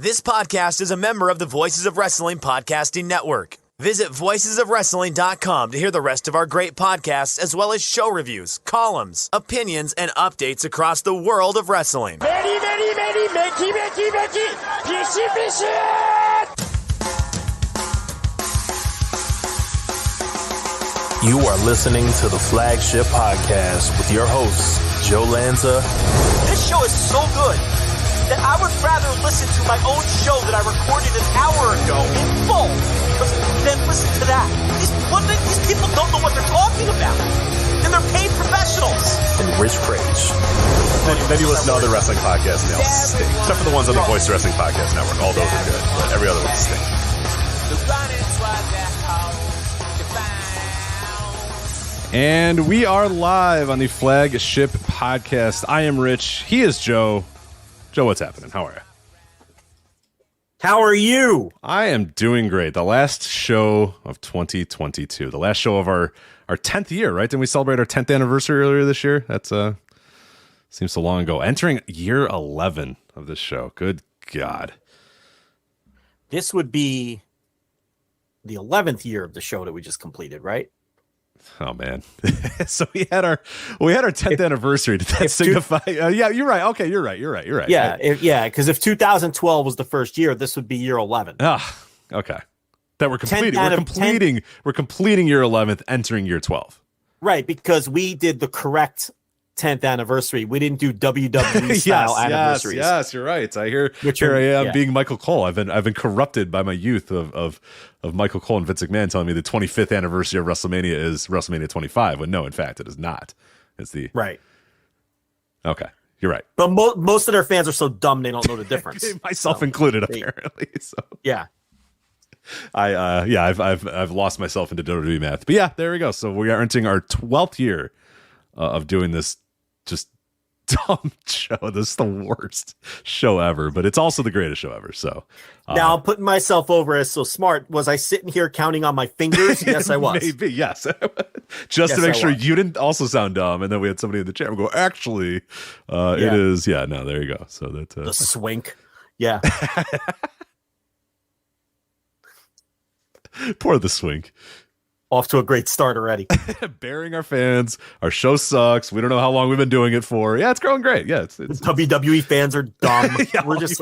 This podcast is a member of the Voices of Wrestling Podcasting Network. Visit voicesofwrestling.com to hear the rest of our great podcasts, as well as show reviews, columns, opinions, and updates across the world of wrestling. You are listening to the Flagship Podcast with your hosts, Joe Lanza. This show is so good that I would rather listen to my own show that I recorded an hour ago in full than listen to that. These people don't know what they're talking about. And they're paid professionals. And Rich Prage. Then you listen to other wrestling podcasts and they all stink. Except for the ones on the Voice Wrestling Podcast Network. All those are good, but every other one stinks. And we are live on the Flagship Podcast. I am Rich. He is Joe. Joe, what's happening? How are you? How are you? I am doing great. The last show of 2022. The last show of our 10th year, right? Didn't we celebrate our 10th anniversary earlier this year? That's seems so long ago. Entering year 11 of this show. Good God. This would be the 11th year of the show that we just completed, right? Oh man! So we had our 10th anniversry. Did that signify? Yeah, you're right. Okay, you're right. Yeah, because if 2012 was the first year, this would be year 11. Ah, okay. That we're completing. We're completing year 11th, entering year 12. Right, because we did the correct 10th anniversary. We didn't do WWE style anniversaries. Yes, you're right. I hear. Here I am being Michael Cole. I've been corrupted by my youth of Michael Cole and Vince McMahon telling me the 25th anniversary of WrestleMania is WrestleMania 25. When no, in fact, it is not. It's the right. Okay, you're right. But most of their fans are so dumb they don't know the difference. Myself included, apparently. So yeah. I've lost myself into WWE math. But yeah, there we go. So we are entering our 12th year of doing this just dumb show. This is the worst show ever, but it's also the greatest show ever. So now I'm putting myself over as so smart. Was I sitting here counting on my fingers? Yes, I was. Maybe, yes. Just to make sure you didn't also sound dumb. And then we had somebody in the chat go, actually, it is. Yeah, no, there you go. So that the swink. Yeah. Poor the swink. Off to a great start already. Bearing our fans. Our show sucks. We don't know how long we've been doing it for. Yeah, it's growing great. Yeah, it's WWE fans are dumb. Yeah, we're just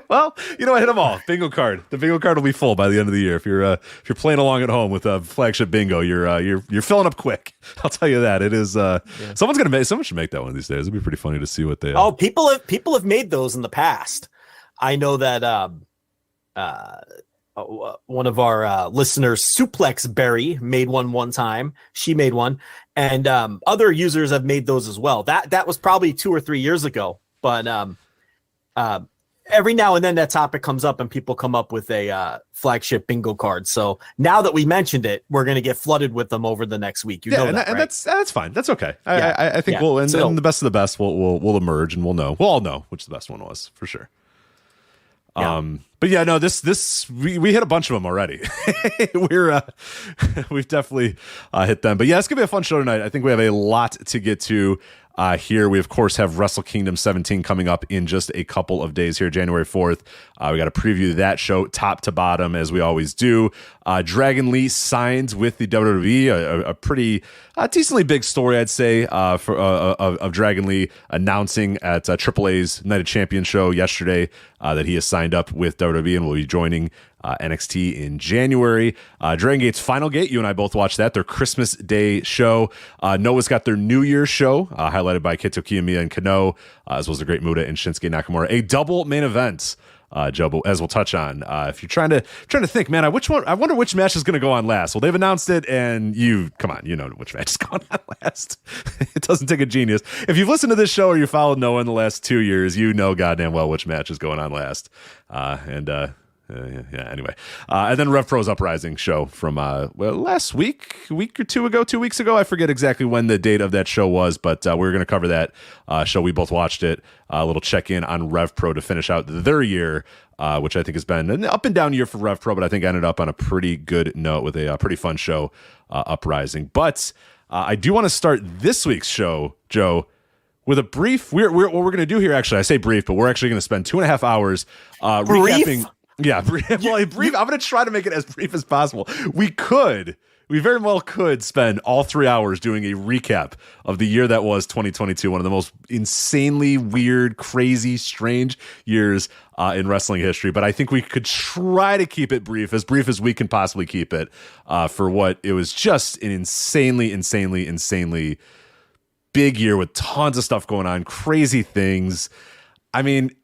well, I hit them all. Bingo card. The bingo card will be full by the end of the year. If you're playing along at home with a flagship bingo, you're filling up quick. I'll tell you that. It is. Someone should make that one of these days. It'd be pretty funny to see what they. Oh, people have made those in the past. I know that. One of our listeners, Suplex Berry, made one time. She made one, and other users have made those as well. That was probably 2 or 3 years ago, but every now and then that topic comes up, and people come up with a flagship bingo card. So now that we mentioned it, we're going to get flooded with them over the next week. You know that, and right? that's fine. That's okay. I think we'll and the best of the best will emerge, and we'll all know which the best one was for sure. Yeah. But yeah, no, this we hit a bunch of them already. We've definitely hit them. But yeah, it's gonna be a fun show tonight. I think we have a lot to get to here. We of course have Wrestle Kingdom 17 coming up in just a couple of days here, January 4th. We got to preview that show top to bottom as we always do. Dragon Lee signs with the WWE, a pretty decently big story, I'd say, of Dragon Lee announcing at AAA's Night of Champions show yesterday that he has signed up with WWE and will be joining NXT in January. Dragongate's Final Gate, you and I both watched that, their Christmas Day show. Noah's got their New Year's show, highlighted by Kento Kiyomiya and Kano, as well as the Great Muta and Shinsuke Nakamura. A double main event, Joe, but as we'll touch on. If you're trying to think, man, I wonder which match is going to go on last. Well, they've announced it, and you know which match is going on last. It doesn't take a genius. If you've listened to this show or you followed Noah in the last 2 years, you know goddamn well which match is going on last. Anyway. And then RevPro's Uprising show from last week or 2 weeks ago. I forget exactly when the date of that show was, but we're going to cover that show. We both watched it. A little check-in on RevPro to finish out their year, which I think has been an up and down year for RevPro, but I think ended up on a pretty good note with a pretty fun show, Uprising. But I do want to start this week's show, Joe, with a brief, what we're going to do here, actually, I say brief, but we're actually going to spend 2.5 hours recapping. Yeah, brief. I'm going to try to make it as brief as possible. We very well could spend all 3 hours doing a recap of the year that was 2022, one of the most insanely weird, crazy, strange years in wrestling history. But I think we could try to keep it brief as we can possibly keep it for what it was just an insanely big year with tons of stuff going on, crazy things. I mean,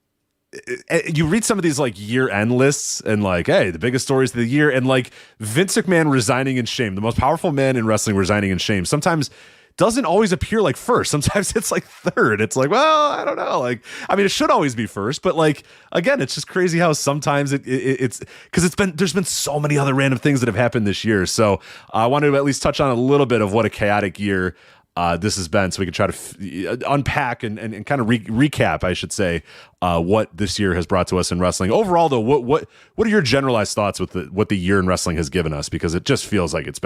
you read some of these like year-end lists and like, hey, the biggest stories of the year, and like Vince McMahon resigning in shame, the most powerful man in wrestling resigning in shame, sometimes doesn't always appear like first. Sometimes it's like third. It's like, well, I don't know. Like, I mean, it should always be first, but like, again, it's just crazy how sometimes it's because there's been so many other random things that have happened this year. So I wanted to at least touch on a little bit of what a chaotic year this has been, so we can try to unpack and kind of recap, I should say, what this year has brought to us in wrestling. Overall, though, what are your generalized thoughts with what the year in wrestling has given us? Because it just feels like it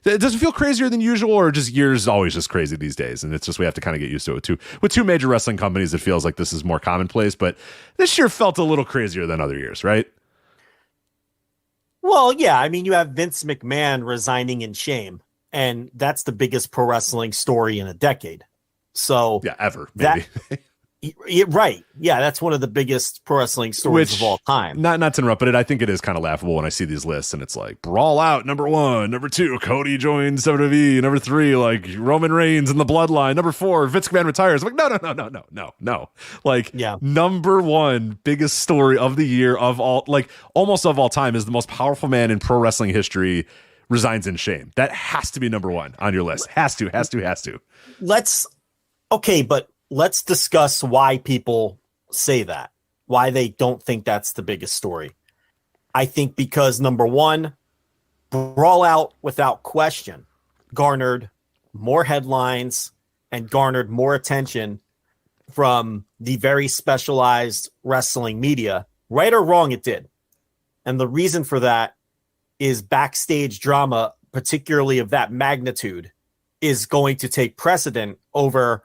doesn't feel crazier than usual, or just years always just crazy these days, and it's just we have to kind of get used to it too. With two major wrestling companies, it feels like this is more commonplace, but this year felt a little crazier than other years, right? Well, yeah, I mean, you have Vince McMahon resigning in shame. And that's the biggest pro wrestling story in a decade. So yeah, ever, maybe. Right. Yeah, that's one of the biggest pro wrestling stories of all time. Not to interrupt, but I think it is kind of laughable when I see these lists and it's like Brawl Out, number 1, number 2, Cody joins WWE, number 3, like Roman Reigns and the Bloodline, number 4, Vince McMahon retires. I'm like, no. Like, yeah. Number 1 biggest story of the year of all, like almost of all time, is the most powerful man in pro wrestling history resigns in shame. That has to be number 1 on your list. Has to. Let's discuss why people say that, why they don't think that's the biggest story. I think because number 1, Brawl Out without question garnered more headlines and garnered more attention from the very specialized wrestling media. Right or wrong, it did. And the reason for that is backstage drama, particularly of that magnitude, is going to take precedent over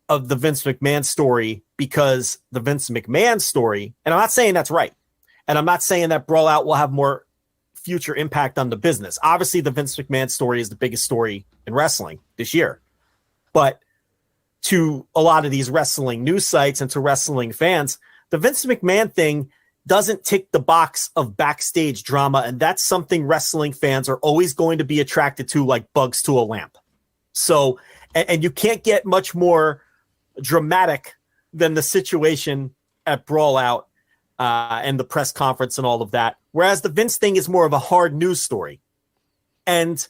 of the Vince McMahon story, because the Vince McMahon story, and I'm not saying that's right, and I'm not saying that Brawl Out will have more future impact on the business. Obviously, the Vince McMahon story is the biggest story in wrestling this year. But to a lot of these wrestling news sites and to wrestling fans, the Vince McMahon thing doesn't tick the box of backstage drama, and that's something wrestling fans are always going to be attracted to like bugs to a lamp. So, and you can't get much more dramatic than the situation at Brawl Out and the press conference and all of that, whereas the Vince thing is more of a hard news story. And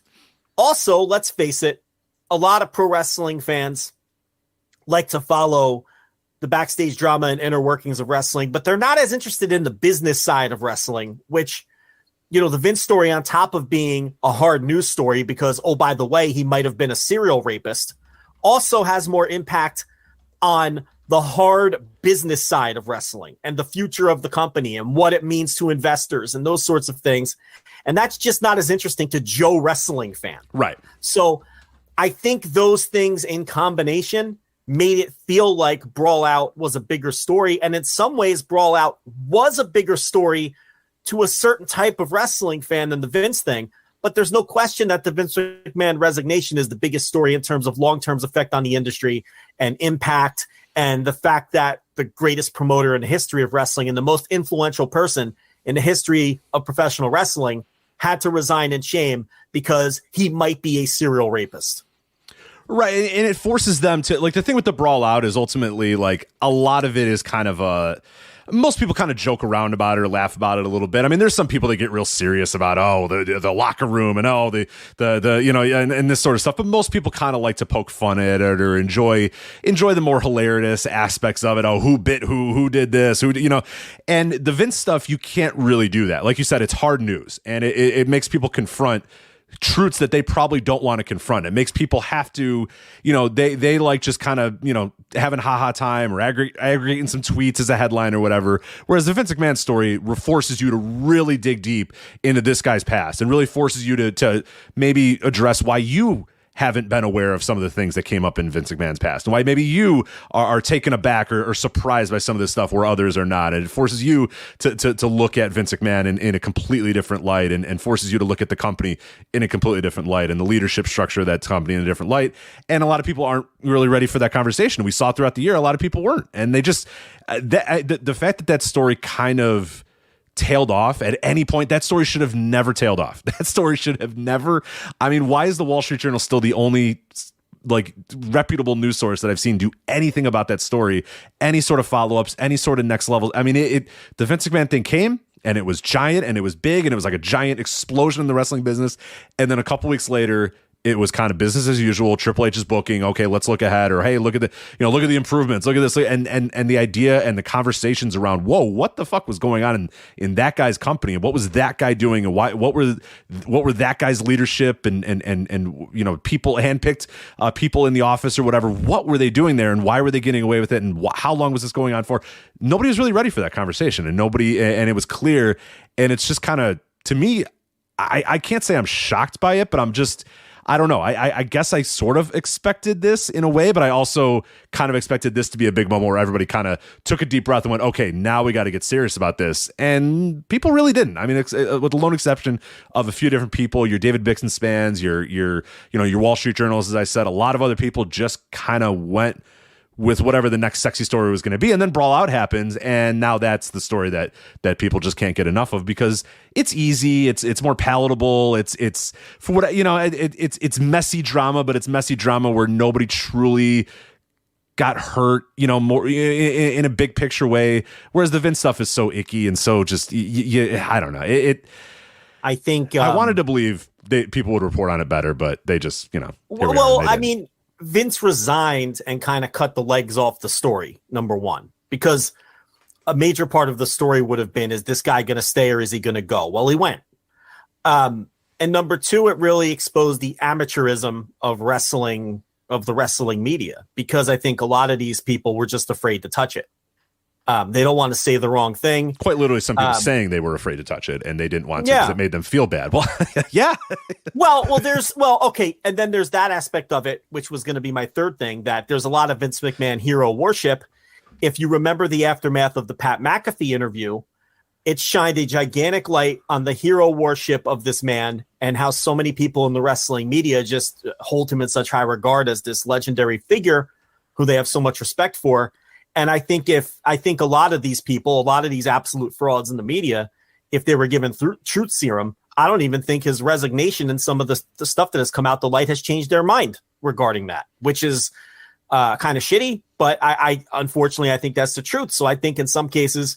also, let's face it, a lot of pro wrestling fans like to follow the backstage drama and inner workings of wrestling, but they're not as interested in the business side of wrestling, which, you know, the Vince story, on top of being a hard news story because, oh, by the way, he might have been a serial rapist, also has more impact on the hard business side of wrestling and the future of the company and what it means to investors and those sorts of things. And that's just not as interesting to Joe wrestling fan. Right. So I think those things in combination made it feel like Brawl Out was a bigger story. And in some ways, Brawl Out was a bigger story to a certain type of wrestling fan than the Vince thing. But there's no question that the Vince McMahon resignation is the biggest story in terms of long-term effect on the industry and impact, and the fact that the greatest promoter in the history of wrestling and the most influential person in the history of professional wrestling had to resign in shame because he might be a serial rapist. Right, and it forces them to, like, the thing with the Brawl Out is ultimately, like, a lot of it is kind of most people kind of joke around about it or laugh about it a little bit. I mean, there's some people that get real serious about, the locker room and the you know, and this sort of stuff. But most people kind of like to poke fun at it or enjoy the more hilarious aspects of it. Oh, who bit who did this, who, you know, and the Vince stuff, you can't really do that. Like you said, it's hard news, and it makes people confront truths that they probably don't want to confront. It makes people have to, you know, they like just kind of, you know, having ha-ha time or aggregating some tweets as a headline or whatever. Whereas the Vince McMahon story forces you to really dig deep into this guy's past and really forces you to maybe address why you haven't been aware of some of the things that came up in Vince McMahon's past, and why maybe you are taken aback or surprised by some of this stuff where others are not. And it forces you to look at Vince McMahon in a completely different light, and forces you to look at the company in a completely different light, and the leadership structure of that company in a different light. And a lot of people aren't really ready for that conversation. We saw throughout the year, a lot of people weren't. And they just, the fact that story kind of tailed off at any point, that story should have never tailed off. That story should have never. I mean, why is the Wall Street Journal still the only like reputable news source that I've seen do anything about that story, any sort of follow-ups, any sort of next level? I mean, the Vince McMahon thing came, and it was giant, and it was big, and it was like a giant explosion in the wrestling business. And then a couple weeks later, it was kind of business as usual. Triple H is booking. Okay, let's look ahead. Or hey, look at the improvements. Look at this. And the idea and the conversations around, whoa, what the fuck was going on in that guy's company, and what was that guy doing, and why? What were that guy's leadership and people, handpicked people in the office or whatever? What were they doing there, and why were they getting away with it? And how long was this going on for? Nobody was really ready for that conversation, and it was clear. And it's just kind of, to me, I can't say I'm shocked by it, but I'm just. I don't know. I guess I sort of expected this in a way, but I also kind of expected this to be a big moment where everybody kind of took a deep breath and went, okay, now we got to get serious about this. And people really didn't. I mean, with the lone exception of a few different people, your David Bixen spans, your Wall Street Journals, as I said, a lot of other people just kind of went with whatever the next sexy story was going to be. And then Brawl Out happens, and now that's the story that people just can't get enough of, because it's easy, it's more palatable, it's for what it's messy drama, but it's messy drama where nobody truly got hurt, more in a big picture way, whereas the Vince stuff is so icky and so just I don't know. I think I wanted to believe people would report on it better, but they just, I mean, Vince resigned and kind of cut the legs off the story, number one, because a major part of the story would have been, is this guy going to stay or is he going to go? Well, he went. And number two, it really exposed the amateurism of wrestling, of the wrestling media, because I think a lot of these people were just afraid to touch it. They don't want to say the wrong thing. Quite literally, some people saying they were afraid to touch it and they didn't want to because it made them feel bad. Well, yeah. Okay. And then there's that aspect of it, which was going to be my third thing, that there's a lot of Vince McMahon hero worship. If you remember the aftermath of the Pat McAfee interview, it shined a gigantic light on the hero worship of this man and how so many people in the wrestling media just hold him in such high regard as this legendary figure who they have so much respect for. And I think a lot of these people, a lot of these absolute frauds in the media, if they were given truth serum, I don't even think his resignation and some of the stuff that has come out the light has changed their mind regarding that, which is kind of shitty. But I unfortunately, I think that's the truth. So I think in some cases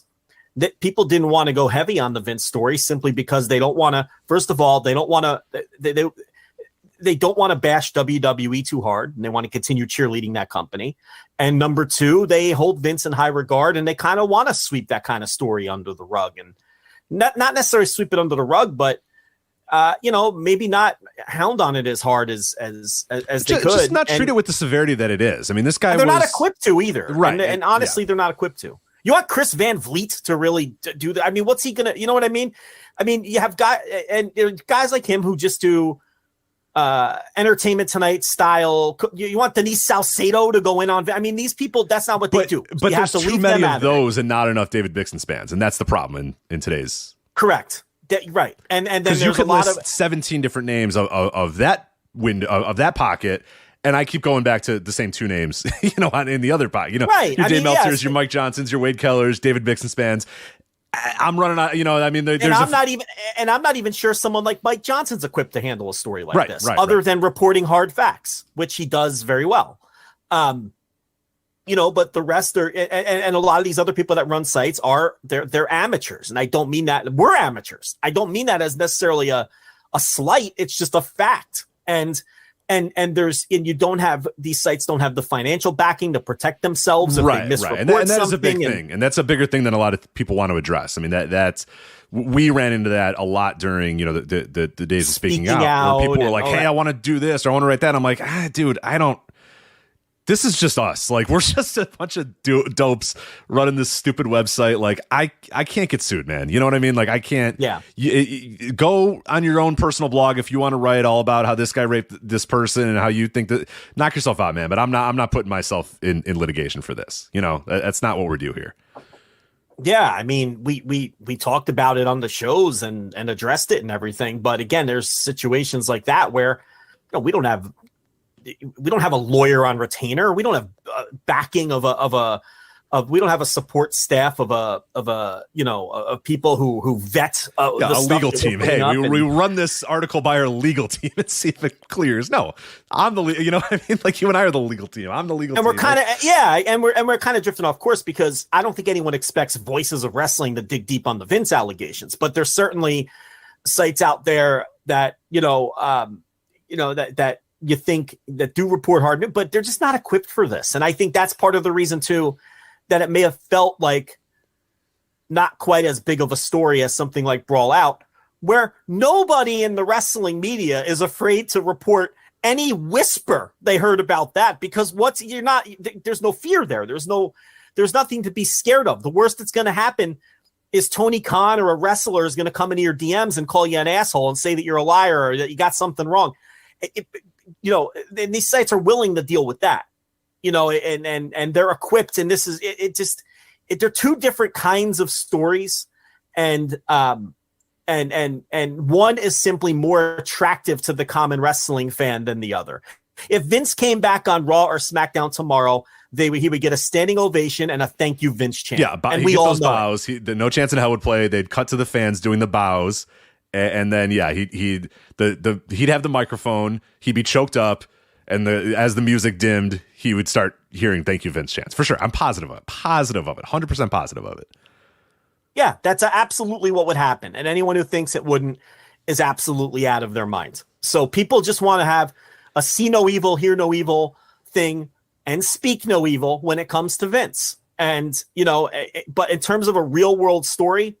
that people didn't want to go heavy on the Vince story simply because they don't want to. First of all, they don't want to. They don't want to bash WWE too hard, and they want to continue cheerleading that company. And number two, they hold Vince in high regard, and they kind of want to sweep that kind of story under the rug, and not necessarily sweep it under the rug, but maybe not hound on it as hard as they could. Just not treat it with the severity that it is. I mean, this guy they're not equipped to either, right? And honestly, they're not equipped to. You want Chris Van Vliet to really do that? I mean, what's he gonna? You know what I mean? I mean, you have guys like him who just do Entertainment Tonight style. You want Denise Salcedo to go in on? I mean, these people, that's not what they do. But there's too many of those and not enough David Bixen spans, and that's the problem in today's. Correct. Right. And then there's you could a lot list of 17 different names of that window of that pocket. And I keep going back to the same two names, in the other pocket. Right. Your Dave Meltzers, your Mike Johnsons, your Wade Kellers, David Bixen spans. I'm running out, I'm not even sure someone like Mike Johnson's equipped to handle a story like this, other than reporting hard facts, which he does very well. But the rest are, and a lot of these other people that run sites they're amateurs, and I don't mean that we're amateurs. I don't mean that as necessarily a slight. It's just a fact, and you don't have, these sites don't have the financial backing to protect themselves if they misreport and that is a big thing, and that's a bigger thing than a lot of people want to address. I mean, that's we ran into that a lot during the days of speaking out where people were like, hey, I want to do this or I want to write that. I'm like, dude, this is just us. Like, we're just a bunch of dopes running this stupid website. Like, I can't get sued, man. You know what I mean? Like, I can't. Yeah. You go on your own personal blog if you want to write all about how this guy raped this person and how you think that. Knock yourself out, man. But I'm not putting myself in litigation for this. You know, that's not what we do here. Yeah, I mean, we talked about it on the shows and addressed it and everything. But again, there's situations like that where we don't have a lawyer on retainer. We don't have backing we don't have a support staff of people who vet a legal team. Hey, we run this article by our legal team and see if it clears. No, I'm the you know what I mean? Like, you and I are the legal team. I'm the legal team. And we're kind of drifting off course because I don't think anyone expects Voices of Wrestling to dig deep on the Vince allegations, but there's certainly sites out there that that you think that do report hard, but they're just not equipped for this. And I think that's part of the reason too, that it may have felt like not quite as big of a story as something like Brawl Out, where nobody in the wrestling media is afraid to report any whisper they heard about that, because there's no fear there. There's nothing to be scared of. The worst that's going to happen is Tony Khan or a wrestler is going to come into your DMs and call you an asshole and say that you're a liar or that you got something wrong. And these sites are willing to deal with that, and they're equipped. And this is they're two different kinds of stories, and one is simply more attractive to the common wrestling fan than the other. If Vince came back on Raw or SmackDown tomorrow, he would get a standing ovation and a thank you, Vince chant. Yeah, and we all those bows. No Chance in Hell would play. They'd cut to the fans doing the bows. And then he'd have the microphone. He'd be choked up, and as the music dimmed, he would start hearing "Thank you, Vince" chants. For sure, I'm positive of it. 100% positive of it. Yeah, that's absolutely what would happen. And anyone who thinks it wouldn't is absolutely out of their minds. So people just want to have a see no evil, hear no evil thing, and speak no evil when it comes to Vince. And but in terms of a real world story,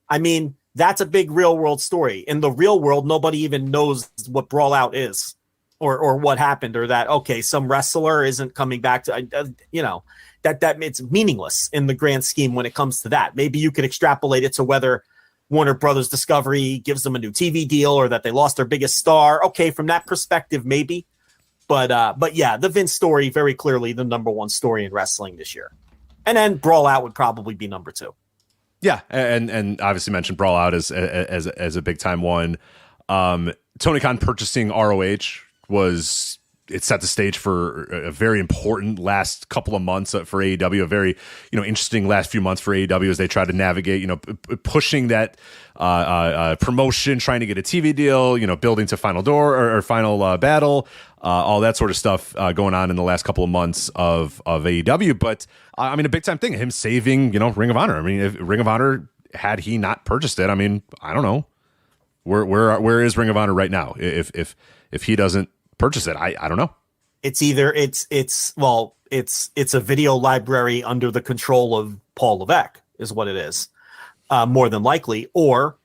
I mean, that's a big real world story. In the real world, nobody even knows what Brawl Out is or what happened, or that, okay, some wrestler isn't coming back to, that it's meaningless in the grand scheme when it comes to that. Maybe you could extrapolate it to whether Warner Brothers Discovery gives them a new TV deal or that they lost their biggest star. Okay, from that perspective, maybe. But yeah, the Vince story, very clearly the number one story in wrestling this year. And then Brawl Out would probably be number two. Yeah, and obviously mentioned Brawl Out as a big time one. Tony Khan purchasing ROH it set the stage for a very important last couple of months for AEW. A very interesting last few months for AEW as they try to navigate pushing that promotion, trying to get a TV deal, building to Final Door or Final Battle, all that sort of stuff going on in the last couple of months of AEW. But I mean, a big time thing, him saving Ring of Honor. I mean, if Ring of Honor, had he not purchased it, I mean, I don't know where is Ring of Honor right now if he doesn't purchase it. I don't know. It's either it's a video library under the control of Paul Levesque is what it is, more than likely. Or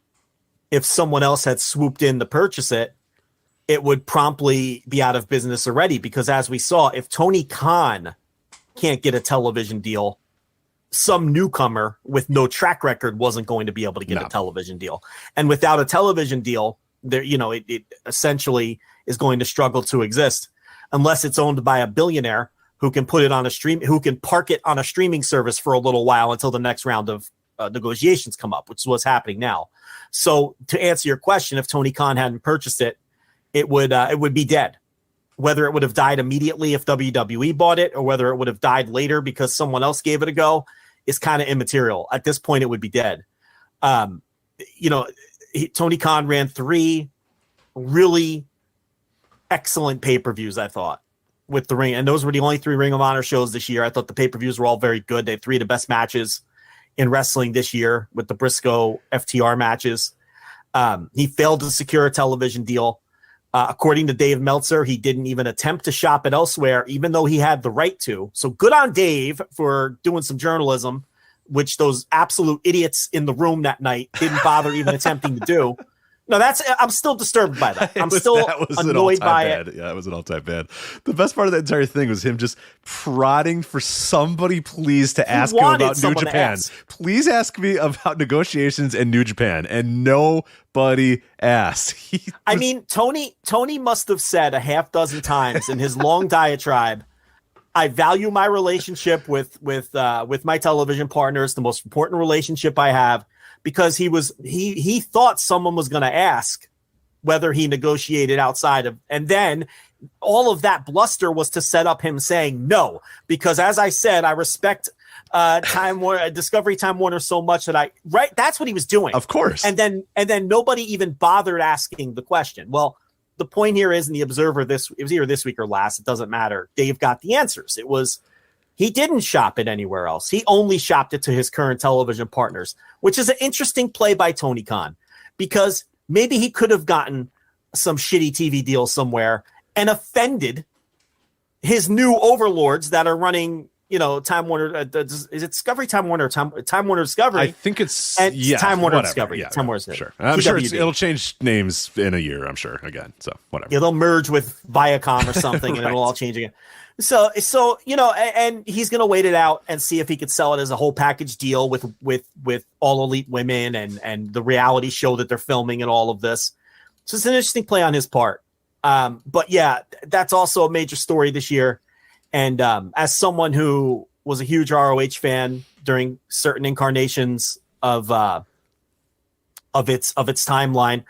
if someone else had swooped in to purchase it, it would promptly be out of business already. Because as we saw, if Tony Khan can't get a television deal, some newcomer with no track record wasn't going to be able to get a television deal. And without a television deal, there, it essentially is going to struggle to exist unless it's owned by a billionaire who can put it on who can park it on a streaming service for a little while until the next round of negotiations come up, which is what's happening now. So to answer your question, if Tony Khan hadn't purchased it, it would be dead. Whether it would have died immediately if WWE bought it or whether it would have died later because someone else gave it a go is kind of immaterial. At this point, it would be dead. Tony Khan ran 3 really excellent pay-per-views, I thought, with the Ring. And those were the only 3 Ring of Honor shows this year. I thought the pay-per-views were all very good. They had 3 of the best matches in wrestling this year with the Briscoe FTR matches. He failed to secure a television deal. According to Dave Meltzer, he didn't even attempt to shop it elsewhere, even though he had the right to. So good on Dave for doing some journalism, which those absolute idiots in the room that night didn't bother even attempting to do. No, I'm still disturbed by that. I'm still annoyed by it. Yeah, it was an all-time bad. The best part of that entire thing was him just prodding for somebody, please, to ask him about New Japan. Please ask me about negotiations and New Japan, and nobody asked. I mean, Tony must have said a half dozen times in his long diatribe, I value my relationship with my television partners, the most important relationship I have. Because he thought someone was going to ask whether he negotiated outside of, and then all of that bluster was to set up him saying no. Because as I said, I respect Discovery Time Warner so much that that's what he was doing, of course. And then nobody even bothered asking the question. Well, the point here is in the Observer, it was either this week or last. It doesn't matter. Dave got the answers. He didn't shop it anywhere else. He only shopped it to his current television partners, which is an interesting play by Tony Khan, because maybe he could have gotten some shitty TV deal somewhere and offended his new overlords that are running, Time Warner. Is it Discovery Time Warner or Time Warner Discovery? I think it's Time Warner whatever. Discovery. Yeah, Time Warner Discovery. Sure. I'm sure it'll change names in a year. I'm sure again. So whatever. Yeah, they'll merge with Viacom or something, and it'll all change again. So and he's going to wait it out and see if he could sell it as a whole package deal with All Elite Women and the reality show that they're filming and all of this. So it's an interesting play on his part. But yeah, that's also a major story this year. And as someone who was a huge ROH fan during certain incarnations of its timeline,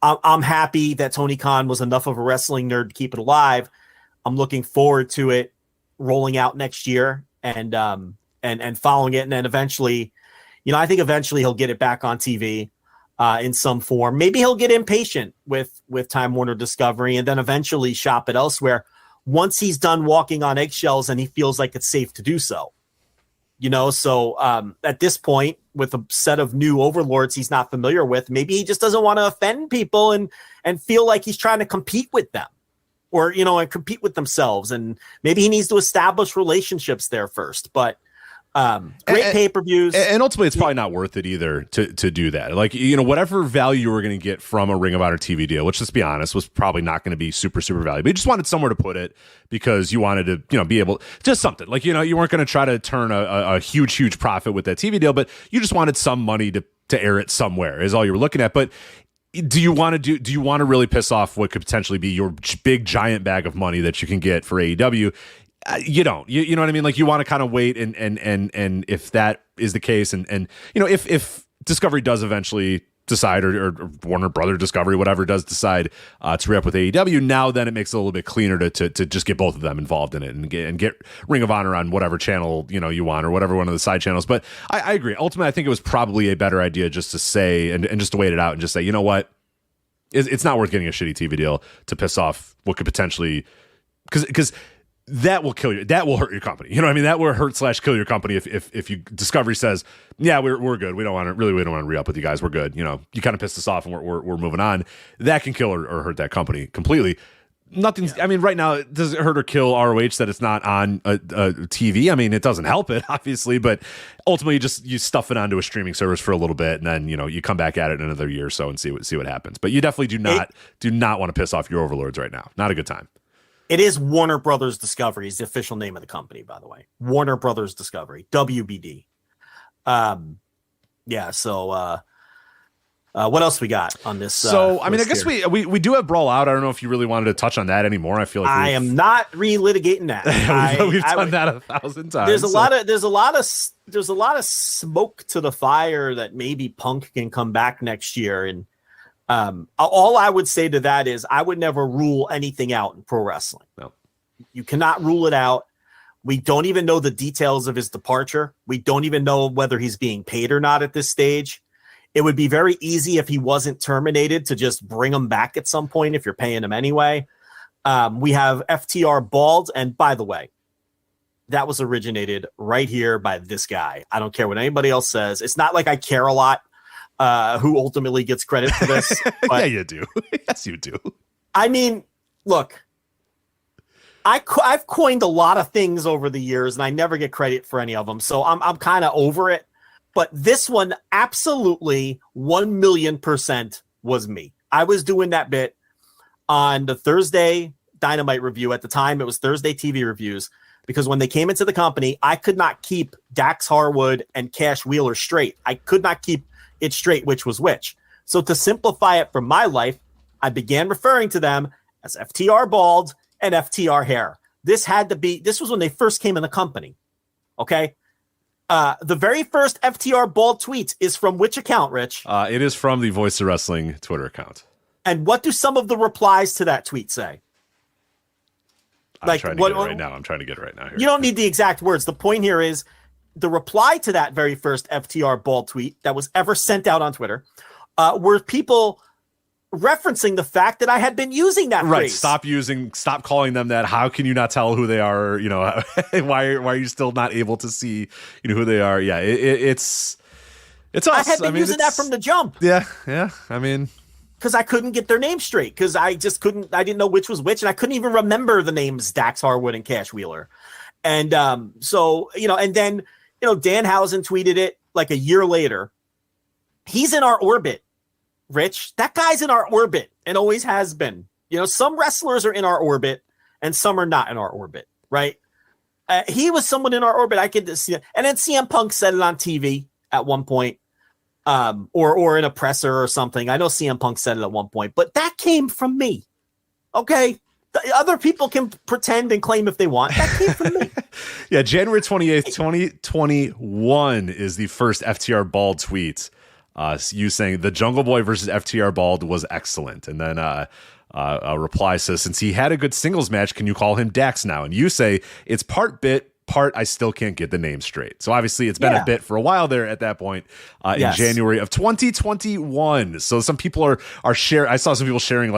I'm happy that Tony Khan was enough of a wrestling nerd to keep it alive. I'm looking forward to it rolling out next year and following it. And then eventually, I think eventually he'll get it back on TV in some form. Maybe he'll get impatient with Time Warner Discovery and then eventually shop it elsewhere once he's done walking on eggshells and he feels like it's safe to do so. So at this point, with a set of new overlords he's not familiar with, maybe he just doesn't want to offend people and feel like he's trying to compete with them. Or, and compete with themselves. And maybe he needs to establish relationships there first. But great pay-per-views. And ultimately, it's probably not worth it either to do that. Like, whatever value you were going to get from a Ring of Honor TV deal, which, let's be honest, was probably not going to be super, super valuable. You just wanted somewhere to put it because you wanted to, be able – just something. Like, you weren't going to try to turn a huge, huge profit with that TV deal, but you just wanted some money to air it somewhere is all you were looking at. But – do you want to really piss off what could potentially be your big giant bag of money that you can get for AEW? You don't. You know what I mean? Like, you want to kind of wait and if that is the case and if Discovery does eventually decide or Warner Brother Discovery, whatever, does decide to re-up with AEW, now then it makes it a little bit cleaner to just get both of them involved in it and get Ring of Honor on whatever channel you want or whatever one of the side channels. But I agree. Ultimately, I think it was probably a better idea just to say and just to wait it out and just say, you know what, it's not worth getting a shitty TV deal to piss off what could potentially because that will kill you. That will hurt your company. You know what I mean? That will hurt / kill your company if you Discovery says, yeah, we're good. We don't want to re-up with you guys. We're good. You kind of pissed us off and we're moving on. That can kill or hurt that company completely. Nothing's. Yeah. I mean, right now, does it hurt or kill ROH that it's not on a TV? I mean, it doesn't help it, obviously, but ultimately, you stuff it onto a streaming service for a little bit, and then you come back at it in another year or so and see what happens. But you definitely do not want to piss off your overlords right now. Not a good time. It is Warner Brothers Discovery is the official name of the company, by the way. Warner Brothers Discovery, WBD. Yeah. So, what else we got on this? So, I mean, I guess we do have Brawl Out. I don't know if you really wanted to touch on that anymore. I feel like I am not relitigating that. we've done that 1,000 times. There's a lot of smoke to the fire that maybe Punk can come back next year. And all I would say to that is I would never rule anything out in pro wrestling. No, you cannot rule it out. We don't even know the details of his departure. We don't even know whether he's being paid or not at this stage. It would be very easy if he wasn't terminated to just bring him back at some point if you're paying him anyway. We have FTR bald. And by the way, that was originated right here by this guy. I don't care what anybody else says. It's not like I care a lot who ultimately gets credit for this. But yeah, you do. Yes, you do. I mean, look, I've coined a lot of things over the years and I never get credit for any of them. So I'm kind of over it. But this one absolutely 1,000,000% was me. I was doing that bit on the Thursday Dynamite review. At the time, it was Thursday TV reviews, because when they came into the company, I could not keep Dax Harwood and Cash Wheeler straight. I could not keep it straight which was which. So to simplify it for my life, I began referring to them as FTR Bald and FTR Hair. This was when they first came in the company. Okay. The very first FTR Bald tweet is from which account, Rich? It is from the Voice of Wrestling Twitter account. And what do some of the replies to that tweet say? I'm trying to get it right now. I'm trying to get it right now. Here. You don't need the exact words. The point here is the reply to that very first FTR Bald tweet that was ever sent out on Twitter were people referencing the fact that I had been using that phrase. Stop calling them that. How can you not tell who they are? You know, why are you still not able to see, who they are? Yeah, it's us. I had been using that from the jump. Yeah. I mean, because I couldn't get their names straight, because I didn't know which was which, and I couldn't even remember the names Dax Harwood and Cash Wheeler. And so, and then, Danhausen tweeted it like a year later. He's in our orbit, Rich. That guy's in our orbit and always has been. Some wrestlers are in our orbit and some are not in our orbit, right? He was someone in our orbit. I could see it. And then CM Punk said it on TV at one point. Or in a presser or something. I know CM Punk said it at one point, but that came from me. Okay. The other people can pretend and claim if they want. That came from me. Yeah. January 28th, 2021 is the first FTR Bald tweet. You saying the Jungle Boy versus FTR Bald was excellent. And then, a reply says, since he had a good singles match, can you call him Dax now? And you say it's part bit, part I still can't get the name straight. So obviously it's been a bit for a while there at that point in January of 2021. So some people are sharing. I saw some people sharing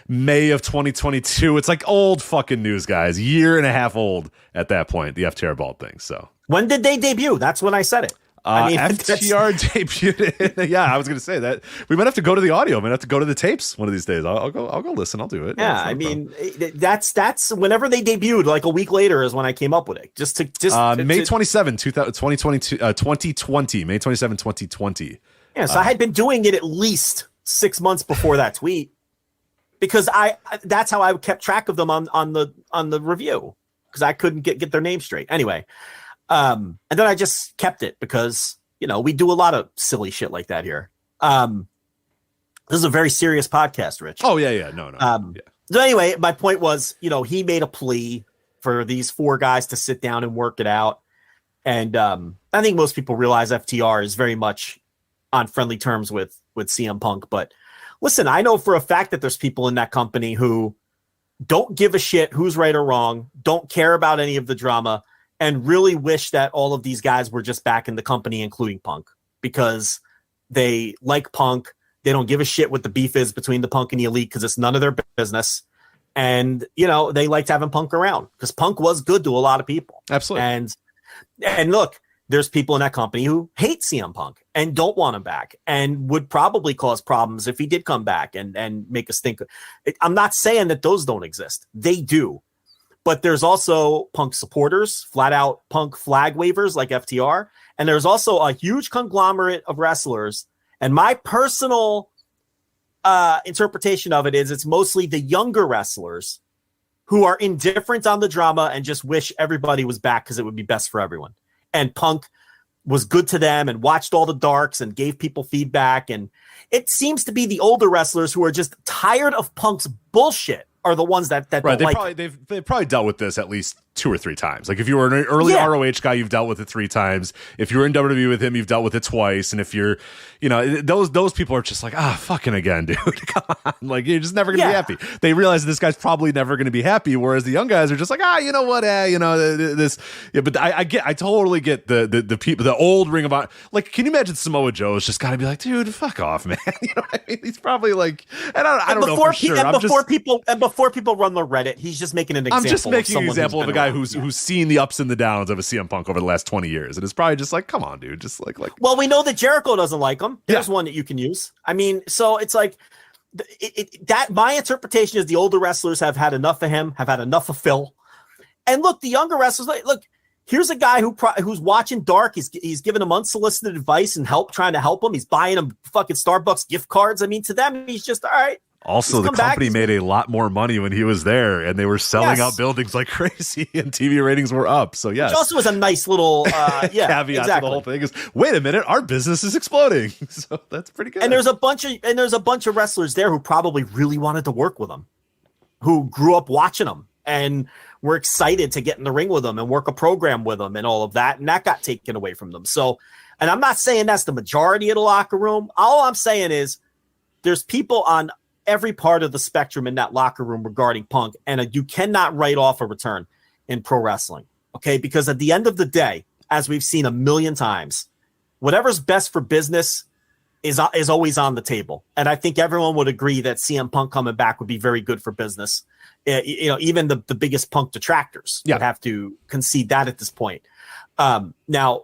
May of 2022. It's like old fucking news, guys. Year and a half old at that point, the FTR Bald thing. So when did they debut? That's when I said it. FTR debuted. Yeah, I was going to say that we might have to go to the audio. We might have to go to the tapes one of these days. I'll go listen. I'll do it. Yeah, I mean, that's whenever they debuted. Like a week later is when I came up with it. May 27, 2020. May 27, 2020. Yeah, so I had been doing it at least 6 months before that tweet, because that's how I kept track of them on the review, because I couldn't get their name straight. Anyway. And then I just kept it because, we do a lot of silly shit like that here. This is a very serious podcast, Rich. Oh, yeah. No. So anyway, my point was, he made a plea for these four guys to sit down and work it out. And I think most people realize FTR is very much on friendly terms with CM Punk. But listen, I know for a fact that there's people in that company who don't give a shit who's right or wrong, don't care about any of the drama, and really wish that all of these guys were just back in the company, including Punk, because they like Punk. They don't give a shit what the beef is between the Punk and the Elite, because it's none of their business. And, they liked having Punk around because Punk was good to a lot of people. Absolutely. And look, there's people in that company who hate CM Punk and don't want him back and would probably cause problems if he did come back and make us think. I'm not saying that those don't exist. They do. But there's also Punk supporters, flat out Punk flag wavers like FTR. And there's also a huge conglomerate of wrestlers. And my personal interpretation of it is it's mostly the younger wrestlers who are indifferent on the drama and just wish everybody was back because it would be best for everyone. And Punk was good to them and watched all the darks and gave people feedback. And it seems to be the older wrestlers who are just tired of Punk's bullshit are the ones that right. They've probably dealt with this at least 2 or 3 times. Like if you were an early ROH guy, you've dealt with it 3 times. If you're in WWE with him, you've dealt with it twice. And if you're, those people are just like, fucking again, dude, come on. Like you're just never going to be happy. They realize this guy's probably never going to be happy. Whereas the young guys are just like, you know what? This. Yeah, but I totally get the people, the old Ring of Honor. Like, can you imagine Samoa Joe's just got to be like, dude, fuck off, man. You know what I mean? He's probably like, and I don't know for sure. Before people run the Reddit, he's just making an example. I'm just making an example of a guy who's seen the ups and the downs of a CM Punk over the last 20 years, and it's probably just like, come on, dude, just like. Well, we know that Jericho doesn't like him. There's one that you can use. I mean, so it's like that. My interpretation is the older wrestlers have had enough of him, have had enough of Phil, and look, the younger wrestlers. Look, Here's a guy who's watching Dark. He's giving him unsolicited advice and trying to help him. He's buying him fucking Starbucks gift cards. I mean, to them, he's just all right. Also, the company made a lot more money when he was there, and they were selling out buildings like crazy, and TV ratings were up. So, yes. Which also was a nice little caveat to the whole thing is, wait a minute, our business is exploding. So that's pretty good. And there's a bunch of wrestlers there who probably really wanted to work with him, who grew up watching him and were excited to get in the ring with him and work a program with him and all of that. And that got taken away from them. So, and I'm not saying that's the majority of the locker room. All I'm saying is there's people on every part of the spectrum in that locker room regarding Punk. And you cannot write off a return in pro wrestling. Okay. Because at the end of the day, as we've seen a million times, whatever's best for business is always on the table. And I think everyone would agree that CM Punk coming back would be very good for business. Even the biggest Punk detractors would have to concede that at this point. Now,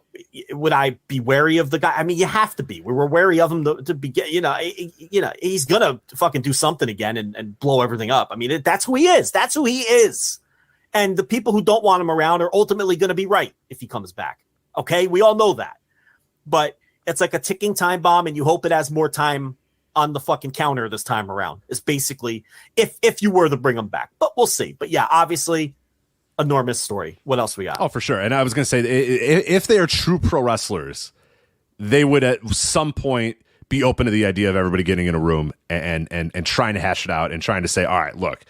would I be wary of the guy? I mean, you have to be. We were wary of him to begin. He's gonna fucking do something again and blow everything up. I mean, that's who he is. That's who he is. And the people who don't want him around are ultimately going to be right if he comes back. Okay, we all know that. But it's like a ticking time bomb, and you hope it has more time on the fucking counter this time around. It's basically if you were to bring him back, but we'll see. But yeah, obviously, enormous story. What else we got? Oh, for sure. And I was going to say, if they are true pro wrestlers, they would at some point be open to the idea of everybody getting in a room and trying to hash it out and trying to say, all right, look,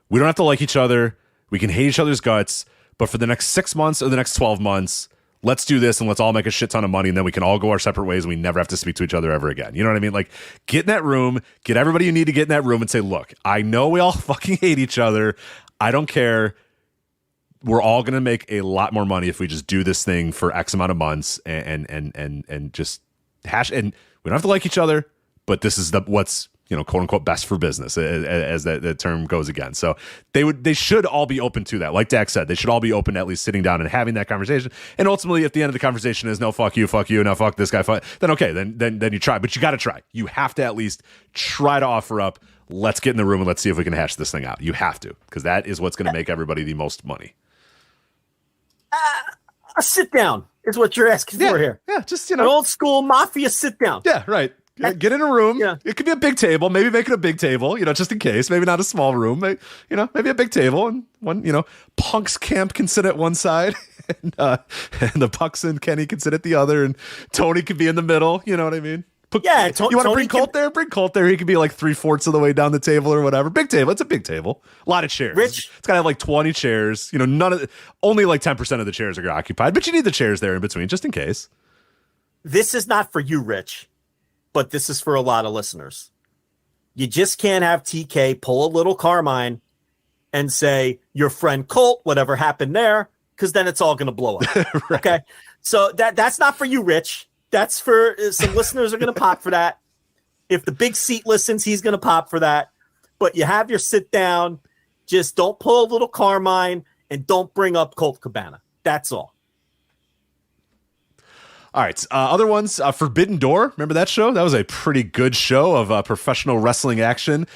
we don't have to like each other. We can hate each other's guts, but for the next 6 months or the next 12 months, let's do this and let's all make a shit ton of money, and then we can all go our separate ways and we never have to speak to each other ever again. You know what I mean? Like, get in that room, get everybody you need to get in that room and say, look, I know we all fucking hate each other. I don't care. We're all going to make a lot more money if we just do this thing for X amount of months and just hash. And we don't have to like each other, but this is what's, quote unquote, best for business, as that term goes again. So they should all be open to that. Like Dak said, they should all be open to at least sitting down and having that conversation. And ultimately, if the end of the conversation is no, fuck you, no, fuck this guy, then okay, then you try. But you got to try. You have to at least try to offer up, let's get in the room and let's see if we can hash this thing out. You have to, because that is what's going to make everybody the most money. A sit down is what you're asking for here. Yeah, just, an old school mafia sit down. Yeah, right. Get in a room. Yeah. It could be a big table. Maybe make it a big table, just in case. Maybe not a small room. Maybe a big table. And one, Punk's camp can sit at one side. And the Bucks and Kenny can sit at the other. And Tony could be in the middle. You know what I mean? You want to bring Colt there? Bring Colt there. He could be like 3/4 of the way down the table or whatever. Big table. It's a big table. A lot of chairs. Rich. It's got to have like 20 chairs. Only like 10% of the chairs are occupied. But you need the chairs there in between just in case. This is not for you, Rich. But this is for a lot of listeners. You just can't have TK pull a little Carmine and say, your friend Colt, whatever happened there, because then it's all going to blow up. Right. Okay. So that's not for you, Rich. That's for some listeners are going to pop for that. If the big seat listens, he's going to pop for that. But you have your sit down. Just don't pull a little Carmine and don't bring up Colt Cabana. That's all. All right. Other ones, Forbidden Door. Remember that show? That was a pretty good show of professional wrestling action.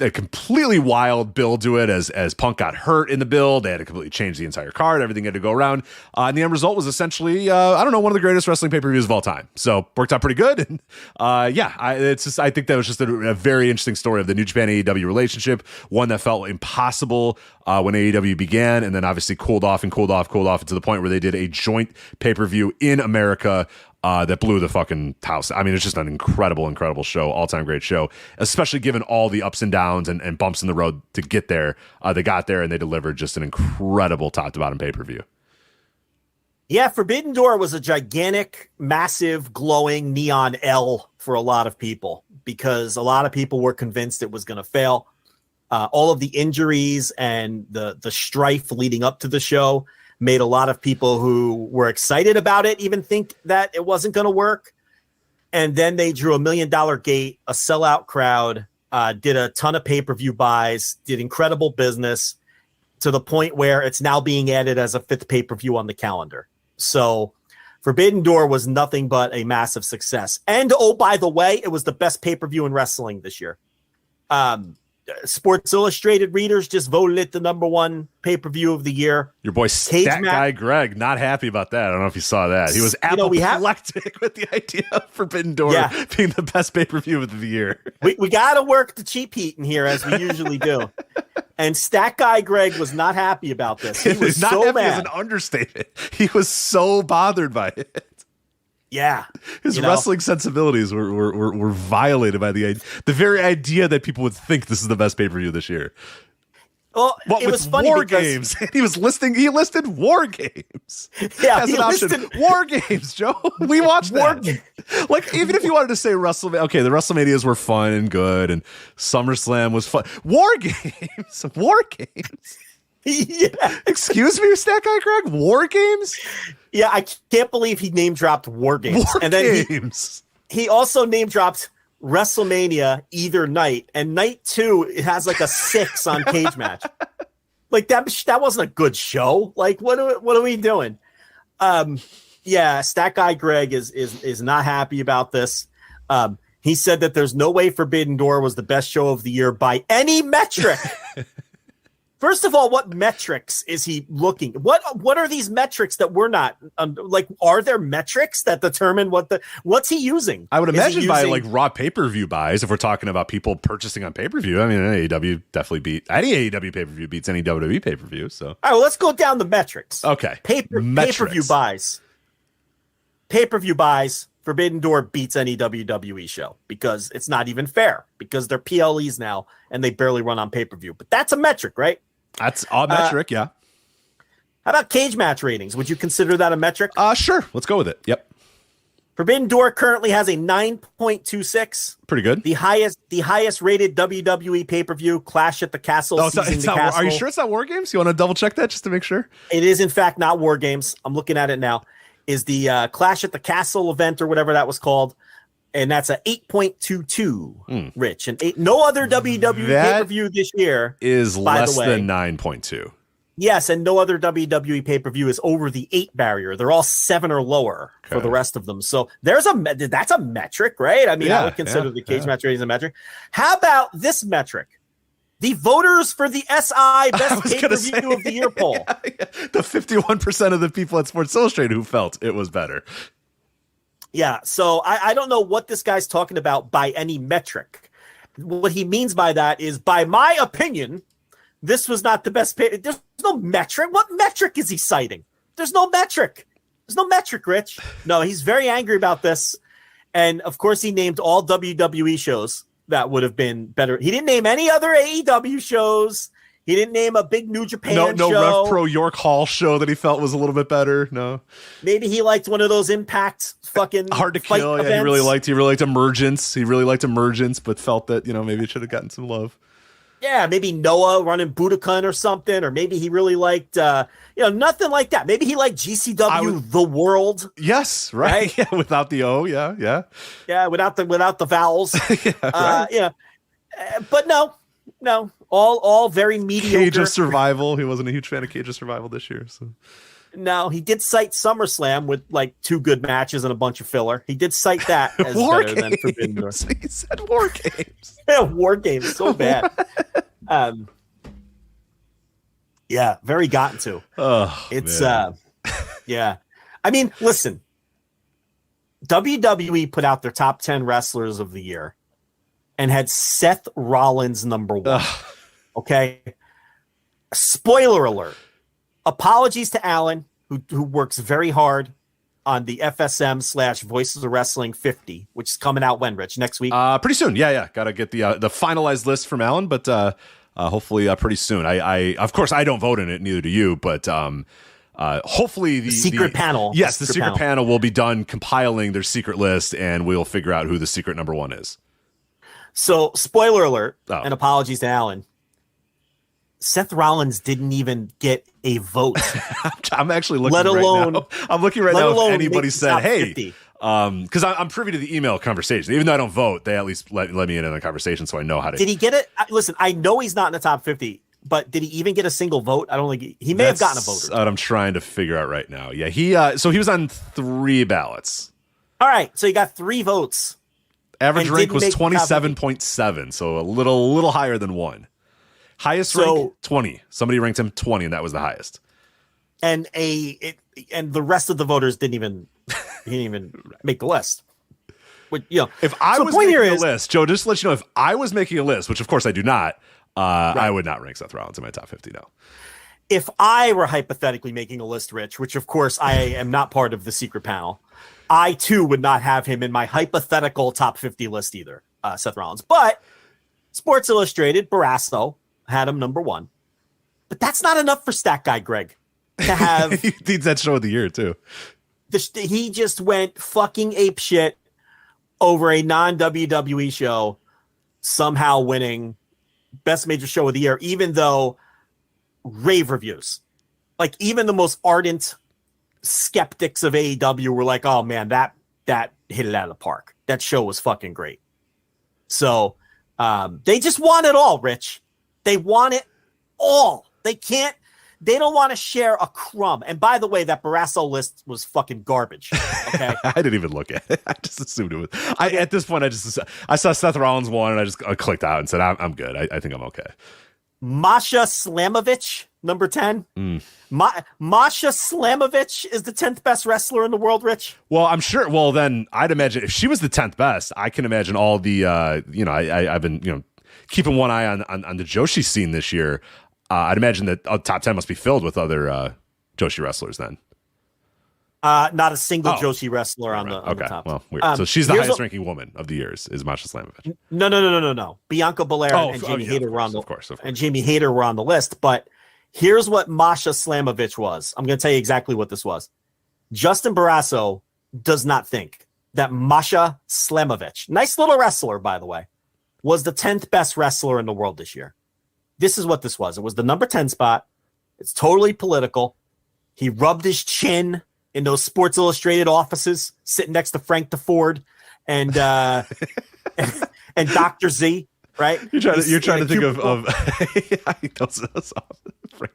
A completely wild build to it as Punk got hurt in the build. They had to completely change the entire card. Everything had to go around. And the end result was essentially, one of the greatest wrestling pay-per-views of all time. So worked out pretty good. And I think that was just a very interesting story of the New Japan AEW relationship. One that felt impossible when AEW began, and then obviously cooled off to the point where they did a joint pay-per-view in America that blew the fucking house. I mean, it's just an incredible show, all-time great show, especially given all the ups and downs and bumps in the road to get there. They got there and they delivered just an incredible top-to-bottom pay-per-view. Yeah, Forbidden Door was a gigantic, massive, glowing neon L for a lot of people because a lot of people were convinced it was going to fail. All of the injuries and the strife leading up to the show made a lot of people who were excited about it even think that it wasn't going to work. And then they drew $1 million gate, a sellout crowd, did a ton of pay-per-view buys, did incredible business to the point where it's now being added as a 5th pay-per-view on the calendar. So Forbidden Door was nothing but a massive success. And, oh, by the way, it was the best pay-per-view in wrestling this year. Sports Illustrated readers just voted it the number one pay-per-view of the year. Your boy Stat Guy Greg, not happy about that. I don't know if you saw that. He was apoplectic with the idea of Forbidden Door being the best pay-per-view of the year. We got to work the cheap heat in here as we usually do. And Stat Guy Greg was not happy about this. He was not so happy mad. as an understatement. He was so bothered by it. Yeah. His wrestling sensibilities were violated by the very idea that people would think this is the best pay-per-view this year. Well, it was funny War because Games. He listed War Games. Yeah, as an option. War Games, Joe. We watched that. Like, even if you wanted to say WrestleMania, okay, the WrestleManias were fun and good, and SummerSlam was fun. War Games. War Games. Yeah. Excuse me, Stack Guy Greg? War Games? Yeah, I can't believe he name dropped War Games. Games. He also name dropped WrestleMania either night, and night 2 it has like a 6 on Cage Match. Like that wasn't a good show. Like what are we doing? Yeah, Stat Guy Greg is not happy about this. He said that there's no way Forbidden Door was the best show of the year by any metric. First of all, what metrics is he looking? What are these metrics that we're not like? Are there metrics that determine what's he using? I would imagine by like raw pay-per-view buys, if we're talking about people purchasing on pay-per-view. I mean, AEW definitely any AEW pay-per-view beats any WWE pay-per-view. So, all right, well, let's go down the metrics. Okay, pay-per-view buys. Pay-per-view buys. Forbidden Door beats any WWE show because it's not even fair because they're PLEs now and they barely run on pay-per-view. But that's a metric, right? That's a metric, yeah. How about cage match ratings? Would you consider that a metric? Sure. Let's go with it. Yep. Forbidden Door currently has a 9.26. Pretty good. The highest rated WWE pay-per-view, Clash at the Castle. Are you sure it's not War Games? You want to double check that just to make sure? It is in fact not War Games. I'm looking at it now. Is the Clash at the Castle event or whatever that was called. And that's a 8.22, Rich. And no other WWE pay-per-view this year is less than 9.2. Yes, and no other WWE pay-per-view is over the 8 barrier. They're all 7 or lower for the rest of them. So that's a metric, right? I mean, I would consider the cage match ratings a metric. How about this metric? The voters for the SI Best Pay-Per-View of the Year poll. The 51% of the people at Sports Illustrated who felt it was better. Yeah, so I don't know what this guy's talking about by any metric. What he means by that is, by my opinion, this was not the best pay. There's no metric. What metric is he citing? There's no metric. There's no metric, Rich. No, he's very angry about this. And, of course, he named all WWE shows that would have been better. He didn't name any other AEW shows. He didn't name a big New Japan show. No RevPro York Hall show that he felt was a little bit better. No. Maybe he liked one of those Impact fucking Hard to Kill. Yeah, he really liked Emergence. He really liked Emergence, but felt that, maybe it should have gotten some love. Yeah, maybe Noah running Budokan or something, or maybe he really liked, nothing like that. Maybe he liked GCW The World. Yes, right? Yeah, without the O, yeah. Yeah, without the vowels. Right. But no, all very mediocre. Cage of Survival. He wasn't a huge fan of Cage of Survival this year. So. No, he did cite SummerSlam with like 2 good matches and a bunch of filler. He did cite that as War better Games. than Forbidden Door. He said War Games. Yeah, War Games, so bad. Yeah, very gotten to. Oh, it's man. Yeah. I mean, listen. WWE put out their top 10 wrestlers of the year and had Seth Rollins number 1. Okay. Spoiler alert. Apologies to Alan, who works very hard on the FSM / Voices of Wrestling 50, which is coming out when, Rich? Next week? Pretty soon. Yeah. Got to get the finalized list from Alan, but hopefully pretty soon. I of course I don't vote in it, neither do you, but hopefully the secret panel. Yes, the secret panel will be done compiling their secret list, and we'll figure out who the secret number 1 is. So, spoiler alert, and apologies to Alan. Seth Rollins didn't even get a vote. I'm actually looking right now. I'm looking right now if anybody said, hey, because I'm privy to the email conversation. Even though I don't vote, they at least let me in on the conversation so I know how to. Did he get it? Listen, I know he's not in the top 50, but did he even get a single vote? I don't think he may have gotten a vote. That's what I'm trying to figure out right now. Yeah, so he was on 3 ballots. All right, so he got 3 votes. Average And rank didn't was make the top 27.7, so a little higher than 1. Highest rank 20. Somebody ranked him 20, and that was the highest. And the rest of the voters didn't even make the list. But, if I was making a list, Joe, just to let you know, if I was making a list, which of course I do not, I would not rank Seth Rollins in my top 50. No. If I were hypothetically making a list, Rich, which of course I am not part of the secret panel, I too would not have him in my hypothetical top 50 list either, Seth Rollins. But Sports Illustrated, Barrasso had him number 1. But that's not enough for Stat Guy Greg to have. He needs that show of the year too. He just went fucking apeshit over a non-WWE show, somehow winning Best Major Show of the Year, even though rave reviews, like even the most ardent skeptics of AEW were like, oh man, that hit it out of the park. That show was fucking great. So they just want it all, Rich. They want it all. They don't want to share a crumb. And by the way, that Barrasso list was fucking garbage. Okay. I didn't even look at it. I just assumed it was. At this point, I saw Seth Rollins won, and I clicked out and said, I'm good. I think I'm okay. Masha Slamovich, number 10. Masha Slamovich is the 10th best wrestler in the world, Rich. Well, I'm sure. Well, then I'd imagine if she was the 10th best, I can imagine all the, I've been, keeping one eye on the Joshi scene this year. I'd imagine that top 10 must be filled with other Joshi wrestlers then. Not a single Joshi wrestler on the top. Well, weird. So she's the highest ranking woman of the years is Masha Slamovich. No. Bianca Belair and Jamie Hayter were on the and Jamie Hayter were on the list. But here's what Masha Slamovich was. I'm going to tell you exactly what this was. Justin Barrasso does not think that Masha Slamovich, nice little wrestler, by the way, was the 10th best wrestler in the world this year. This is what this was. It was the number 10 spot. It's totally political. He rubbed his chin in those Sports Illustrated offices, sitting next to Frank DeFord and and Dr. Z, right? You're trying to think of Frank DeFord.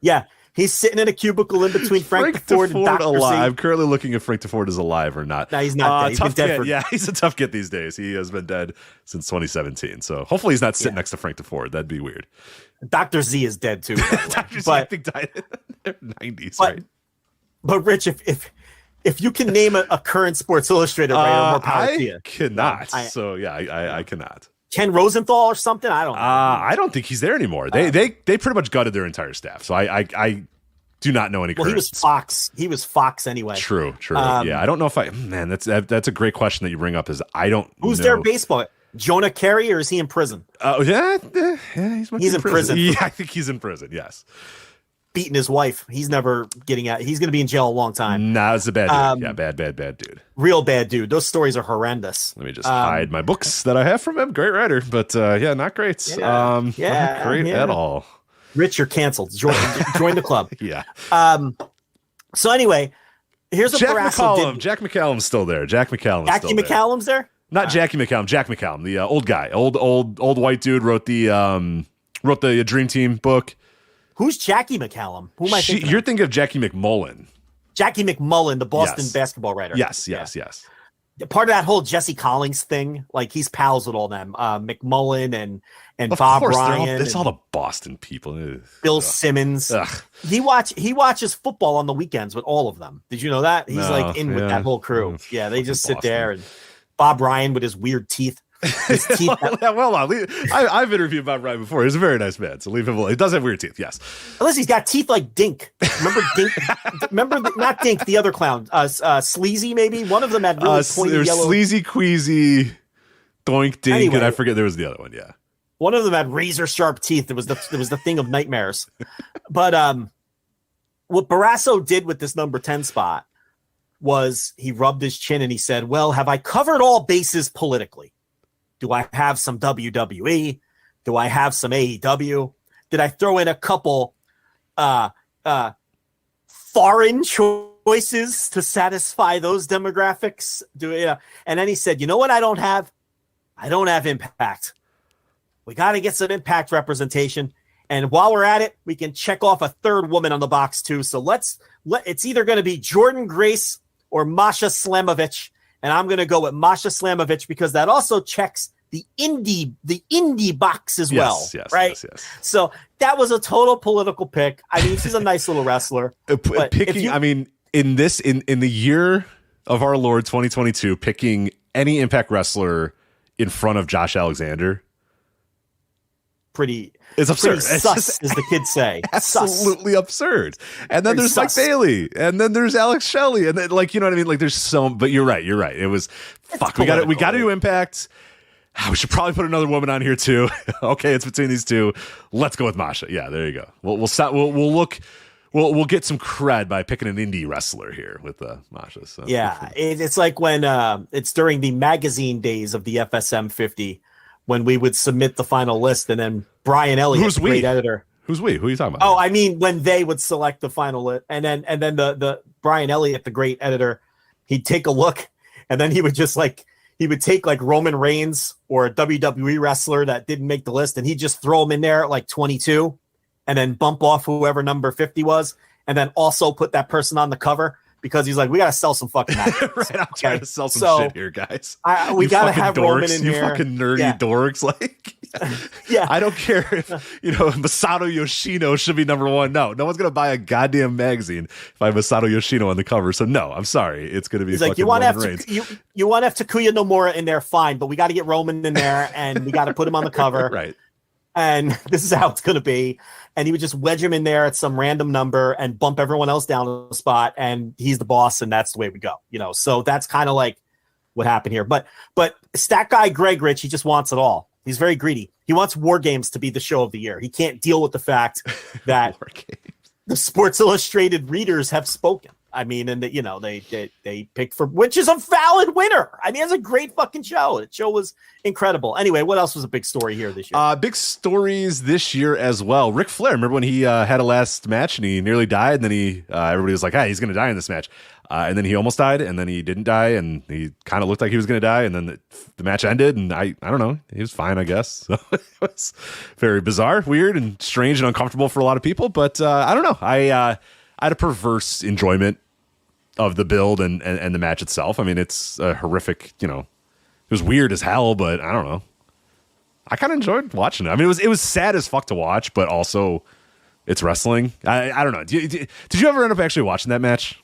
Yeah, he's sitting in a cubicle in between Frank DeFord and Dr. Z. I'm currently looking if Frank DeFord is alive or not. No, he's not dead. He's been dead for... he's a tough get these days. He has been dead since 2017. So hopefully he's not sitting next to Frank DeFord. That'd be weird. Dr. Z is dead too. Dr. Z, I think, died in the 90s, right? But Rich, if you can name a current Sports Illustrated writer, more power to you. I cannot. I cannot. Ken Rosenthal or something? I don't know. I don't think he's there anymore. They pretty much gutted their entire staff. So I do not know any. Well, he was Fox. He was Fox anyway. True. Yeah, I don't know if that's a great question that you bring up. Is I don't. Who's their baseball? Jonah Carey, or is he in prison? Oh yeah, he's in prison. Yeah, I think he's in prison. Yes. Beating his wife. He's never getting out. He's going to be in jail a long time. Nah, it's a bad dude. Yeah, bad dude. Real bad dude. Those stories are horrendous. Let me just hide my books that I have from him. Great writer, but not great. Not great at all. Rich, you're canceled. Join the club. Yeah. So anyway, here's what Jack Barrasso did. Jack McCallum's still there. Jackie McCallum's there? Not Jackie McCallum. Jack McCallum, the old guy, old white dude, wrote the Dream Team book. Who's Jackie McCallum? Who am I thinking? You're thinking of Jackie McMullen. Jackie McMullen, the Boston basketball writer. Yes. Part of that whole Jesse Collins thing, like he's pals with all them. McMullen and of Bob course, Ryan. It's all the Boston people. Bill Simmons. He watches football on the weekends with all of them. Did you know that? He's with that whole crew. Yeah, they just sit there, and Bob Ryan with his weird teeth. His teeth I've interviewed Bob Ryan before. He's a very nice man, so leave him alone. He does have weird teeth, yes. Unless he's got teeth like Dink. Remember Dink? Not Dink, the other clown. Sleazy, maybe? One of them had really pointy yellow. Sleazy, Queasy, Doink, Dink, anyway, and I forget there was the other one, yeah. One of them had razor sharp teeth. It was the thing of nightmares. But what Barrasso did with this number 10 spot was he rubbed his chin and he said, well, have I covered all bases politically? Do I have some WWE? Do I have some AEW? Did I throw in a couple foreign choices to satisfy those demographics? And then he said, you know what I don't have? I don't have Impact. We got to get some Impact representation. And while we're at it, we can check off a third woman on the box too. So it's either going to be Jordan Grace or Masha Slamovich. and I'm going to go with Masha Slamovich because that also checks the indie box as well, right? Yes. So that was a total political pick. I mean, she's a nice little wrestler. I mean, in the year of our Lord 2022, picking any Impact wrestler in front of Josh Alexander, it's absurd. Pretty sus, as the kids say. Absolutely absurd. And then there's Mike Bailey, and then there's Alex Shelley, and then, like, you know what I mean? Like, there's some. But you're right. It was fuck. We got to do Impact. We should probably put another woman on here too. Okay, it's between these two. Let's go with Masha. Yeah, there you go. We'll get some cred by picking an indie wrestler here with Masha. So. Yeah, it's like when it's during the magazine days of the FSM 50 when we would submit the final list, and then Brian Elliott, great editor. Who's we? Who are you talking about? Oh, I mean when they would select the final list, and then the Brian Elliott, the great editor, he'd take a look, and then he would take like Roman Reigns or a WWE wrestler that didn't make the list, and he'd just throw him in there at like 22 and then bump off whoever number 50 was, and then also put that person on the cover because he's like, we got to sell some fucking matches. Right, I'm trying to sell some shit here, guys. We got to have Roman in here. You fucking nerdy dorks. Like, yeah. I don't care if, Masato Yoshino should be number one. No one's going to buy a goddamn magazine if I have Masato Yoshino on the cover. So no, I'm sorry. It's going to be like, you want to have you want to have Takuya Nomura in there, fine, but we got to get Roman in there and we got to put him on the cover. Right. And this is how it's going to be. And he would just wedge him in there at some random number and bump everyone else down to the spot. And he's the boss. And that's the way we go, So that's kind of like what happened here. But stat guy Greg Rich, he just wants it all. He's very greedy. He wants War Games to be the show of the year. He can't deal with the fact that the Sports Illustrated readers have spoken. I mean, and they picked for, which is a valid winner. I mean, it's a great fucking show. The show was incredible. Anyway, what else was a big story here this year? Big stories this year as well. Ric Flair, remember when he had a last match and he nearly died, and then everybody was like, hey, he's going to die in this match. And then he almost died, and then he didn't die, and he kind of looked like he was going to die, and then the match ended, and I don't know. He was fine, I guess. So it was very bizarre, weird, and strange and uncomfortable for a lot of people, but I don't know. I had a perverse enjoyment of the build and the match itself. I mean, it's a horrific, it was weird as hell, but I don't know. I kind of enjoyed watching it. I mean, it was sad as fuck to watch, but also it's wrestling. I don't know. Did you ever end up actually watching that match?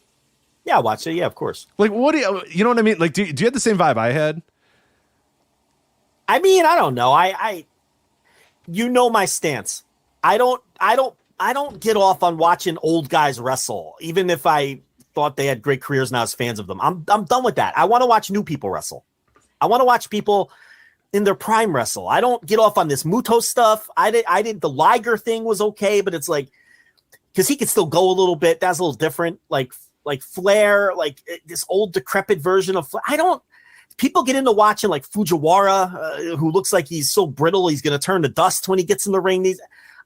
Yeah, I watched it. Yeah, of course. Like, what do you know what I mean? Like, do you have the same vibe I had? I mean, I don't know. I my stance. I don't get off on watching old guys wrestle, even if I thought they had great careers and I was fans of them. I'm done with that. I want to watch new people wrestle. I want to watch people in their prime wrestle. I don't get off on this Muto stuff. I did the Liger thing was okay, but it's like, because he could still go a little bit. That's a little different. Like Flair, like this old decrepit version of Flair. People get into watching like Fujiwara, who looks like he's so brittle he's going to turn to dust when he gets in the ring.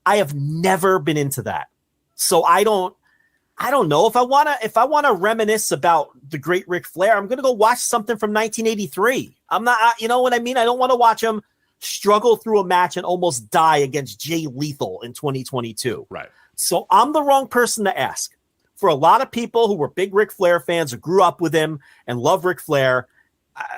I have never been into that. So I don't know if I want to reminisce about the great Ric Flair. I'm going to go watch something from 1983. I'm not, you know what I mean? I don't want to watch him struggle through a match and almost die against Jay Lethal in 2022. Right. So I'm the wrong person to ask. For a lot of people who were big Ric Flair fans who grew up with him and love Ric Flair,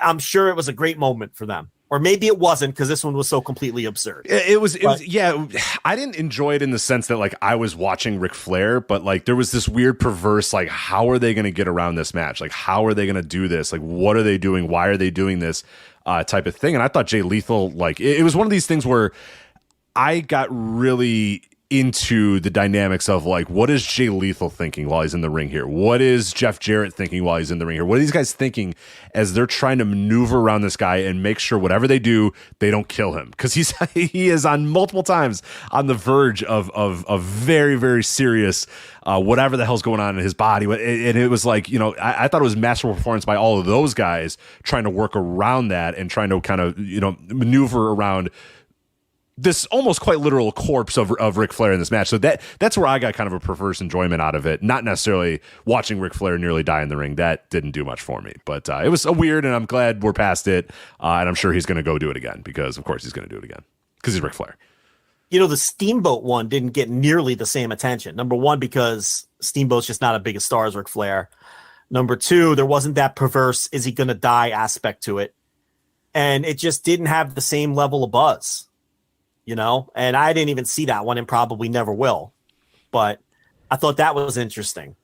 I'm sure it was a great moment for them. Or maybe it wasn't because this one was so completely absurd. It was, yeah. I didn't enjoy it in the sense that like I was watching Ric Flair, but like there was this weird perverse, like, how are they going to get around this match? Like, how are they going to do this? Like, what are they doing? Why are they doing this type of thing? And I thought Jay Lethal, like, it was one of these things where I got really into the dynamics of like, what is Jay Lethal thinking while he's in the ring here? What is Jeff Jarrett thinking while he's in the ring here? What are these guys thinking as they're trying to maneuver around this guy and make sure whatever they do, they don't kill him? Because he is on multiple times on the verge of very, very serious whatever the hell's going on in his body. And it was like, I thought it was masterful performance by all of those guys trying to work around that and trying to kind of, maneuver around this almost quite literal corpse of Ric Flair in this match. So that's where I got kind of a perverse enjoyment out of it. Not necessarily watching Ric Flair nearly die in the ring. That didn't do much for me. But it was weird, and I'm glad we're past it. And I'm sure he's going to go do it again because, of course, he's going to do it again because he's Ric Flair. The Steamboat one didn't get nearly the same attention. Number one, because Steamboat's just not as big a star as Ric Flair. Number two, there wasn't that perverse, is he going to die aspect to it. And it just didn't have the same level of buzz, you know? And I didn't even see that one and probably never will. But I thought that was interesting.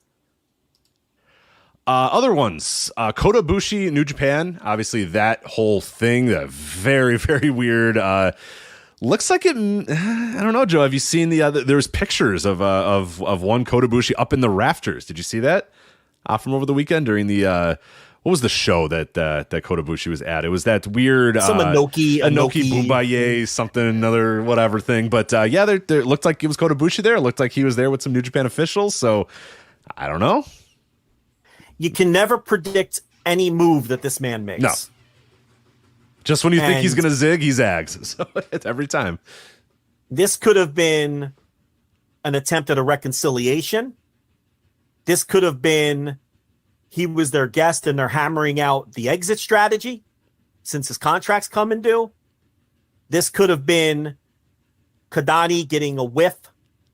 Other ones, Kota Ibushi, New Japan. Obviously, that whole thing, that very, very weird. Looks like it. I don't know, Joe. Have you seen the other? There's pictures of one Kota Ibushi up in the rafters. Did you see that from over the weekend during the? What was the show that Kota Ibushi was at? It was that weird some Inoki Bumbaye something another whatever thing. But yeah, there looked like it was Kota Ibushi there. It looked like he was there with some New Japan officials. So I don't know. You can never predict any move that this man makes. No. Just when you think he's going to zig, he zags. So it's every time. This could have been an attempt at a reconciliation. This could have been he was their guest and they're hammering out the exit strategy since his contract's come and due. This could have been Kadani getting a whiff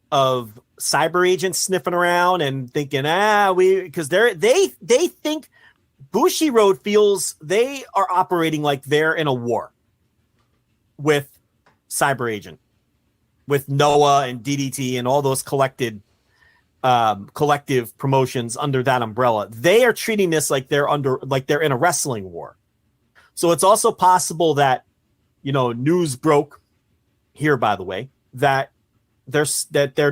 of cyber agents sniffing around and thinking, because they think Bushi Road feels they are operating like they're in a war with cyber agent, with Noah and DDT and all those collective promotions under that umbrella. They are treating this like they're in a wrestling war. So it's also possible that, news broke here, by the way, that they're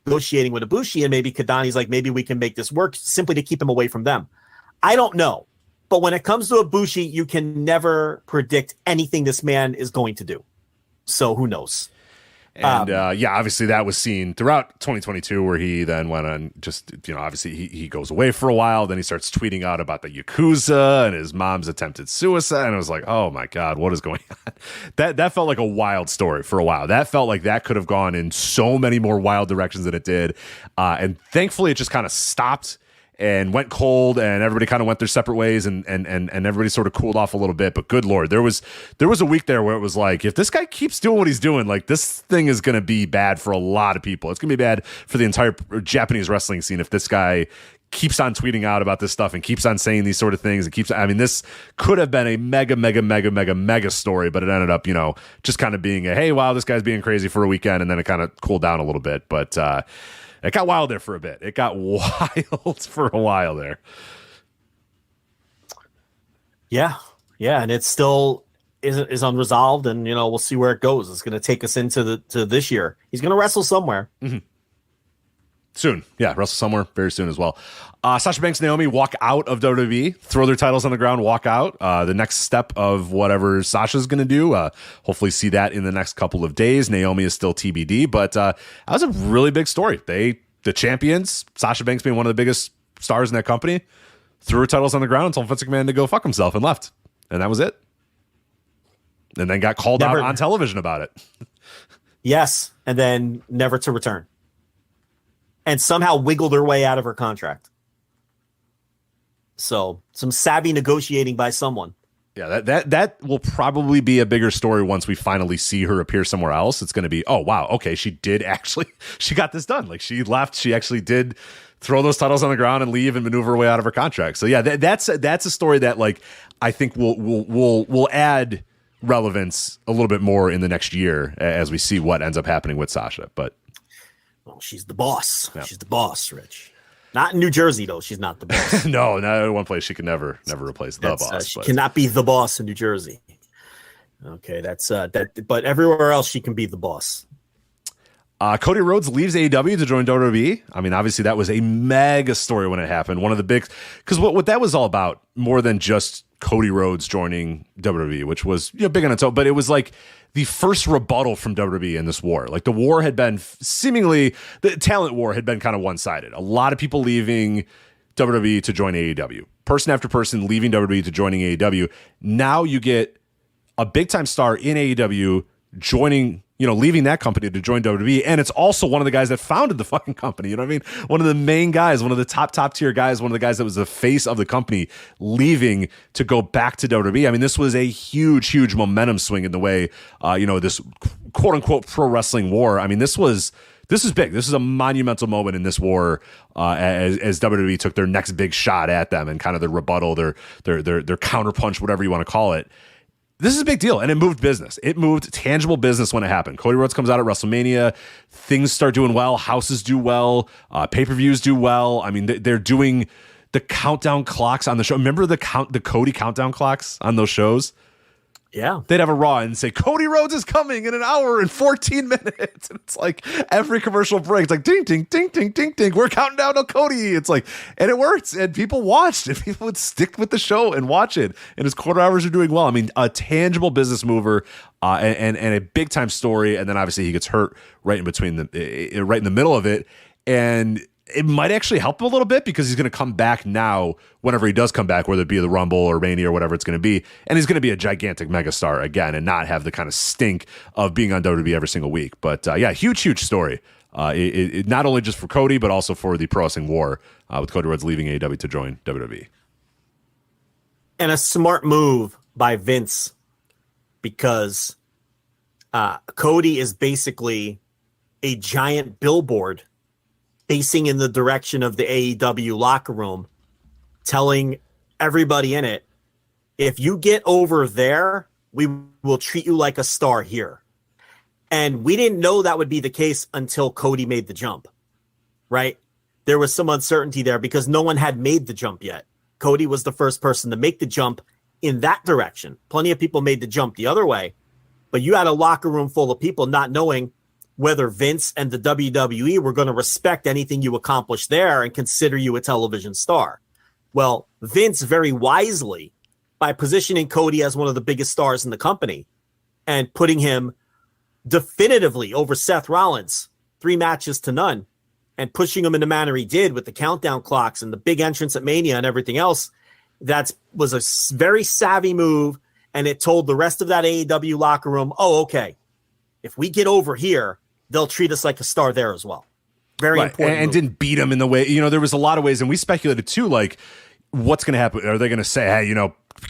negotiating with Ibushi, and maybe Kadani's like, maybe we can make this work simply to keep him away from them. I don't know. But when it comes to Ibushi, you can never predict anything this man is going to do. So who knows? And obviously that was seen throughout 2022, where he then went on just, obviously he goes away for a while. Then he starts tweeting out about the Yakuza and his mom's attempted suicide. And I was like, oh my God, what is going on? That felt like a wild story for a while. That felt like that could have gone in so many more wild directions than it did. And thankfully it just kind of stopped and went cold, and everybody kind of went their separate ways, and everybody sort of cooled off a little bit. But good Lord, there was a week there where it was like, if this guy keeps doing what he's doing, like, this thing is going to be bad for a lot of people. It's going to be bad for the entire Japanese wrestling scene if this guy keeps on tweeting out about this stuff and keeps on saying these sort of things. This could have been a mega story, but it ended up, just kind of being a, hey, wow, this guy's being crazy for a weekend, and then it kind of cooled down a little bit. But it got wild there for a bit. It got wild for a while there. Yeah, and it still is unresolved, and we'll see where it goes. It's going to take us into this year. He's going to wrestle somewhere. Mm-hmm. Soon. Yeah, wrestle somewhere very soon as well. Sasha Banks Naomi walk out of WWE, throw their titles on the ground, walk out. The next step of whatever Sasha's going to do. Hopefully see that in the next couple of days. Naomi is still TBD, but that was a really big story. The champions, Sasha Banks being one of the biggest stars in that company, threw her titles on the ground and told Vince McMahon to go fuck himself and left. And that was it. And then got called out on television about it. Yes, and then never to return. And somehow wiggled her way out of her contract. So some savvy negotiating by someone. Yeah, that will probably be a bigger story once we finally see her appear somewhere else. It's going to be, oh, wow, okay, she got this done. Like, she left, she actually did throw those titles on the ground and leave and maneuver her way out of her contract. So yeah, that's a story that, like, I think will add relevance a little bit more in the next year as we see what ends up happening with Sasha. But well, she's the boss. Yeah. She's the boss, Rich. Not in New Jersey, though. She's not the boss. No, not one place she can never replace the boss. She cannot be the boss in New Jersey. Okay, that's that. But everywhere else, she can be the boss. Cody Rhodes leaves AEW to join WWE. Obviously, that was a mega story when it happened. One of the big, because what that was all about, more than just Cody Rhodes joining WWE, which was big on its own, but it was like the first rebuttal from WWE in this war. Like, the war had been the talent war had been kind of one-sided. A lot of people leaving WWE to join AEW. Person after person leaving WWE to joining AEW. Now you get a big-time star in AEW joining, leaving that company to join WWE. And it's also one of the guys that founded the fucking company. You know what I mean? One of the main guys, one of the top tier guys, one of the guys that was the face of the company, leaving to go back to WWE. This was a huge momentum swing in the way, this quote unquote pro wrestling war. This was This is big. This is a monumental moment in this war as WWE took their next big shot at them and kind of their rebuttal, their counterpunch, whatever you want to call it. This is a big deal, and it moved business. It moved tangible business when it happened. Cody Rhodes comes out at WrestleMania. Things start doing well. Houses do well. Pay-per-views do well. I mean, they're doing the countdown clocks on the show. Remember the Cody countdown clocks on those shows? Yeah. They'd have a Raw and say, Cody Rhodes is coming in an hour and 14 minutes. And it's like every commercial break, it's like, ding, ding, ding, ding, ding, ding. We're counting down to Cody. It's like, and it worked. And people watched. And people would stick with the show and watch it. And his quarter hours are doing well. I mean, a tangible business mover and a big time story. And then obviously he gets hurt right in between right in the middle of it. And it might actually help him a little bit because he's going to come back now whenever he does come back, whether it be the Rumble or Mania or whatever it's going to be. And he's going to be a gigantic megastar again and not have the kind of stink of being on WWE every single week. But yeah, huge story. It not only just for Cody, but also for the Pro Wrestling War with Cody Rhodes leaving AEW to join WWE. And a smart move by Vince because Cody is basically a giant billboard facing in the direction of the AEW locker room, telling everybody in it, if you get over there, we will treat you like a star here. And we didn't know that would be the case until Cody made the jump, right? There was some uncertainty there because no one had made the jump yet. Cody was the first person to make the jump in that direction. Plenty of people made the jump the other way, but you had a locker room full of people not knowing whether Vince and the WWE were going to respect anything you accomplished there and consider you a television star. Well, Vince very wisely, by positioning Cody as one of the biggest stars in the company and putting him definitively over Seth Rollins, 3 matches to none, and pushing him in the manner he did with the countdown clocks and the big entrance at Mania and everything else, that was a very savvy move. And it told the rest of that AEW locker room, oh, okay, if we get over here, they'll treat us like a star there as well. Very important. And didn't beat him in the way, there was a lot of ways, and we speculated too, like, what's going to happen? Are they going to say, hey,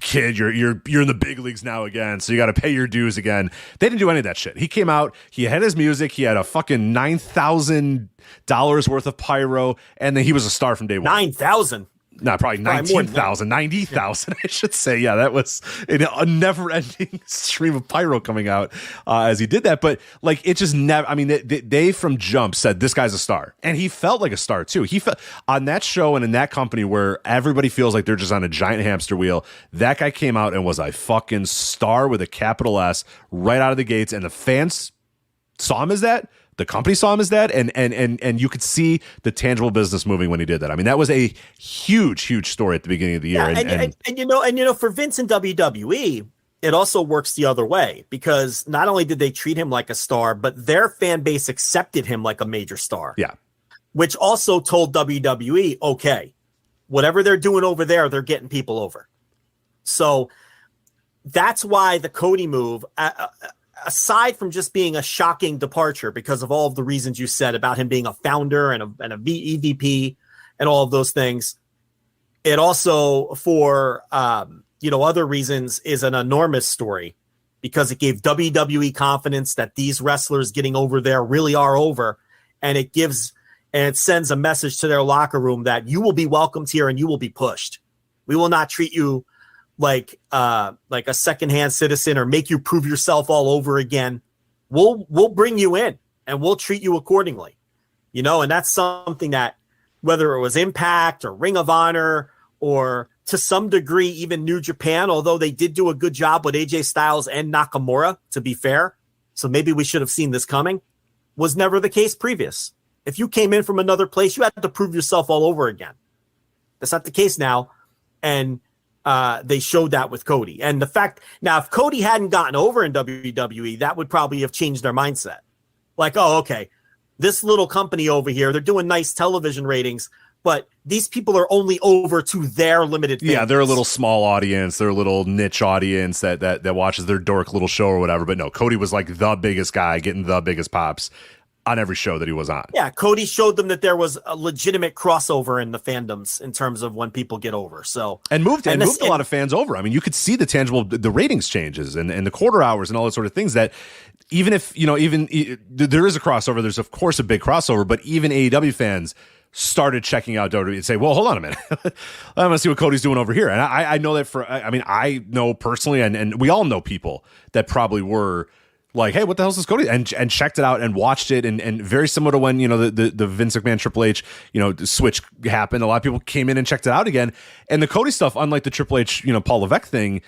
kid, you're in the big leagues now again, so you got to pay your dues again? They didn't do any of that shit. He came out, he had his music, he had a fucking $9,000 worth of pyro, and then he was a star from day one. 9,000. No, probably 19,000, 90,000, I should say. Yeah, that was a never-ending stream of pyro coming out as he did that. But, like, it just never, I mean, they from jump said, this guy's a star. And he felt like a star, too. He felt, on that show and in that company where everybody feels like they're just on a giant hamster wheel, that guy came out and was a fucking star with a capital S right out of the gates. And the fans saw him as that. The company saw him as that, and you could see the tangible business moving when he did that. I mean, that was a huge story at the beginning of the year. Yeah, and for Vince and WWE, it also works the other way because not only did they treat him like a star, but their fan base accepted him like a major star. Yeah, which also told WWE, okay, whatever they're doing over there, they're getting people over. So that's why the Cody move. Aside from just being a shocking departure because of all of the reasons you said about him being a founder and a EVP and all of those things, it also, for other reasons, is an enormous story because it gave WWE confidence that these wrestlers getting over there really are over, and it sends a message to their locker room that you will be welcomed here and you will be pushed. We will not treat you like a secondhand citizen or make you prove yourself all over again. We'll bring you in and we'll treat you accordingly, and that's something that whether it was Impact or Ring of Honor or to some degree even New Japan, although they did do a good job with AJ Styles and Nakamura, to be fair, so maybe we should have seen this coming, was never the case previous. If you came in from another place, you had to prove yourself all over again. That's not the case now, and they showed that with Cody. And the fact, now, if Cody hadn't gotten over in WWE, that would probably have changed their mindset. Like, oh, okay, this little company over here, they're doing nice television ratings, but these people are only over to their limited fans. Yeah, they're a little small audience. They're a little niche audience that watches their dork little show or whatever. But no, Cody was like the biggest guy, getting the biggest pops. on every show that he was on. Yeah, Cody showed them that there was a legitimate crossover in the fandoms in terms of when people get over. So and moved a lot of fans over. I mean, you could see the ratings changes and the quarter hours and all those sort of things that even if, there is a crossover, there's of course a big crossover, but even AEW fans started checking out WWE and say, well, hold on a minute. I'm going to see what Cody's doing over here. And I know that I know personally, and we all know people that probably were like, hey, what the hell is this Cody? And checked it out and watched it. And very similar to when, the Vince McMahon Triple H, the switch happened. A lot of people came in and checked it out again. And the Cody stuff, unlike the Triple H, Paul Levesque thing,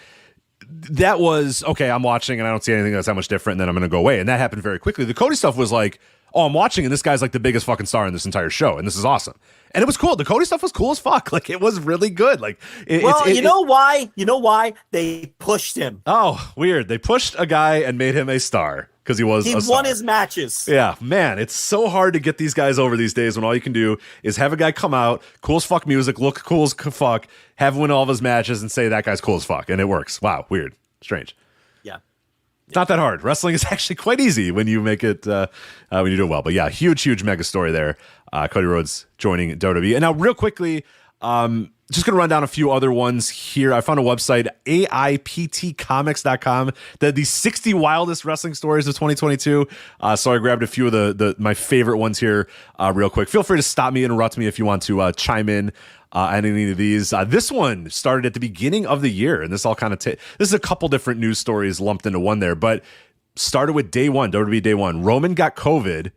that was, okay, I'm watching and I don't see anything that's that much different, and then I'm going to go away. And that happened very quickly. The Cody stuff was like, oh, I'm watching and this guy's like the biggest fucking star in this entire show. And this is awesome. And it was cool. The Cody stuff was cool as fuck. Like, it was really good. Like, you know why? You know why? They pushed him. Oh, weird. They pushed a guy and made him a star because he won his matches. Yeah, man, it's so hard to get these guys over these days when all you can do is have a guy come out, cool as fuck music, look cool as fuck, have him win all of his matches and say that guy's cool as fuck. And it works. Wow, weird. Strange. Yeah. It's not that hard. Wrestling is actually quite easy when you make it, when you do it well. But yeah, huge mega story there. Cody Rhodes joining WWE. And now real quickly, just going to run down a few other ones here. I found a website, AIPTcomics.com, that the 60 wildest wrestling stories of 2022. So I grabbed a few of my favorite ones here real quick. Feel free to stop me, interrupt me if you want to chime in on any of these. This one started at the beginning of the year, and this all kind of this is a couple different news stories lumped into one there, but started with day one, WWE day one. Roman got COVID,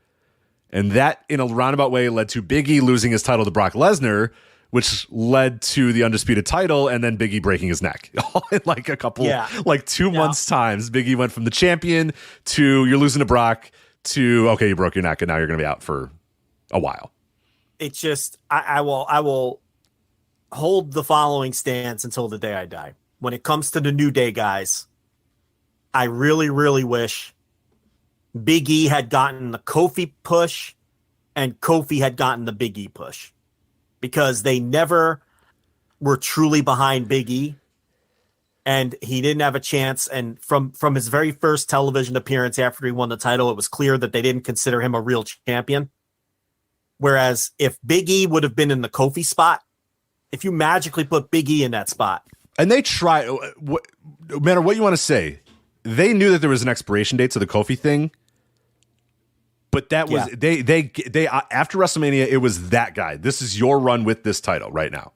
and that in a roundabout way led to Big E losing his title to Brock Lesnar, which led to the undisputed title, and then Big E breaking his neck. All in like a couple, 2 months times. Big E went from the champion to you're losing to Brock to, okay, you broke your neck and now you're going to be out for a while. It's just, I will hold the following stance until the day I die. When it comes to the New Day guys, I really, really wish Big E had gotten the Kofi push and Kofi had gotten the Big E push, because they never were truly behind Big E, and he didn't have a chance. And from his very first television appearance after he won the title, it was clear that they didn't consider him a real champion. Whereas if Big E would have been in the Kofi spot, if you magically put Big E in that spot. And they tried, no matter what you want to say, they knew that there was an expiration date to the Kofi thing. But that was they after WrestleMania, it was that guy. This is your run with this title right now.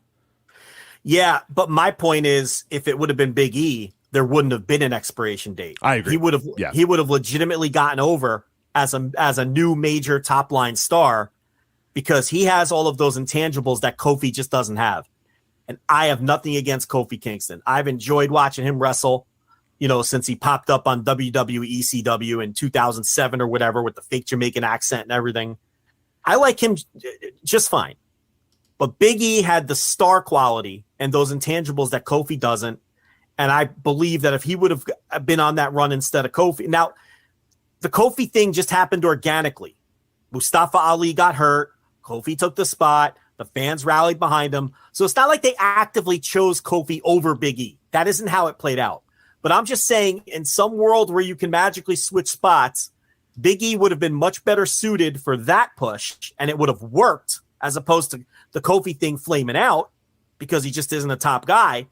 Yeah, but my point is, if it would have been Big E, there wouldn't have been an expiration date. I agree. He would have legitimately gotten over as a new major top line star, because he has all of those intangibles that Kofi just doesn't have. And I have nothing against Kofi Kingston. I've enjoyed watching him wrestle, since he popped up on WWE ECW in 2007 or whatever with the fake Jamaican accent and everything. I like him just fine. But Big E had the star quality and those intangibles that Kofi doesn't. And I believe that if he would have been on that run instead of Kofi. Now, the Kofi thing just happened organically. Mustafa Ali got hurt. Kofi took the spot. The fans rallied behind him. So it's not like they actively chose Kofi over Big E. That isn't how it played out. But I'm just saying, in some world where you can magically switch spots, Big E would have been much better suited for that push, and it would have worked, as opposed to the Kofi thing flaming out because he just isn't a top guy.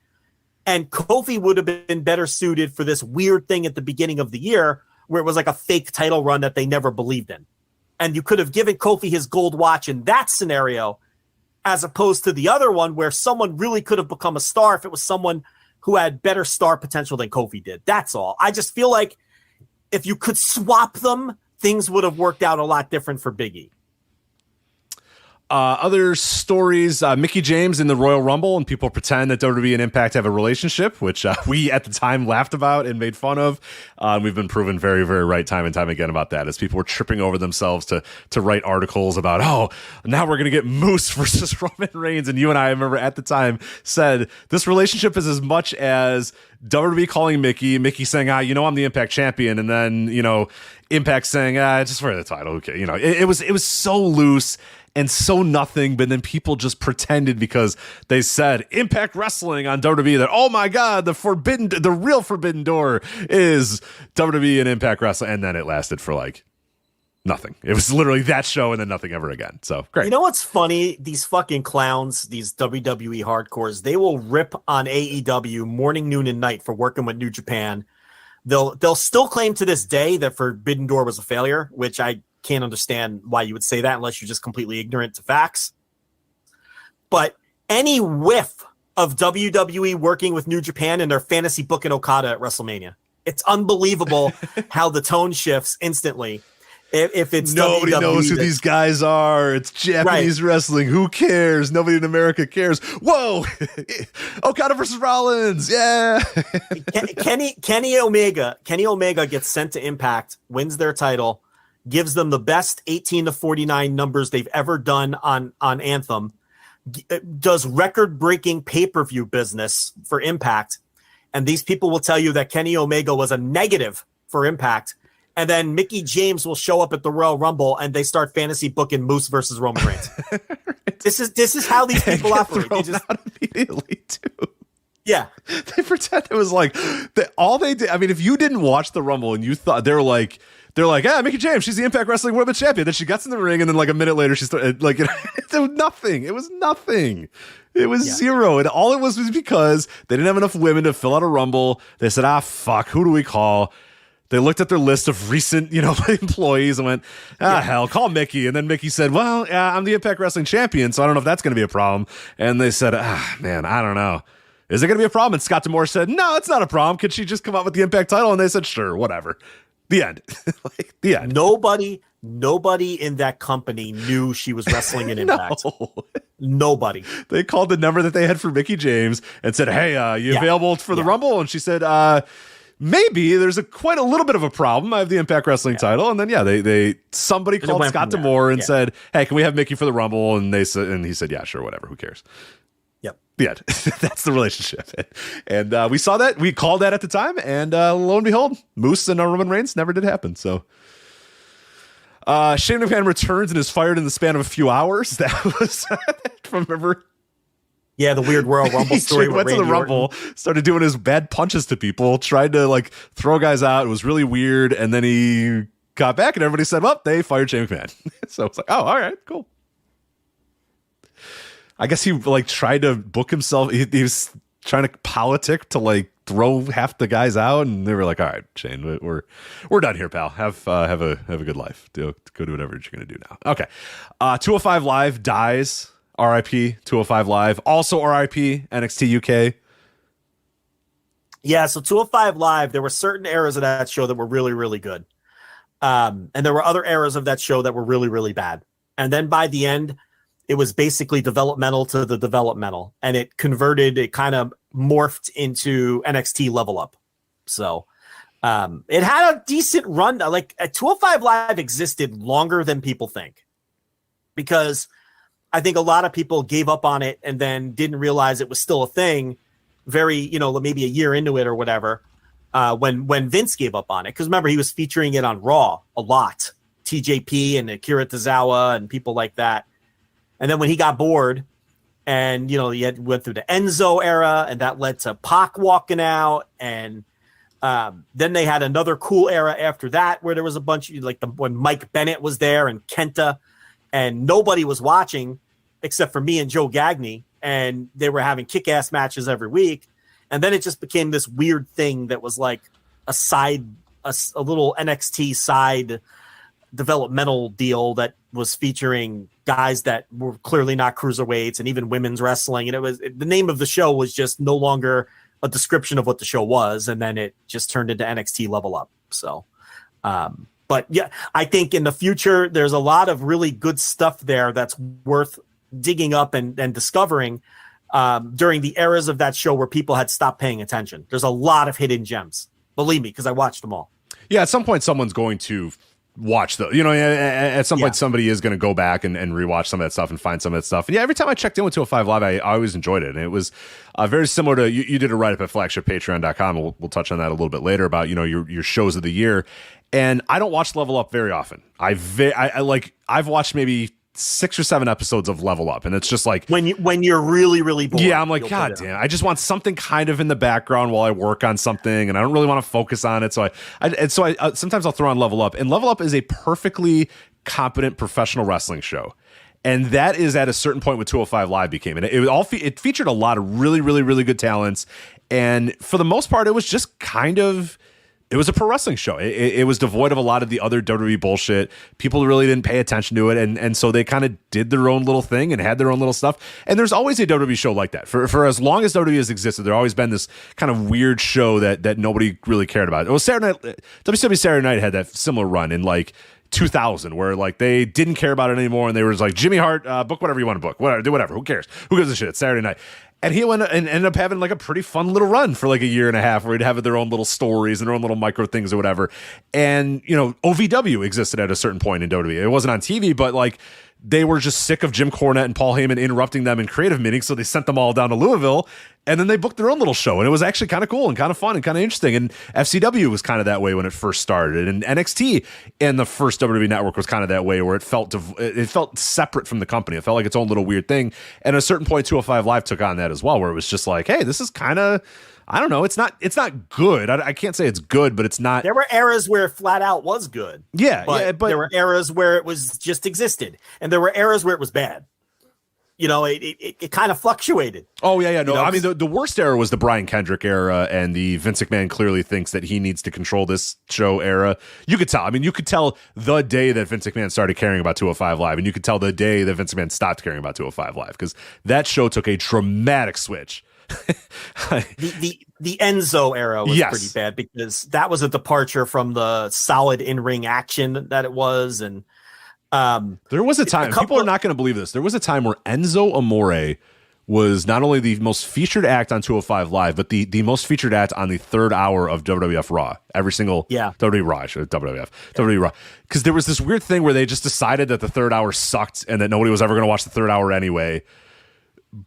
And Kofi would have been better suited for this weird thing at the beginning of the year where it was like a fake title run that they never believed in. And you could have given Kofi his gold watch in that scenario, as opposed to the other one where someone really could have become a star if it was someone who had better star potential than Kofi did. That's all. I just feel like if you could swap them, things would have worked out a lot different for Big E. Other stories, Mickie James in the Royal Rumble, and people pretend that WWE and Impact have a relationship, which we at the time laughed about and made fun of. We've been proven very, very right time and time again about that, as people were tripping over themselves to write articles about, oh, now we're going to get Moose versus Roman Reigns. And you and I remember at the time said this relationship is as much as WWE calling Mickie saying, I'm the Impact champion. And then, Impact saying, just for the title. Okay. It was so loose and so nothing, but then people just pretended because they said Impact Wrestling on WWE that, oh my God, the real forbidden door is WWE and Impact Wrestling. And then it lasted for like nothing. It was literally that show and then nothing ever again. So great. You know what's funny? These fucking clowns, these WWE hardcores, they will rip on AEW morning, noon, and night for working with New Japan. They'll still claim to this day that Forbidden Door was a failure, which I can't understand why you would say that unless you're just completely ignorant to facts. But any whiff of WWE working with New Japan and their fantasy booking Okada at WrestleMania. It's unbelievable how the tone shifts instantly. If it's nobody WWE knows who these guys are. It's Japanese wrestling. Who cares? Nobody in America cares. Whoa, Okada versus Rollins. Yeah. Kenny Omega gets sent to Impact, wins their title, gives them the best 18 to 49 numbers they've ever done on Anthem, does record-breaking pay-per-view business for Impact. And these people will tell you that Kenny Omega was a negative for Impact. And then Mickie James will show up at the Royal Rumble and they start fantasy booking Moose versus Roman Reigns. This is how these people operate. They just out immediately too. Yeah. They pretend it was like all they did. I mean, if you didn't watch the Rumble and you thought they're like, yeah, Mickie James, she's the Impact Wrestling Women's Champion. Then she gets in the ring, and then like a minute later, she started like it was nothing. It was nothing. It was zero, and all it was because they didn't have enough women to fill out a Rumble. They said, fuck, who do we call? They looked at their list of recent, employees and went, hell, call Mickie. And then Mickie said, well, I'm the Impact Wrestling Champion, so I don't know if that's going to be a problem. And they said, man, I don't know. Is it going to be a problem? And Scott D'Amore said, no, it's not a problem. Could she just come out with the Impact title? And they said, sure, whatever. The end. The end. Nobody in that company knew she was wrestling in Impact. No. Nobody. They called the number that they had for Mickie James and said, hey, you available for the Rumble? And she said, maybe there's quite a little bit of a problem. I have the Impact Wrestling title. And then, somebody called Scott D'Amore and said, hey, can we have Mickie for the Rumble? And he said, yeah, sure, whatever. Who cares? Yep. The end. That's the relationship. And we saw that. We called that at the time. And lo and behold, Moose and Roman Reigns never did happen. So Shane McMahon returns and is fired in the span of a few hours. That was, remember? Yeah, the weird Royal Rumble story. He went to the Rumble, started doing his bad punches to people, tried to throw guys out. It was really weird. And then he got back and everybody said, well, they fired Shane McMahon. So it's like, oh, all right, cool. I guess he tried to book himself. He was trying to politic to throw half the guys out, and they were like, "All right, Shane, we're done here, pal. Have a good life. Go do whatever you're gonna do now." Okay, 205 Live dies. R.I.P. 205 Live. Also R.I.P. NXT UK. Yeah, so 205 Live. There were certain eras of that show that were really, really good, and there were other eras of that show that were really, really bad. And then by the end, it was basically developmental to the developmental, and it kind of morphed into NXT Level Up. So it had a decent run. 205 Live existed longer than people think, because I think a lot of people gave up on it and then didn't realize it was still a thing maybe a year into it or whatever, when Vince gave up on it. Because remember, he was featuring it on Raw a lot. TJP and Akira Tozawa and people like that. And then when he got bored and, he went through the Enzo era, and that led to Pac walking out. And then they had another cool era after that where there was a bunch of when Mike Bennett was there and Kenta, and nobody was watching except for me and Joe Gagney. And they were having kick-ass matches every week. And then it just became this weird thing that was like a little NXT side developmental deal that was featuring guys that were clearly not cruiserweights and even women's wrestling. And the name of the show was just no longer a description of what the show was. And then it just turned into NXT Level Up. So, but yeah, I think in the future, there's a lot of really good stuff there that's worth digging up and discovering during the eras of that show where people had stopped paying attention. There's a lot of hidden gems, believe me, because I watched them all. Yeah, at some point, someone's going to watch at some point somebody is going to go back and rewatch some of that stuff and find some of that stuff. And yeah, every time I checked in with 205 Live, I always enjoyed it. And it was very similar to, you did a write-up at flagshippatreon.com. We'll touch on that a little bit later about, your shows of the year. And I don't watch Level Up very often. I've watched maybe 6 or 7 episodes of Level Up, and it's just like when you're really, really bored. Yeah, I'm like, God damn, I just want something kind of in the background while I work on something, and I don't really want to focus on it. So I sometimes I'll throw on Level Up, and Level Up is a perfectly competent professional wrestling show. And that is at a certain point what 205 Live became. And it featured a lot of really, really, really good talents. And for the most part, it was just it was a pro wrestling show. It was devoid of a lot of the other WWE bullshit. People really didn't pay attention to it. And so they kind of did their own little thing and had their own little stuff. And there's always a WWE show like that. For as long as WWE has existed, there's always been this kind of weird show that nobody really cared about. It was WCW Saturday Night had that similar run in like 2000 where like they didn't care about it anymore, and they were just like, Jimmy Hart, book whatever you want to book, whatever, do whatever, who cares, who gives a shit, it's Saturday night. And he went and ended up having like a pretty fun little run for like a year and a half where he'd have their own little stories and their own little micro things or whatever. And OVW existed at a certain point in WWE. It wasn't on TV, but like they were just sick of Jim Cornette and Paul Heyman interrupting them in creative meetings, so they sent them all down to Louisville, and then they booked their own little show, and it was actually kind of cool and kind of fun and kind of interesting. And FCW was kind of that way when it first started, and NXT and the first WWE network was kind of that way, where it felt separate from the company. It felt like its own little weird thing. And at a certain point, 205 Live took on that as well, where it was just like, hey, this is kind of, I don't know, it's not good. I can't say it's good, but it's not. There were eras where Flat Out was good. Yeah, but there were eras where it was just existed, and there were eras where it was bad. It kind of fluctuated. Oh, yeah. No, I mean, the worst era was the Brian Kendrick era, and the Vince McMahon clearly thinks that he needs to control this show era. You could tell. I mean, you could tell the day that Vince McMahon started caring about 205 Live, and you could tell the day that Vince McMahon stopped caring about 205 Live, because that show took a dramatic switch. The Enzo era was pretty bad, because that was a departure from the solid in-ring action that it was. And there was a time, people are not going to believe this, there was a time where Enzo Amore was not only the most featured act on 205 Live, but the most featured act on the third hour of WWF Raw. Every single WWE Raw, WWE Raw. Because there was this weird thing where they just decided that the third hour sucked and that nobody was ever going to watch the third hour anyway.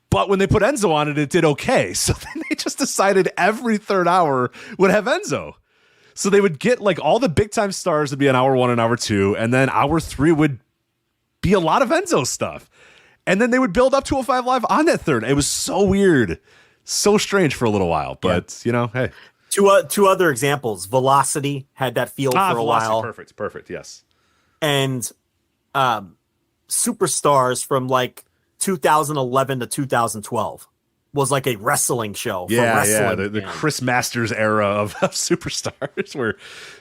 But when they put Enzo on it, it did okay. So then they just decided every third hour would have Enzo. So they would get like all the big time stars would be on hour 1 and hour 2, and then hour 3 would be a lot of Enzo stuff. And then they would build up 205 Live on that third. It was so weird, so strange for a little while. But hey. Two other examples. Velocity had that feel for a while. Perfect. Yes. And Superstars from like 2011 to 2012 was like a wrestling show. The Chris Masters era of Superstars, where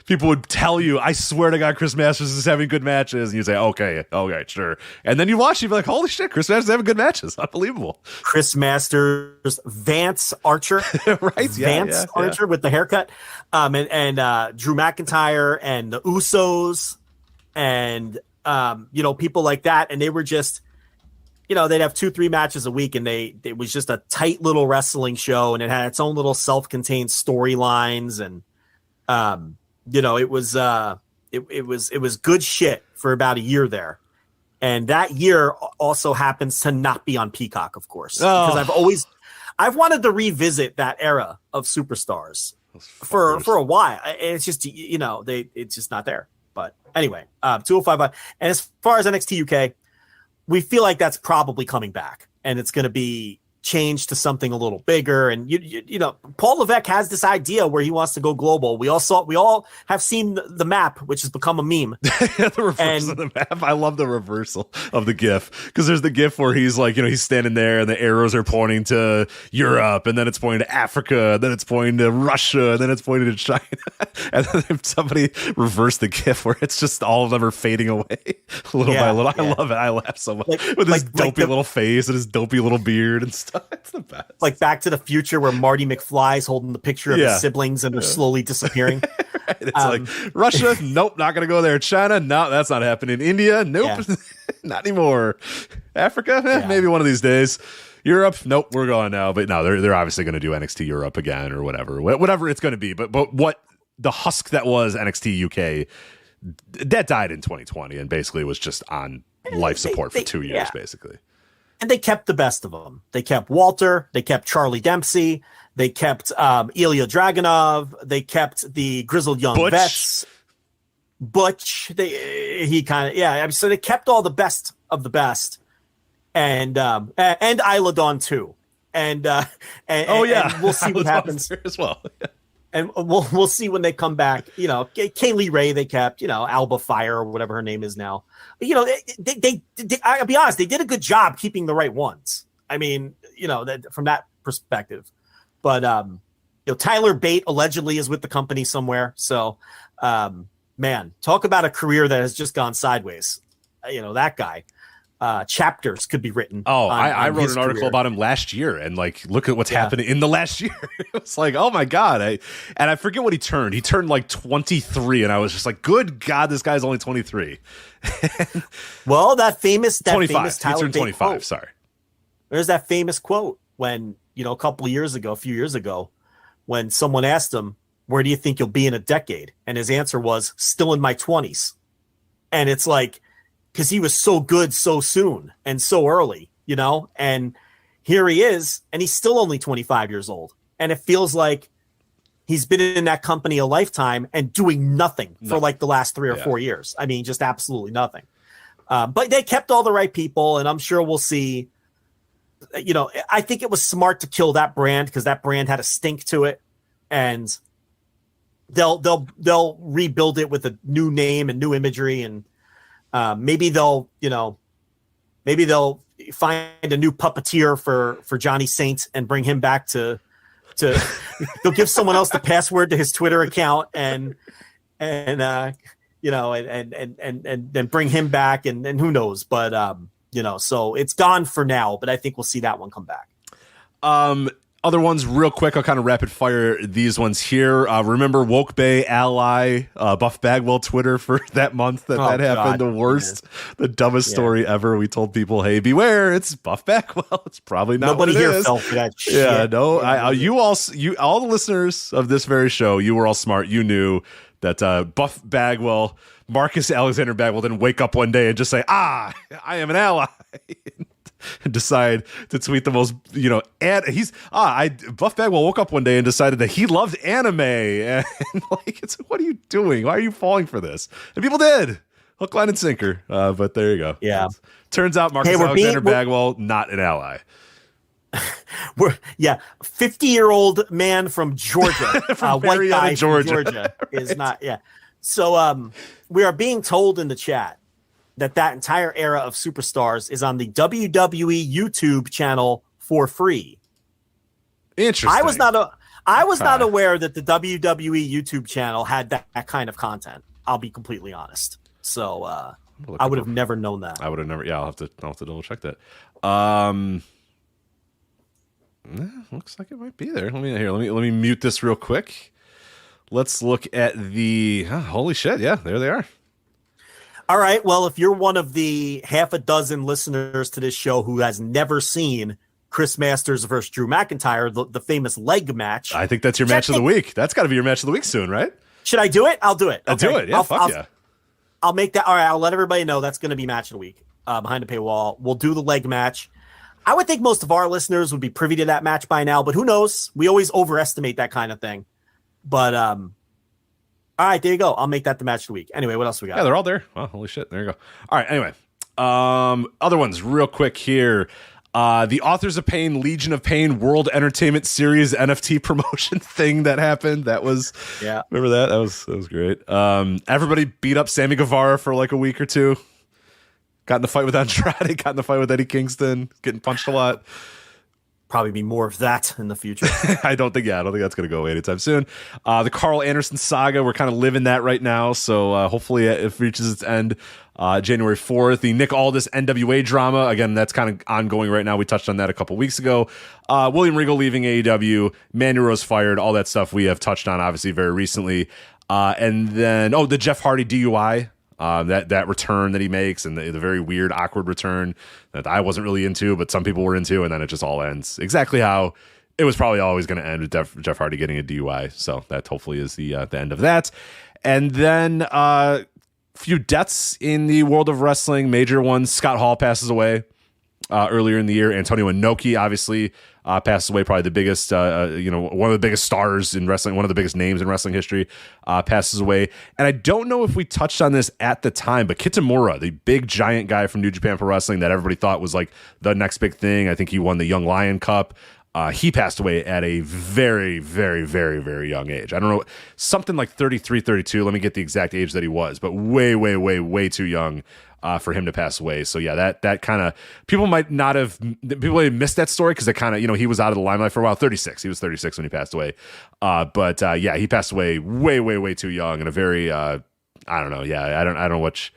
people would tell you, I swear to God, Chris Masters is having good matches, and you say, okay, sure. And then you watch, you'd be like, holy shit, Chris Masters is having good matches. Unbelievable. Chris Masters, Vance Archer, right? Vance Archer with the haircut, and Drew McIntyre and the Usos, and people like that, and they were just, they'd have 2-3 matches a week, and it was just a tight little wrestling show, and it had its own little self-contained storylines, and it was good shit for about a year there. And that year also happens to not be on Peacock, of course, because I've wanted to revisit that era of Superstars for a while. It's just it's just not there. But anyway, 205. And as far as NXT UK, we feel like that's probably coming back, and it's going to be changed to something a little bigger. And Paul Levesque has this idea where he wants to go global. We all have seen the map, which has become a meme. The reversal of the map. I love the reversal of the GIF, because there's the GIF where he's like, he's standing there and the arrows are pointing to Europe, and then it's pointing to Africa, and then it's pointing to Russia, and then it's pointing to China. And then somebody reversed the GIF where it's just all of them are fading away little by little. I love it. I laugh so much with his dopey little face and his dopey little beard and stuff. It's the best. Like Back to the Future, where Marty McFly's holding the picture of his siblings and they're slowly disappearing. It's like Russia, nope, not gonna go there. China, no, that's not happening. India, nope, not anymore. Africa, maybe one of these days. Europe, nope, we're going now. But no, they're obviously going to do NXT Europe again or whatever it's going to be. But what the husk that was NXT UK, that died in 2020 and basically was just on life support for 2 years, basically. And they kept the best of them. They kept Walter. They kept Charlie Dempsey. They kept Ilya Dragunov. They kept the grizzled young vets. Butch. So they kept all the best of the best, and Isla Dawn too, and we'll see what happens as well. And we'll see when they come back. You know, Kaylee Ray they kept. You know, Alba Fire or whatever her name is now. But, you know, they I'll be honest, they did a good job keeping the right ones. I mean, you know, from that perspective. But you know, Tyler Bate allegedly is with the company somewhere. So, man, talk about a career that has just gone sideways. You know, that guy. Chapters could be written. I wrote an article about him last year, and like, look at what's happening in the last year. It's like, oh my god! I forget what he turned. He turned like 23, and I was just like, good god, this guy's only 23. Well, that famous 25. famous Tyler he turned Bate 25. quote. Sorry. There's that famous quote when, you know, a few years ago, when someone asked him, "Where do you think you'll be in a decade?" and his answer was, "Still in my 20s." And it's like, because he was so good so soon and so early, you know, and here he is, and he's still only 25 years old. And it feels like he's been in that company a lifetime and doing nothing for like the last 3 or 4 years. I mean, just absolutely nothing. But they kept all the right people, and I'm sure we'll see. You know, I think it was smart to kill that brand because that brand had a stink to it, and they'll rebuild it with a new name and new imagery, and maybe they'll find a new puppeteer for Johnny Saint and bring him back to they'll give someone else the password to his Twitter account and you know, and then bring him back and who knows, but you know, so it's gone for now, but I think we'll see that one come back. Other ones real quick. I'll kind of rapid fire these ones here. Remember Woke Bay ally Buff Bagwell Twitter for that month that happened. The worst, the dumbest story ever. We told people, hey, beware, it's Buff Bagwell. It's probably not nobody what it here is. fell for that shit. Yeah, no, you all the listeners of this very show, you were all smart. You knew that Buff Bagwell, Marcus Alexander Bagwell didn't wake up one day and just say, I am an ally. And decide to tweet the most, you know, Buff Bagwell woke up one day and decided that he loved anime, and like, it's what are you doing? Why are you falling for this? And people did, hook, line, and sinker. But there you go. Yeah. Turns out Marcus Alexander Bagwell not an ally. 50-year-old man from Georgia, white guy from Georgia is not. Yeah. So we are being told in the chat that entire era of superstars is on the WWE YouTube channel for free. Interesting. I was not aware that the WWE YouTube channel had that kind of content. I'll be completely honest. So I would have never known that. I would have never. Yeah, I'll have to double check that. Looks like it might be there. Let me mute this real quick. Let's look at the holy shit. Yeah, there they are. All right. Well, if you're one of the half a dozen listeners to this show who has never seen Chris Masters versus Drew McIntyre, the famous leg match, I think that's your match of the week. That's got to be your match of the week soon, right? Should I do it? I'll do it. Okay. Do it. Yeah, yeah. I'll make that. All right. I'll let everybody know that's going to be match of the week behind the paywall. We'll do the leg match. I would think most of our listeners would be privy to that match by now, but who knows? We always overestimate that kind of thing. But all right, there you go. I'll make that the match of the week. Anyway, what else we got? Yeah, they're all there. Well, holy shit. There you go. All right, anyway. Other ones real quick here. The Authors of Pain, Legion of Pain World Entertainment Series NFT promotion thing that happened. That was, remember that? That was great. Everybody beat up Sammy Guevara for like a week or two. Got in the fight with Andrade, got in the fight with Eddie Kingston, getting punched a lot. Probably be more of that in the future. I don't think that's going to go away anytime soon. The Carl Anderson saga, we're kind of living that right now. So hopefully it reaches its end January 4th. The Nick Aldis NWA drama, again, that's kind of ongoing right now. We touched on that a couple weeks ago. William Regal leaving AEW, Mandy Rose fired, all that stuff we have touched on obviously very recently. And then, the Jeff Hardy DUI. That return that he makes, and the very weird, awkward return that I wasn't really into, but some people were into, and then it just all ends exactly how it was probably always going to end with Jeff Hardy getting a DUI. So that hopefully is the end of that. And then few deaths in the world of wrestling, major ones. Scott Hall passes away. earlier in the year. Antonio Inoki obviously passed away, probably the biggest, one of the biggest stars in wrestling, one of the biggest names in wrestling history, passes away. And I don't know if we touched on this at the time, but Kitamura, the big giant guy from New Japan Pro Wrestling that everybody thought was like the next big thing. I think he won the Young Lion Cup. He passed away at a very, very, very, very young age. I don't know, something like 33, 32. Let me get the exact age that he was, but way, way, way, way too young for him to pass away. So yeah, that kind of, people might have missed that story because it kind of, he was out of the limelight for a while. 36. He was 36 when he passed away. But he passed away way, way, way too young and a very, I don't know. Yeah, I don't know which,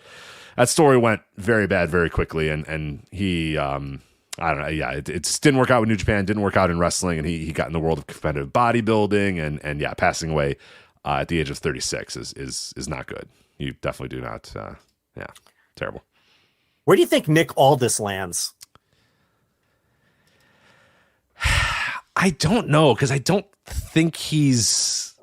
that story went very bad very quickly. And he, I don't know. Yeah, it just didn't work out with New Japan, didn't work out in wrestling, and he got in the world of competitive bodybuilding, and yeah, passing away at the age of 36 is not good. You definitely do not. Terrible. Where do you think Nick Aldis lands? I don't know, because I don't think he's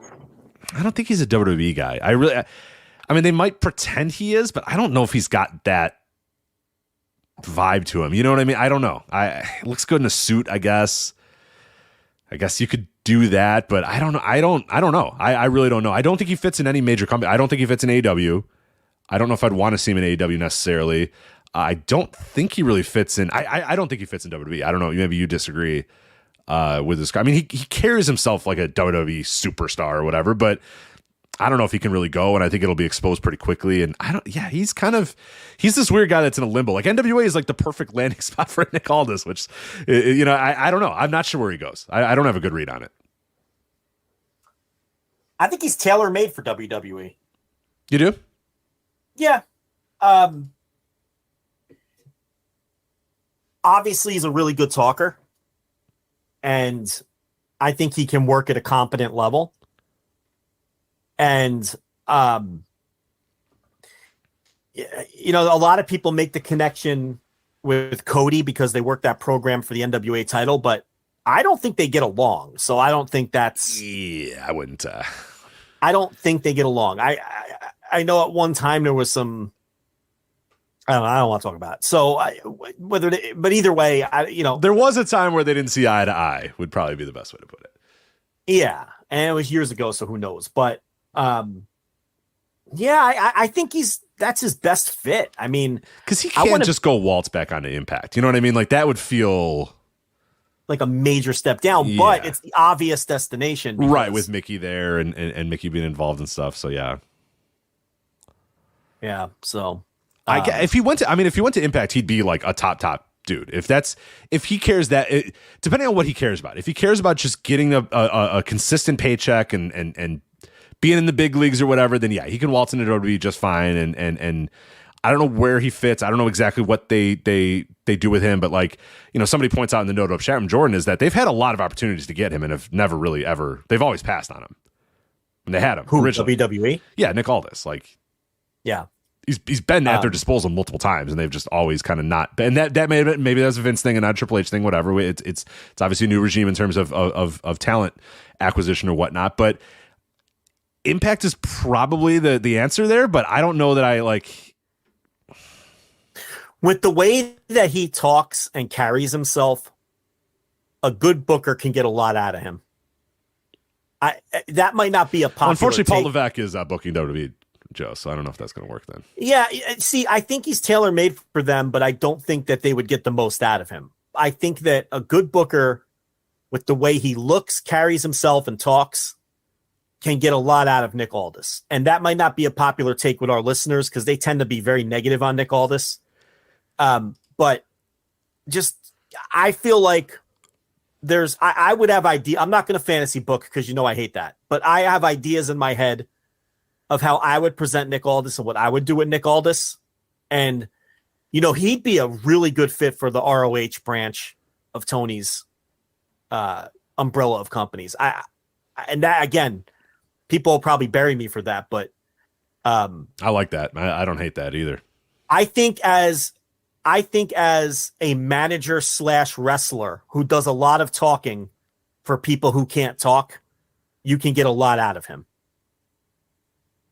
a WWE guy. I mean, they might pretend he is, but I don't know if he's got that vibe to him. You know what I mean? I don't know. It looks good in a suit, I guess. I guess you could do that, but I don't know. I don't know. I really don't know. I don't think he fits in any major company. I don't think he fits in AEW. I don't know if I'd want to see him in AEW necessarily. I don't think he really fits in. I don't think he fits in WWE. I don't know. Maybe you disagree with this guy. I mean, he carries himself like a WWE superstar or whatever, but I don't know if he can really go, and I think it'll be exposed pretty quickly. And he's this weird guy that's in a limbo. Like NWA is like the perfect landing spot for Nick Aldis, which, I don't know. I'm not sure where he goes. I don't have a good read on it. I think he's tailor-made for WWE. You do? Yeah. Obviously he's a really good talker, and I think he can work at a competent level. And, a lot of people make the connection with Cody because they work that program for the NWA title, but I don't think they get along. So I don't think that's... Yeah, I wouldn't... I don't think they get along. I know at one time there was some... I don't want to talk about it. So but either way, there was a time where they didn't see eye to eye would probably be the best way to put it. Yeah. And it was years ago, so who knows? But, I think that's his best fit. I mean, because he can't just go waltz back onto Impact. You know what I mean? Like that would feel like a major step down, but it's the obvious destination. Right. With Mickie there and Mickie being involved and stuff. So yeah. Yeah. So if he went to Impact, he'd be like a top dude. If he cares depending on what he cares about, if he cares about just getting a consistent paycheck and being in the big leagues or whatever, then yeah, he can waltz into WWE just fine. And I don't know where he fits. I don't know exactly what they do with him, but like, somebody points out in the note of Sharon Jordan is that they've had a lot of opportunities to get him and have never really ever, they've always passed on him. And they had him. Who, originally. WWE? Yeah, Nick Aldis. Like, yeah. He's been at their disposal multiple times, and they've just always kind of not. And that maybe that's a Vince thing and not a Triple H thing, whatever. It's obviously a new regime in terms of talent acquisition or whatnot. But Impact is probably the answer there. But I don't know that I like. With the way that he talks and carries himself, a good booker can get a lot out of him. That might not be a popular. Unfortunately, Paul Levesque is booking WWE. Joe, so I don't know if that's going to work then. Yeah, see, I think he's tailor-made for them, but I don't think that they would get the most out of him. I think that a good booker, with the way he looks, carries himself, and talks, can get a lot out of Nick Aldis. And that might not be a popular take with our listeners because they tend to be very negative on Nick Aldis. But just, I feel like I would have idea. I'm not going to fantasy book because I hate that, but I have ideas in my head of how I would present Nick Aldis and what I would do with Nick Aldis. And, he'd be a really good fit for the ROH branch of Tony's umbrella of companies. And that, again, people will probably bury me for that, but I like that. I don't hate that either. I think as a manager / wrestler who does a lot of talking for people who can't talk, you can get a lot out of him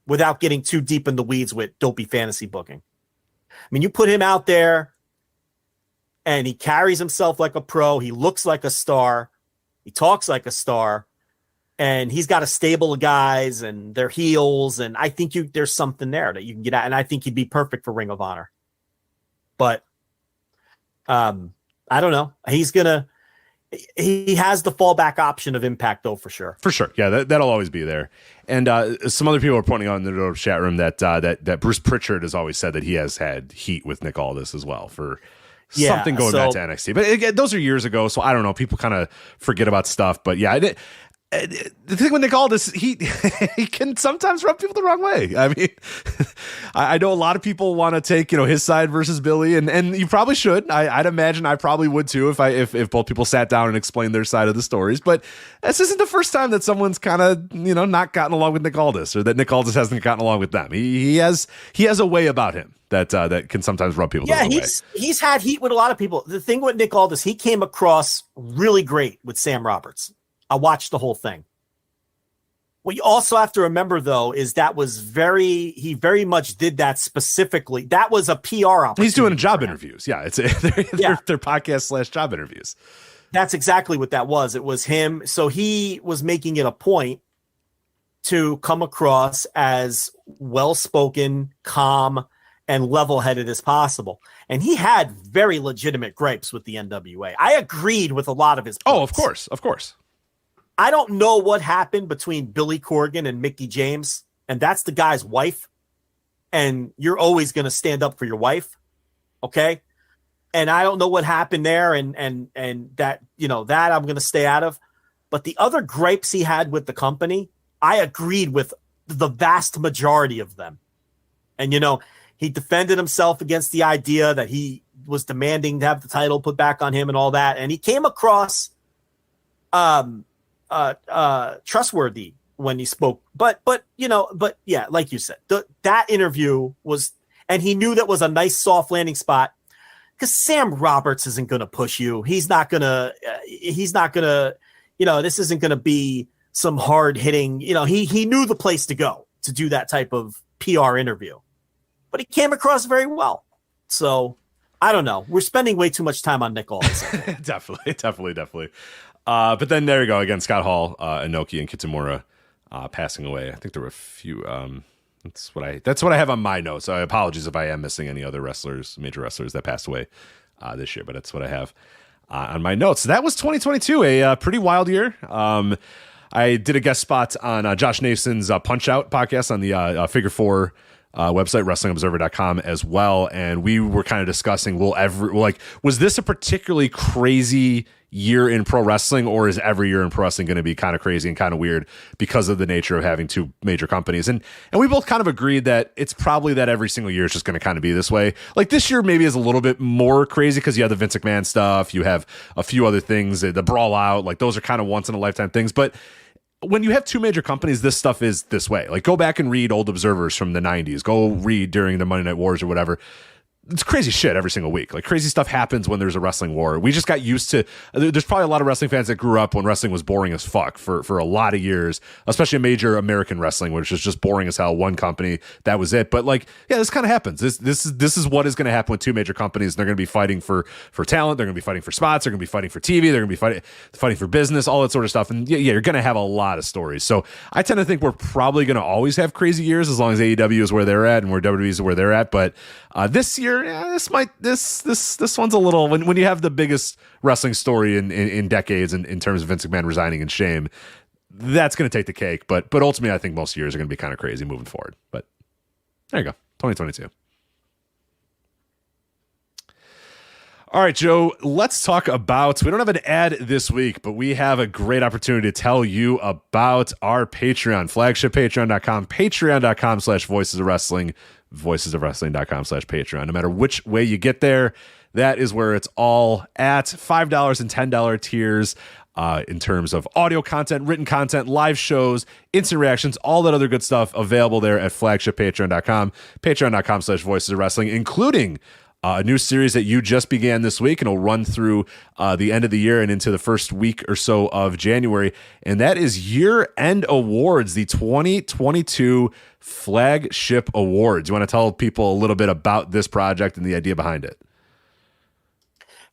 without getting too deep in the weeds with dopey fantasy booking. I mean, you put him out there and he carries himself like a pro. He looks like a star. He talks like a star. And he's got a stable of guys and they're heels. And I think there's something there that you can get at. And I think he'd be perfect for Ring of Honor. But I don't know. He has the fallback option of Impact, though, for sure. For sure. Yeah, that'll always be there. And some other people are pointing out in the chat room that Bruce Pritchard has always said that he has had heat with Nick Aldis as well for something going back to NXT. But again, those are years ago, so I don't know. People kind of forget about stuff. But yeah, the thing with Nick Aldis, he can sometimes rub people the wrong way. I mean, I know a lot of people want to take his side versus Billy, and you probably should. I'd imagine I probably would too if both people sat down and explained their side of the stories. But this isn't the first time that someone's kind of not gotten along with Nick Aldis, or that Nick Aldis hasn't gotten along with them. He has a way about him that can sometimes rub people the wrong way. He's had heat with a lot of people. The thing with Nick Aldis, he came across really great with Sam Roberts. I watched the whole thing. What you also have to remember, though, is he very much did that specifically. That was a PR opportunity. He's doing job interviews. Yeah, they're podcast / job interviews. That's exactly what that was. It was him. So he was making it a point to come across as well-spoken, calm, and level-headed as possible. And he had very legitimate gripes with the NWA. I agreed with a lot of his points. Oh, of course. I don't know what happened between Billy Corgan and Mickie James, and that's the guy's wife. And you're always going to stand up for your wife, okay? And I don't know what happened there, and that that I'm going to stay out of. But the other gripes he had with the company, I agreed with the vast majority of them. And he defended himself against the idea that he was demanding to have the title put back on him and all that, and he came across trustworthy when he spoke, but yeah, like you said, that interview was, and he knew that was a nice soft landing spot because Sam Roberts isn't going to push you. He's not going to, this isn't going to be some hard hitting, he knew the place to go to do that type of PR interview, but he came across very well. So I don't know. We're spending way too much time on Nick Aldis. Definitely. But then there you go again. Scott Hall, Inoki, and Kitamura passing away. I think there were a few. That's what I have on my notes. So apologies if I am missing any other major wrestlers that passed away this year. But that's what I have on my notes. So that was 2022, a pretty wild year. I did a guest spot on Josh Nason's Punch Out podcast on the Figure 4 website, WrestlingObserver.com as well, and we were kind of discussing, was this a particularly crazy year in pro wrestling, or is every year in pro wrestling going to be kind of crazy and kind of weird because of the nature of having two major companies? And we both kind of agreed that it's probably that every single year is just going to kind of be this way. Like this year maybe is a little bit more crazy because you have the Vince McMahon stuff, you have a few other things, the Brawl Out, like those are kind of once in a lifetime things, but when you have two major companies, this stuff is this way. Like, go back and read old Observers from the 90s. Go read during the Monday Night Wars or whatever. It's crazy shit every single week. Like, crazy stuff happens when there's a wrestling war. We just got used to, there's probably a lot of wrestling fans that grew up when wrestling was boring as fuck for a lot of years, especially major American wrestling, which was just boring as hell. One company, that was it. But like, yeah, this kind of happens. This is what is going to happen with two major companies. They're going to be fighting for talent. They're going to be fighting for spots. They're going to be fighting for TV. They're going to be fighting for business, all that sort of stuff. And yeah, you're going to have a lot of stories. So I tend to think we're probably going to always have crazy years as long as AEW is where they're at and where WWE is where they're at. But this year, this one's a little, when you have the biggest wrestling story in decades in terms of Vince McMahon resigning in shame, that's going to take the cake. But ultimately, I think most years are going to be kind of crazy moving forward. But there you go, 2022. All right, Joe, let's talk about, we don't have an ad this week, but we have a great opportunity to tell you about our Patreon, flagship patreon.com, patreon.com/voices of wrestling, voicesofwrestling.com/Patreon. No matter which way you get there, that is where it's all at. $5 and $10 tiers in terms of audio content, written content, live shows, instant reactions, all that other good stuff available there at flagshippatreon.com, patreon.com/voices of wrestling, including a new series that you just began this week, and it'll run through the end of the year and into the first week or so of January. And that is Year-End Awards, the 2022 Flagship Awards. You want to tell people a little bit about this project and the idea behind it?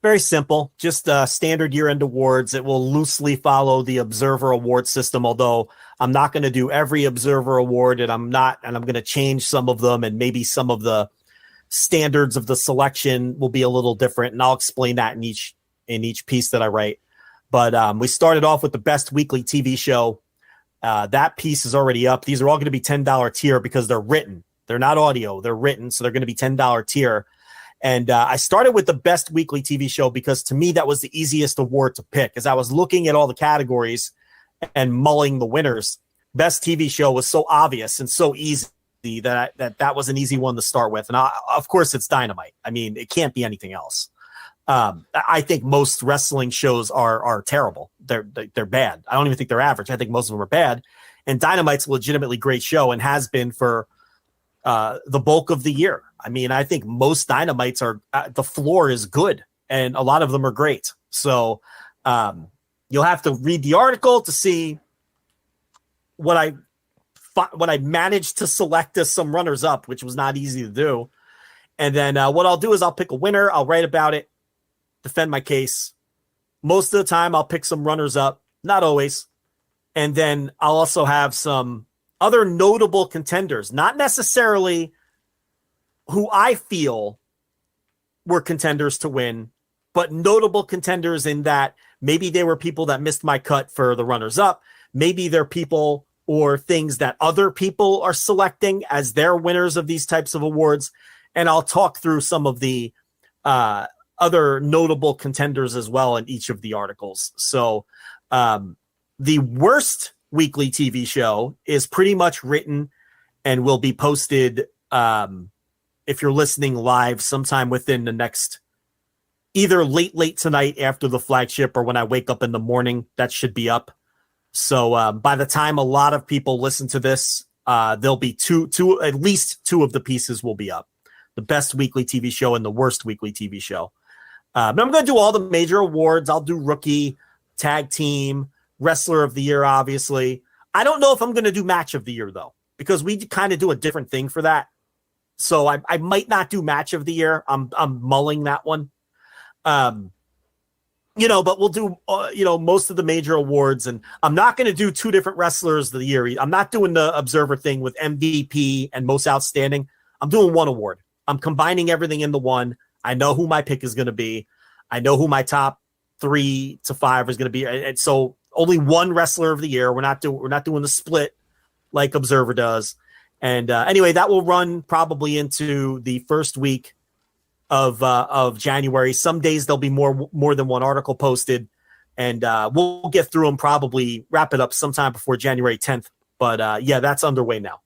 Very simple, just standard year-end awards. It will loosely follow the Observer Award system, although I'm not going to do every Observer Award, and I'm going to change some of them, and maybe some of the standards of the selection will be a little different, and I'll explain that in each piece that I write. But we started off with the best weekly TV show. That piece is already up. These are all going to be $10 tier because they're written. They're not audio. They're written, so they're going to be $10 tier. And I started with the best weekly TV show because to me, that was the easiest award to pick. As I was looking at all the categories and mulling the winners, best TV show was so obvious and so easy that was an easy one to start with. And of course, it's Dynamite. I mean, it can't be anything else. I think most wrestling shows are terrible. They're bad. I don't even think they're average. I think most of them are bad. And Dynamite's a legitimately great show and has been for the bulk of the year. I mean, I think most Dynamites are the floor is good and a lot of them are great. So you'll have to read the article to see what I managed to select as some runners up, which was not easy to do. And then what I'll do is I'll pick a winner. I'll write about it, defend my case. Most of the time I'll pick some runners up, not always. And then I'll also have some other notable contenders, not necessarily who I feel were contenders to win, but notable contenders in that maybe they were people that missed my cut for the runners up. Maybe they're people or things that other people are selecting as their winners of these types of awards. And I'll talk through some of the other notable contenders as well in each of the articles. So the worst weekly TV show is pretty much written and will be posted if you're listening live sometime within the next either late tonight after the flagship or when I wake up in the morning. That should be up. So by the time a lot of people listen to this, there'll be at least two of the pieces will be up. The best weekly TV show and the worst weekly TV show. But I'm going to do all the major awards. I'll do rookie, tag team, wrestler of the year, obviously. I don't know if I'm going to do match of the year, though, because we kind of do a different thing for that. So I might not do match of the year. I'm mulling that one. But we'll do, most of the major awards. And I'm not going to do two different wrestlers of the year. I'm not doing the Observer thing with MVP and most outstanding. I'm doing one award. I'm combining everything into one. I know who my pick is going to be. I know who my top 3 to 5 is going to be. And so only one wrestler of the year. We're not doing the split like Observer does. And anyway, that will run probably into the first week of January. Some days there'll be more than one article posted, and we'll get through them, probably wrap it up sometime before January 10th. But that's underway now.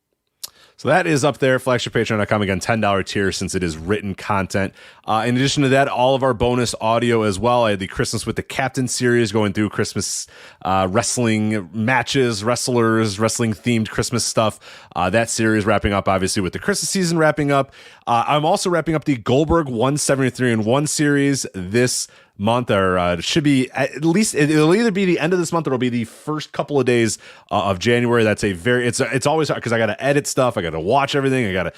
So that is up there, flagshipatreon.com. Again, $10 tier since it is written content. In addition to that, all of our bonus audio as well. I had the Christmas with the Captain series going through Christmas wrestling matches, wrestlers, wrestling-themed Christmas stuff. That series wrapping up, obviously, with the Christmas season wrapping up. I'm also wrapping up the Goldberg 173-1 series this month, or should be at least, it'll either be the end of this month or it'll be the first couple of days of January. That's it's always hard because I got to edit stuff, I got to watch everything, I got to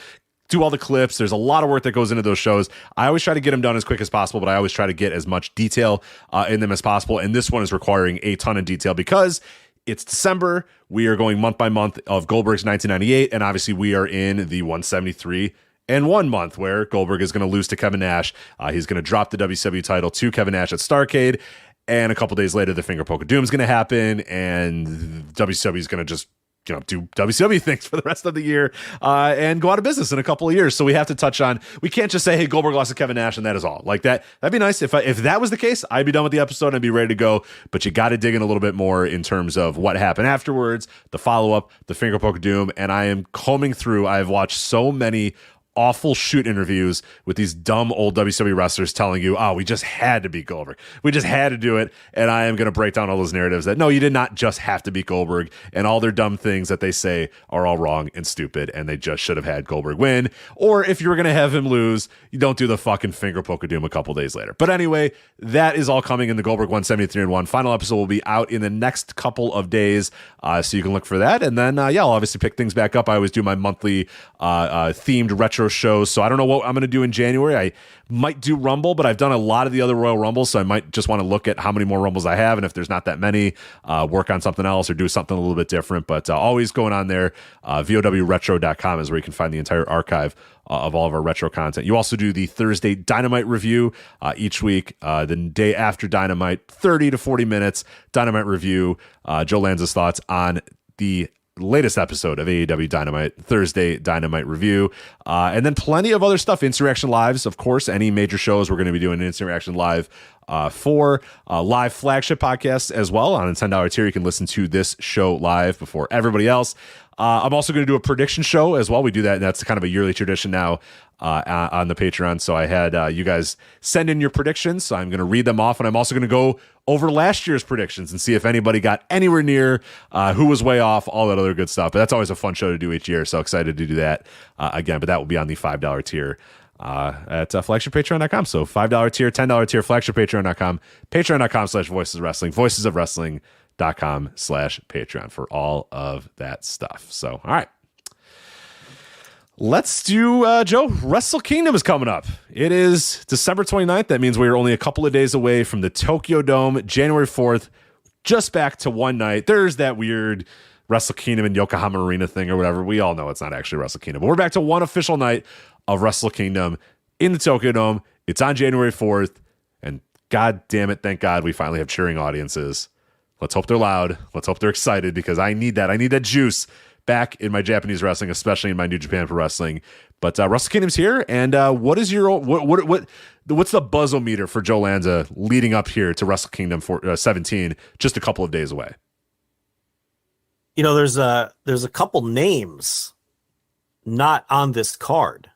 do all the clips. There's a lot of work that goes into those shows. I always try to get them done as quick as possible, but I always try to get as much detail in them as possible. And this one is requiring a ton of detail because it's December. We are going month by month of Goldberg's 1998, and obviously we are in the 173 and 1 month where Goldberg is going to lose to Kevin Nash. He's going to drop the WCW title to Kevin Nash at Starrcade. And a couple days later, the Finger Poke of Doom is going to happen. And WCW is going to just, do WCW things for the rest of the year and go out of business in a couple of years. So we have to touch on, we can't just say, hey, Goldberg lost to Kevin Nash and that is all. Like that. That'd be nice. If that was the case, I'd be done with the episode and I'd be ready to go. But you got to dig in a little bit more in terms of what happened afterwards, the follow-up, the Finger Poke of Doom. And I am combing through, I've watched so many awful shoot interviews with these dumb old WCW wrestlers telling you, we just had to beat Goldberg. We just had to do it. And I am going to break down all those narratives that, no, you did not just have to beat Goldberg, and all their dumb things that they say are all wrong and stupid, and they just should have had Goldberg win. Or if you were going to have him lose, you don't do the fucking Finger Poke of Doom a couple days later. But anyway, that is all coming in the Goldberg 173-1. Final episode will be out in the next couple of days, so you can look for that. And then, I'll obviously pick things back up. I always do my monthly themed retro Retro shows. So I don't know what I'm going to do in January. I might do Rumble, but I've done a lot of the other Royal Rumbles, so I might just want to look at how many more Rumbles I have, and if there's not that many, work on something else or do something a little bit different. But always going on there. VOWretro.com is where you can find the entire archive of all of our retro content. You also do the Thursday Dynamite review each week. The day after Dynamite, 30 to 40 minutes Dynamite review. Joe Lanza's thoughts on the latest episode of AEW Dynamite, Thursday Dynamite review, and then plenty of other stuff. Insurrection Lives, of course, any major shows we're going to be doing Insurrection Live for live flagship podcasts as well. On a $10 tier, you can listen to this show live before everybody else. I'm also going to do a prediction show as well. We do that, and that's kind of a yearly tradition now on the Patreon. So I had you guys send in your predictions, so I'm going to read them off, and I'm also going to go over last year's predictions and see if anybody got anywhere near, who was way off, all that other good stuff. But that's always a fun show to do each year, so excited to do that again. But that will be on the $5 tier at flagshippatreon.com. So $5 tier, $10 tier, flagshippatreon.com, patreon.com/voicesofwrestling, voicesofwrestling.com/Patreon for all of that stuff. So, all right. Let's do, Joe, Wrestle Kingdom is coming up. It is December 29th. That means we are only a couple of days away from the Tokyo Dome, January 4th, just back to one night. There's that weird Wrestle Kingdom and Yokohama Arena thing or whatever. We all know it's not actually Wrestle Kingdom, but we're back to one official night of Wrestle Kingdom in the Tokyo Dome. It's on January 4th, and God damn it, thank God we finally have cheering audiences. Let's hope they're loud. Let's hope they're excited, because I need that. I need that juice back in my Japanese wrestling, especially in my New Japan Pro Wrestling. But Wrestle Kingdom's here, and what is your what's the buzzometer for Joe Lanza leading up here to Wrestle Kingdom 17, just a couple of days away? You know, there's a couple names not on this card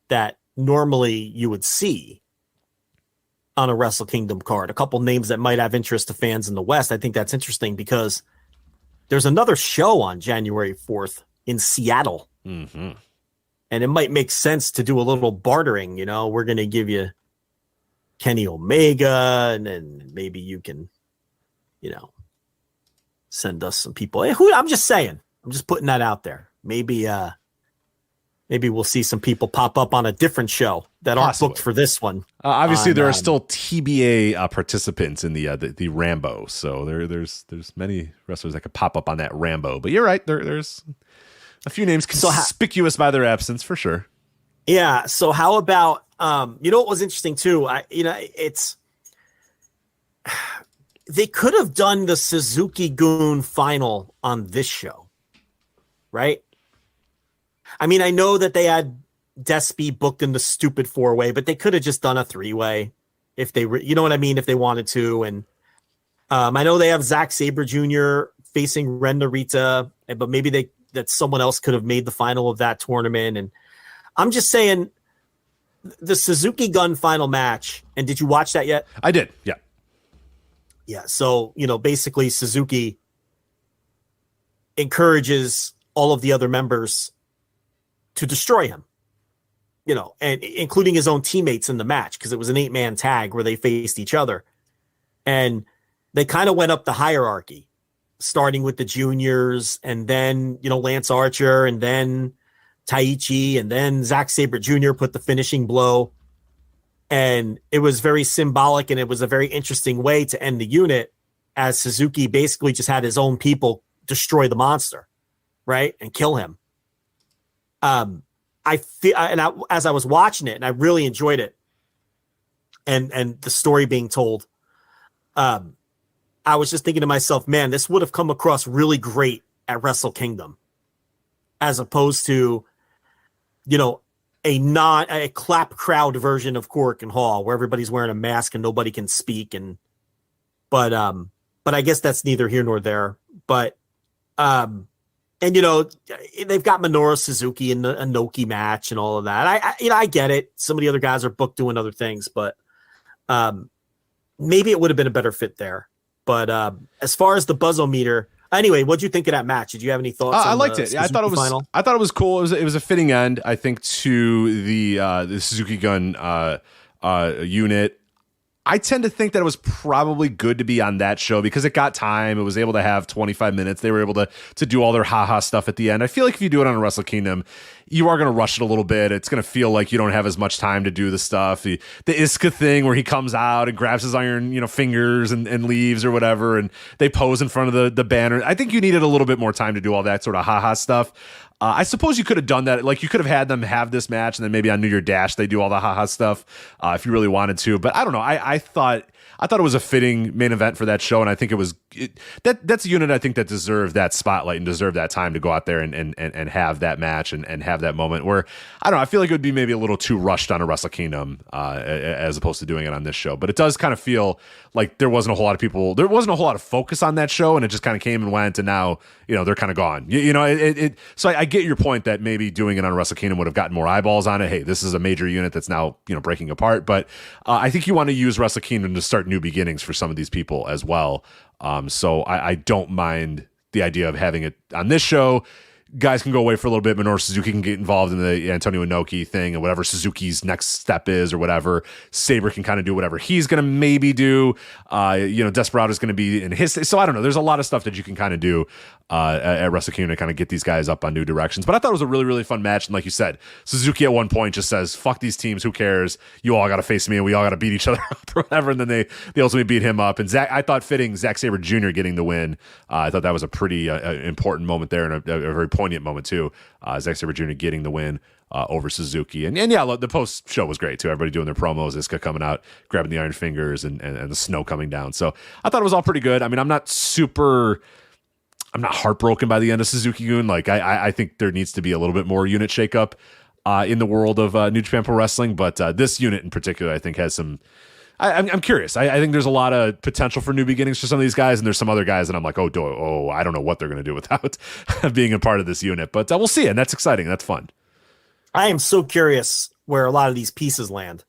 that normally you would see on a Wrestle Kingdom card. A couple names that might have interest to fans in the West. I think that's interesting because there's another show on January 4th in Seattle. Mm-hmm. And it might make sense to do a little bartering. You know, we're going to give you Kenny Omega, and then maybe you can, you know, send us some people. I'm just saying. I'm just putting that out there. Maybe we'll see some people pop up on a different show that aren't booked for this one. Obviously, there are still TBA participants in the Rambo, so there's many wrestlers that could pop up on that Rambo. But you're right, there's a few names conspicuous by their absence for sure. Yeah. So how about you know what was interesting too? They could have done the Suzuki-gun final on this show, right? I mean, I know that they had Despy booked in the stupid 4-way, but they could have just done a 3-way if they you know what I mean, if they wanted to. And I know they have Zack Sabre Jr. facing Ren Narita, but maybe that someone else could have made the final of that tournament. And I'm just saying, the Suzuki-gun final match. And did you watch that yet? I did. Yeah. Yeah. So, you know, basically Suzuki encourages all of the other members to destroy him, you know, and including his own teammates in the match, because it was an 8-man tag where they faced each other. And they kind of went up the hierarchy, starting with the juniors, and then, you know, Lance Archer, and then Taichi, and then Zack Sabre Jr. put the finishing blow. And it was very symbolic, and it was a very interesting way to end the unit, as Suzuki basically just had his own people destroy the monster, right, and kill him. As I was watching it, and I really enjoyed it, and the story being told, I was just thinking to myself, man, this would have come across really great at Wrestle Kingdom, as opposed to, you know, a clap crowd version of Cork and Hall, where everybody's wearing a mask and nobody can speak. But I guess that's neither here nor there. But and you know, they've got Minoru Suzuki in the Inoki match and all of that. I get it. Some of the other guys are booked doing other things, but maybe it would have been a better fit there. But as far as the buzzometer, anyway, what'd you think of that match? Did you have any thoughts? I liked it. I thought it was final? I thought it was cool. It was a fitting end, I think, to the Suzuki-gun unit. I tend to think that it was probably good to be on that show because it got time. It was able to have 25 minutes. They were able to do all their haha stuff at the end. I feel like if you do it on a Wrestle Kingdom, you are going to rush it a little bit. It's going to feel like you don't have as much time to do the stuff. The Iska thing where he comes out and grabs his iron, fingers and leaves or whatever, and they pose in front of the banner. I think you needed a little bit more time to do all that sort of haha stuff. I suppose you could have done that. Like, you could have had them have this match, and then maybe on New Year Dash they do all the haha stuff if you really wanted to. But I don't know. I thought it was a fitting main event for that show, and I think that's a unit I think that deserved that spotlight and deserved that time to go out there and have that match and have that moment where, I don't know, I feel like it would be maybe a little too rushed on a Wrestle Kingdom as opposed to doing it on this show. But it does kind of feel like there wasn't a whole lot of focus on that show, and it just kind of came and went, and now they're kind of gone. So I get your point that maybe doing it on Wrestle Kingdom would have gotten more eyeballs on it. Hey, this is a major unit that's now breaking apart. But I think you want to use Wrestle Kingdom to start new beginnings for some of these people as well. So I don't mind the idea of having it on this show. Guys can go away for a little bit. Minoru Suzuki can get involved in the Antonio Inoki thing and whatever Suzuki's next step is or whatever. Sabre can kind of do whatever he's going to maybe do. Desperado's going to be in his. So I don't know. There's a lot of stuff that you can kind of do at Wrestle Kingdom to kind of get these guys up on new directions. But I thought it was a really, really fun match. And like you said, Suzuki at one point just says, fuck these teams. Who cares? You all got to face me and we all got to beat each other up or whatever. And then they ultimately beat him up. And I thought fitting Zack Sabre Jr. getting the win. I thought that was a pretty important moment there and a very poignant moment too. Zack Sabre Jr. getting the win over Suzuki. And yeah, the post show was great too. Everybody doing their promos, Iska coming out, grabbing the iron fingers and the snow coming down. So I thought it was all pretty good. I mean, I'm not heartbroken by the end of Suzuki-gun. Like I think there needs to be a little bit more unit shakeup in the world of New Japan Pro Wrestling. But this unit in particular, I think has some, I'm curious. I think there's a lot of potential for new beginnings for some of these guys, and there's some other guys that I'm like, I don't know what they're going to do without being a part of this unit. But we'll see, and that's exciting. That's fun. I am so curious where a lot of these pieces land.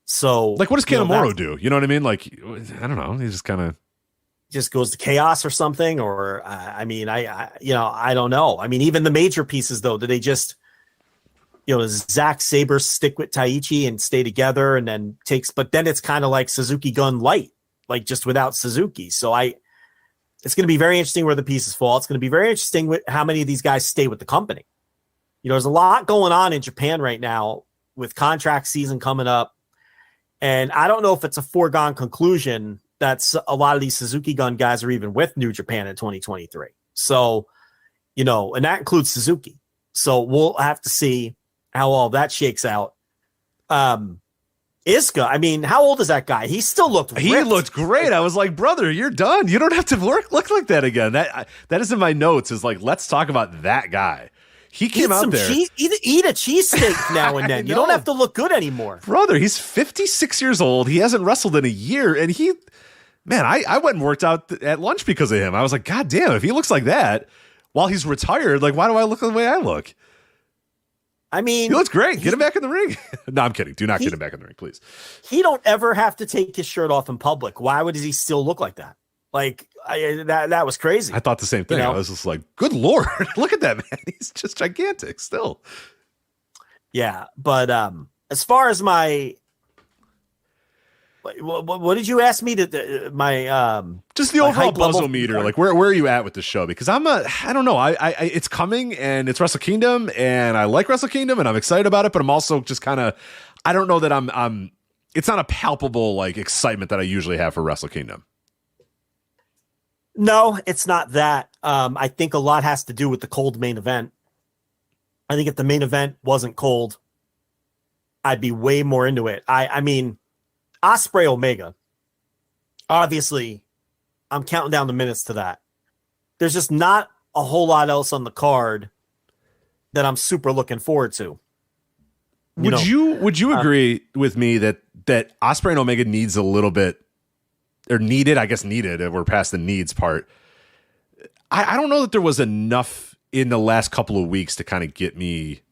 So, like, what does Kanemaru do? You know what I mean? Like, I don't know. He just kind of just goes to chaos or something, or I don't know. I mean, even the major pieces though, do they just, does Zack Sabre stick with Taichi and stay together and then but then it's kind of like Suzuki-gun light, like just without Suzuki. So it's going to be very interesting where the pieces fall. It's going to be very interesting with how many of these guys stay with the company. There's a lot going on in Japan right now with contract season coming up. And I don't know if it's a foregone conclusion that a lot of these Suzuki-gun guys are even with New Japan in 2023. So, and that includes Suzuki. So we'll have to see how all that shakes out. Iska, I mean, how old is that guy? He still looked ripped. He looked great. I was like, brother, you're done. You don't have to look like that again. That is in my notes, is like, let's talk about that guy. He came out there. Eat a cheesesteak now and then. You don't have to look good anymore. Brother, he's 56 years old. He hasn't wrestled in a year. And I went and worked out at lunch because of him. I was like, God damn, if he looks like that while he's retired, like, why do I look the way I look? I mean, he looks great. Get him back in the ring. No, I'm kidding. Do not get him back in the ring, please. He don't ever have to take his shirt off in public. Why would he still look like that? Like, that was crazy. I thought the same thing. I was just like, good Lord, look at that man. He's just gigantic still. Yeah. But as far as my, what did you ask me to my just the overall buzzo meter? Like, where are you at with the show? Because I don't know. It's coming and it's Wrestle Kingdom and I like Wrestle Kingdom and I'm excited about it, but I'm also just kind of, I don't know that I'm it's not a palpable like excitement that I usually have for Wrestle Kingdom. No, it's not that. I think a lot has to do with the cold main event. I think if the main event wasn't cold, I'd be way more into it. I mean, Ospreay Omega, obviously, I'm counting down the minutes to that. There's just not a whole lot else on the card that I'm super looking forward to. Would you agree with me that Ospreay and Omega needs a little bit, or needed? I guess needed. We're past the needs part. I don't know that there was enough in the last couple of weeks to kind of get me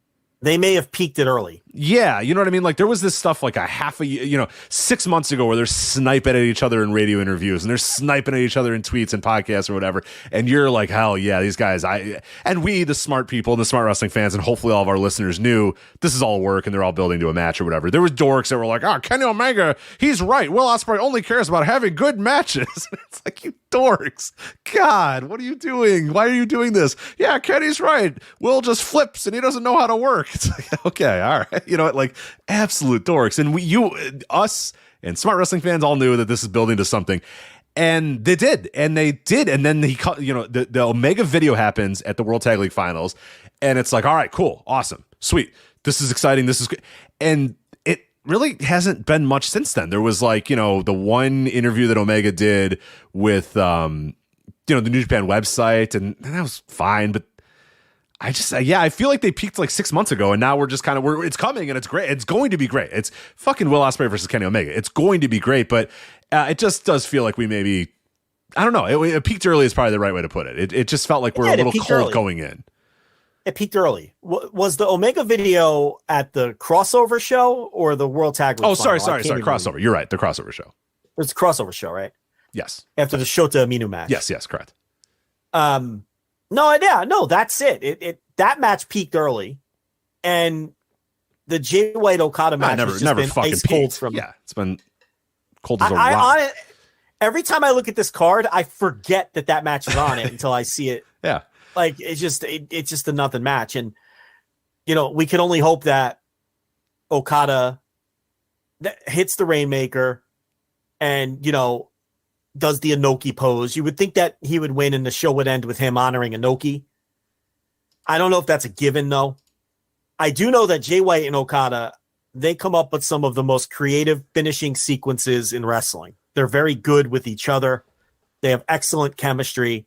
They may have peaked it early. Yeah, you know what I mean? Like there was this stuff like a half a 6 months ago where they're sniping at each other in radio interviews and they're sniping at each other in tweets and podcasts or whatever. And you're like, hell yeah, these guys, and we, the smart people and the smart wrestling fans, and hopefully all of our listeners knew this is all work and they're all building to a match or whatever. There was dorks that were like, Kenny Omega, he's right. Will Ospreay only cares about having good matches. It's like, you dorks. God, what are you doing? Why are you doing this? Yeah, Kenny's right. Will just flips and he doesn't know how to work. It's like, okay, all right. You know what? Like absolute dorks. And us and smart wrestling fans all knew that this is building to something. And they did. And then the Omega video happens at the World Tag League Finals. And it's like, all right, cool. Awesome. Sweet. This is exciting. This is good. And it really hasn't been much since then. There was like, the one interview that Omega did with, the New Japan website. And that was fine. But I feel like they peaked like 6 months ago, and now we're just kind of it's coming and it's great. It's going to be great. It's fucking Will Ospreay versus Kenny Omega. It's going to be great, but it just does feel like we maybe, I don't know. It peaked early is probably the right way to put it. It just felt like we're a little cold early. Going in. It peaked early. Was the Omega video at the crossover show or the World Tag League? Oh, sorry. Crossover. You're right. The crossover show. It's a crossover show, right? Yes. After the Shota Aminu match. Yes, correct. No, that's it. That match peaked early, and the Jay White Okada match has just been ice cold from. Yeah, it's been cold as a rock. Every time I look at this card, I forget that match is on it until I see it. Yeah, like it's just a nothing match, and we can only hope that Okada hits the Rainmaker, and does the Inoki pose. You would think that he would win and the show would end with him honoring Inoki. I don't know if that's a given, though. I do know that Jay White and Okada, they come up with some of the most creative finishing sequences in wrestling. They're very good with each other. They have excellent chemistry.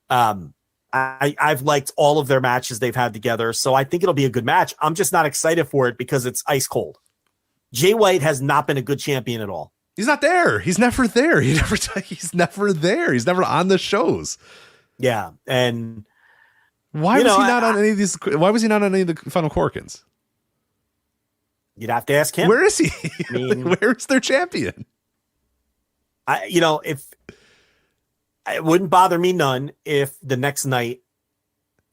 I've liked all of their matches they've had together, so I think it'll be a good match. I'm just not excited for it because it's ice cold. Jay White has not been a good champion at all. He's not there. He's never there. He's never there. He's never on the shows. Yeah, and why was he not on any of these? Why was he not on any of the Final Corkins? You'd have to ask him. Where is he? I mean, where is their champion? If it wouldn't bother me none if the next night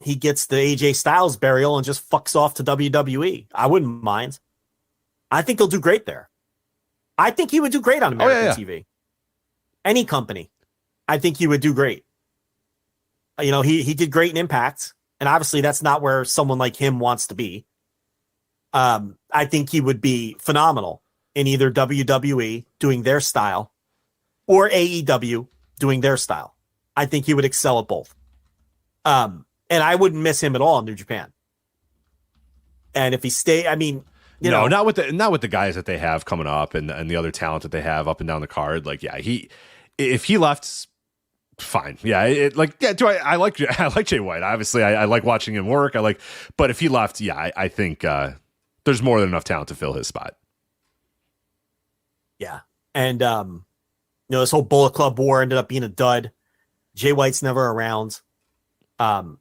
he gets the AJ Styles burial and just fucks off to WWE. I wouldn't mind. I think he'll do great there. I think he would do great on American TV. Any company. I think he would do great. He did great in Impact, and obviously that's not where someone like him wants to be. I think he would be phenomenal in either WWE doing their style or AEW doing their style. I think he would excel at both. And I wouldn't miss him at all in New Japan. And if he not with the guys that they have coming up and the other talent that they have up and down the card. Like, yeah, if he left, fine. Yeah, I like Jay White. Obviously, I like watching him work. But if he left, yeah, I think there's more than enough talent to fill his spot. Yeah, and this whole Bullet Club war ended up being a dud. Jay White's never around. Tonga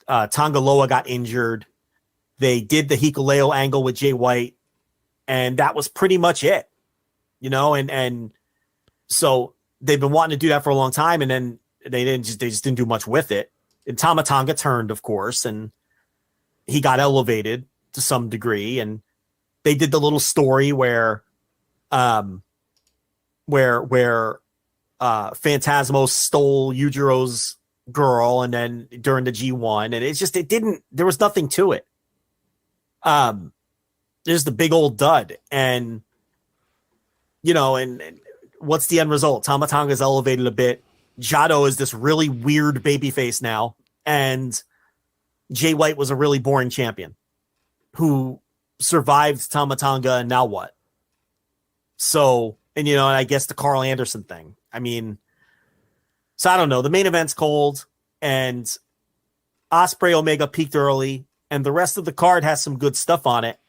Loa got injured. They did the Hikuleo angle with Jay White, and that was pretty much it, and so they've been wanting to do that for a long time, and then they just didn't do much with it. And Tama Tonga turned, of course, and he got elevated to some degree, and they did the little story where Phantasmo stole Yujiro's girl, and then during the G1, and there was nothing to it. There's the big old dud, and and what's the end result? Tama Tonga's elevated a bit. Jado is this really weird babyface now, and Jay White was a really boring champion who survived Tama Tonga, and now what? So, and I guess the Carl Anderson thing. So I don't know. The main event's cold, and Ospreay Omega peaked early, and the rest of the card has some good stuff on it.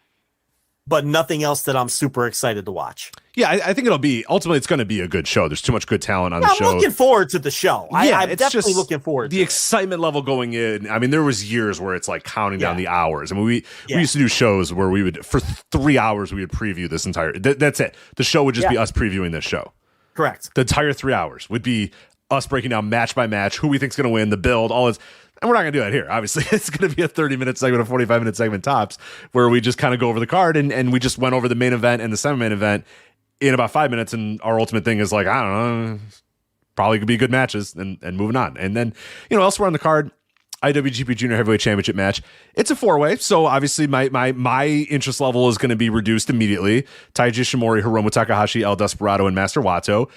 but nothing else that I'm super excited to watch. Yeah, I think ultimately it's going to be a good show. There's too much good talent on the show. I'm looking forward to the show. Yeah, I'm definitely looking forward to the excitement level going in. I mean, there was years where it's like counting down the hours. I mean, we used to do shows where we would, for 3 hours, we would preview this entire, that's it. The show would just be us previewing this show. Correct. The entire 3 hours would be us breaking down match by match, who we think's going to win, the build, all this. And we're not going to do that here. Obviously, it's going to be a 30-minute segment, a 45-minute segment tops, where we just kind of go over the card and we just went over the main event and the semi-main event in about 5 minutes. And our ultimate thing is like, I don't know, probably could be good matches and moving on. And then, elsewhere on the card, IWGP Junior Heavyweight Championship match. It's a 4-way, so obviously my interest level is going to be reduced immediately. Taiji Ishimori, Hiromu Takahashi, El Desperado, and Master Wato.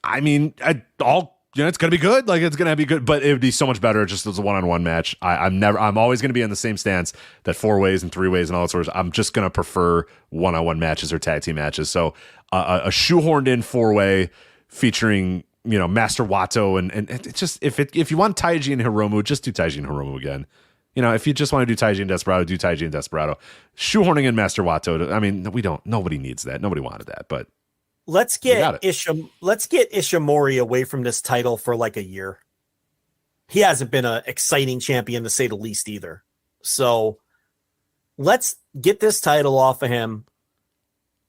I mean, it's going to be good. Like, it's going to be good, but it would be so much better just as a one-on-one match. I'm always going to be on the same stance that 4-ways and 3-ways and all that sort of. I'm just going to prefer one-on-one matches or tag team matches. So a shoehorned in 4-way featuring, Master Wato and it's just, if you want Taiji and Hiromu, just do Taiji and Hiromu again. If you just want to do Taiji and Desperado, do Taiji and Desperado. Shoehorning in Master Wato. I mean, nobody needs that. Nobody wanted that, but let's get Ishimori away from this title for like a year. He hasn't been an exciting champion to say the least either. So let's get this title off of him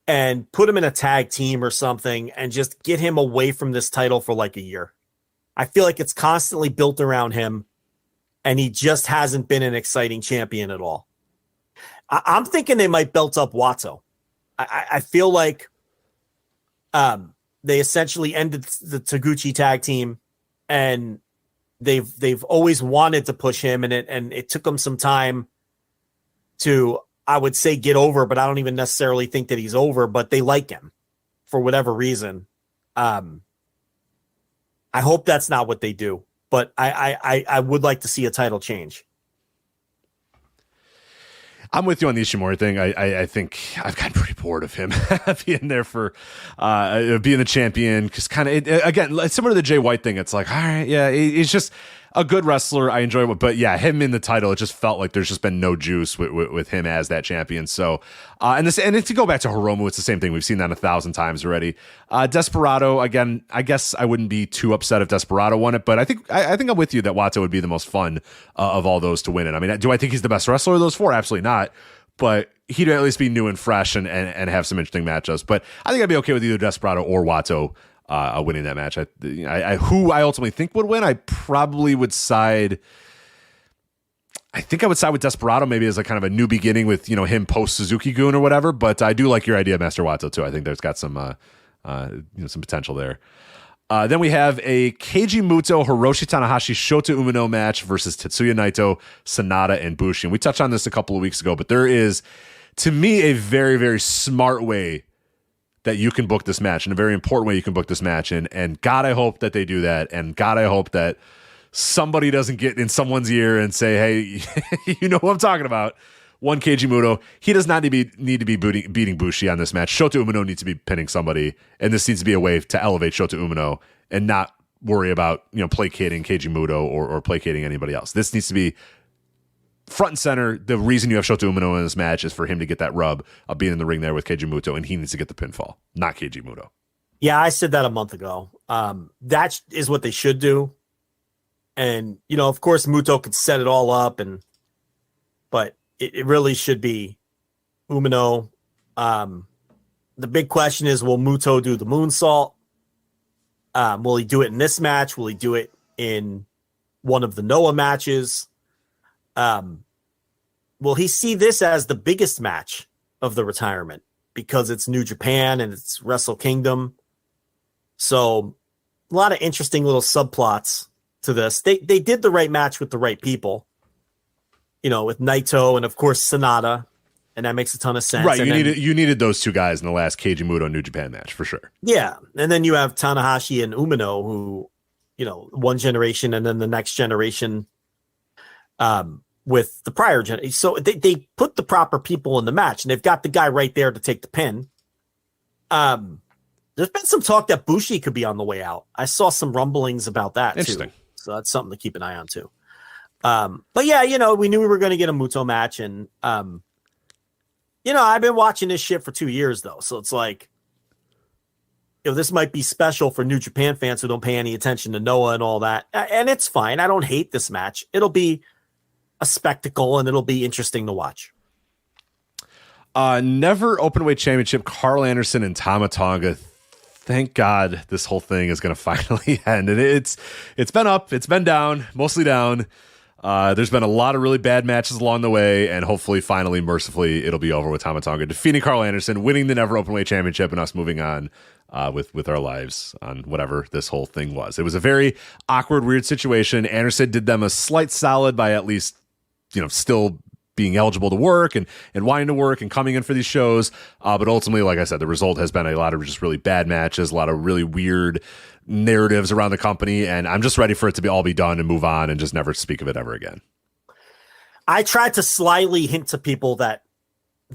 and put him in a tag team or something and just get him away from this title for like a year. I feel like it's constantly built around him and he just hasn't been an exciting champion at all. I'm thinking they might belt up Wato. I feel like they essentially ended the Taguchi tag team and they've always wanted to push him and it took them some time to, I would say, get over, but I don't even necessarily think that he's over, but they like him for whatever reason. I hope that's not what they do, but I would like to see a title change. I'm with you on the Ishimori thing. I think I've gotten pretty bored of him being there for being the champion. Because kind of, again, it's similar to the Jay White thing. It's like, all right, yeah, he's just a good wrestler. I enjoy it. But yeah, him in the title, it just felt like there's just been no juice with him as that champion. So, and to go back to Hiromu, it's the same thing. We've seen that 1,000 times already. Desperado, again, I guess I wouldn't be too upset if Desperado won it. But I think I'm with you that Wato would be the most fun of all those to win it. I mean, do I think he's the best wrestler of those four? Absolutely not. But he'd at least be new and fresh and have some interesting matchups. But I think I'd be okay with either Desperado or Wato winning that match. Who I ultimately think would win, I probably would side. I think I would side with Desperado, maybe as a kind of a new beginning with him post Suzuki-gun or whatever. But I do like your idea of Master Wato too. I think there's got some some potential there. Then we have a Keiji Muto, Hiroshi Tanahashi, Shota Umino match versus Tetsuya Naito, Sanada, and Bushi. And we touched on this a couple of weeks ago, but there is, to me, a very, very smart way that you can book this match, and a very important way you can book this match. And God, I hope that they do that. And God, I hope that somebody doesn't get in someone's ear and say, hey, you know who I'm talking about. One Keiji Muto, he does not need to be beating Bushi on this match. Shota Umino needs to be pinning somebody, and this needs to be a way to elevate Shota Umino and not worry about placating Keiji Muto or placating anybody else. This needs to be front and center. The reason you have Shota Umino in this match is for him to get that rub of being in the ring there with Keiji Muto, and he needs to get the pinfall, not Keiji Muto. Yeah, I said that a month ago. That is what they should do. And, of course, Muto could set it all up, but it really should be Umino. The big question is, will Muto do the moonsault? Will he do it in this match? Will he do it in one of the Noah matches? Will he see this as the biggest match of the retirement because it's New Japan and it's Wrestle Kingdom? So a lot of interesting little subplots to this. They did the right match with the right people. With Naito and of course Sanada, and that makes a ton of sense. Right, you needed those two guys in the last Keiji Muto New Japan match for sure. Yeah, and then you have Tanahashi and Umino, who one generation and then the next generation, with the prior generation. So they put the proper people in the match, and they've got the guy right there to take the pin. There's been some talk that Bushi could be on the way out. I saw some rumblings about that too, so that's something to keep an eye on too. But yeah, we knew we were going to get a Muto match, and I've been watching this shit for 2 years though. So it's like, this might be special for New Japan fans who don't pay any attention to Noah and all that. And it's fine. I don't hate this match. It'll be a spectacle and it'll be interesting to watch. Never Openweight Championship, Carl Anderson and Tama Tonga. Thank God this whole thing is going to finally end. And it's been up, it's been down, mostly down. There's been a lot of really bad matches along the way, and hopefully, finally, mercifully, it'll be over with Tama Tonga defeating Carl Anderson, winning the Never Openweight Championship, and us moving on with our lives on whatever this whole thing was. It was a very awkward, weird situation. Anderson did them a slight solid by at least, still being eligible to work and wanting to work and coming in for these shows. But ultimately, like I said, the result has been a lot of just really bad matches, a lot of really weird narratives around the company. And I'm just ready for it to all be done and move on and just never speak of it ever again. I tried to slyly hint to people that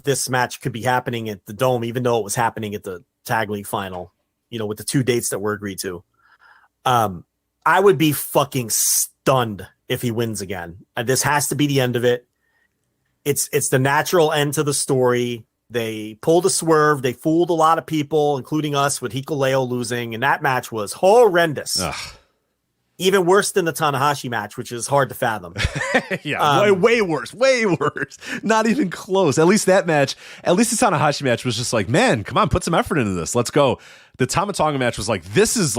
this match could be happening at the Dome, even though it was happening at the Tag League final, with the 2 dates that were agreed to. I would be fucking stunned if he wins again. This has to be the end of it. It's the natural end to the story. They pulled a swerve. They fooled a lot of people, including us, with Hikuleo losing, and that match was horrendous. Ugh. Even worse than the Tanahashi match, which is hard to fathom. Yeah, way worse. Not even close. At least that match, the Tanahashi match was just like, man, come on, put some effort into this. Let's go. The Tama Tonga match was like, this is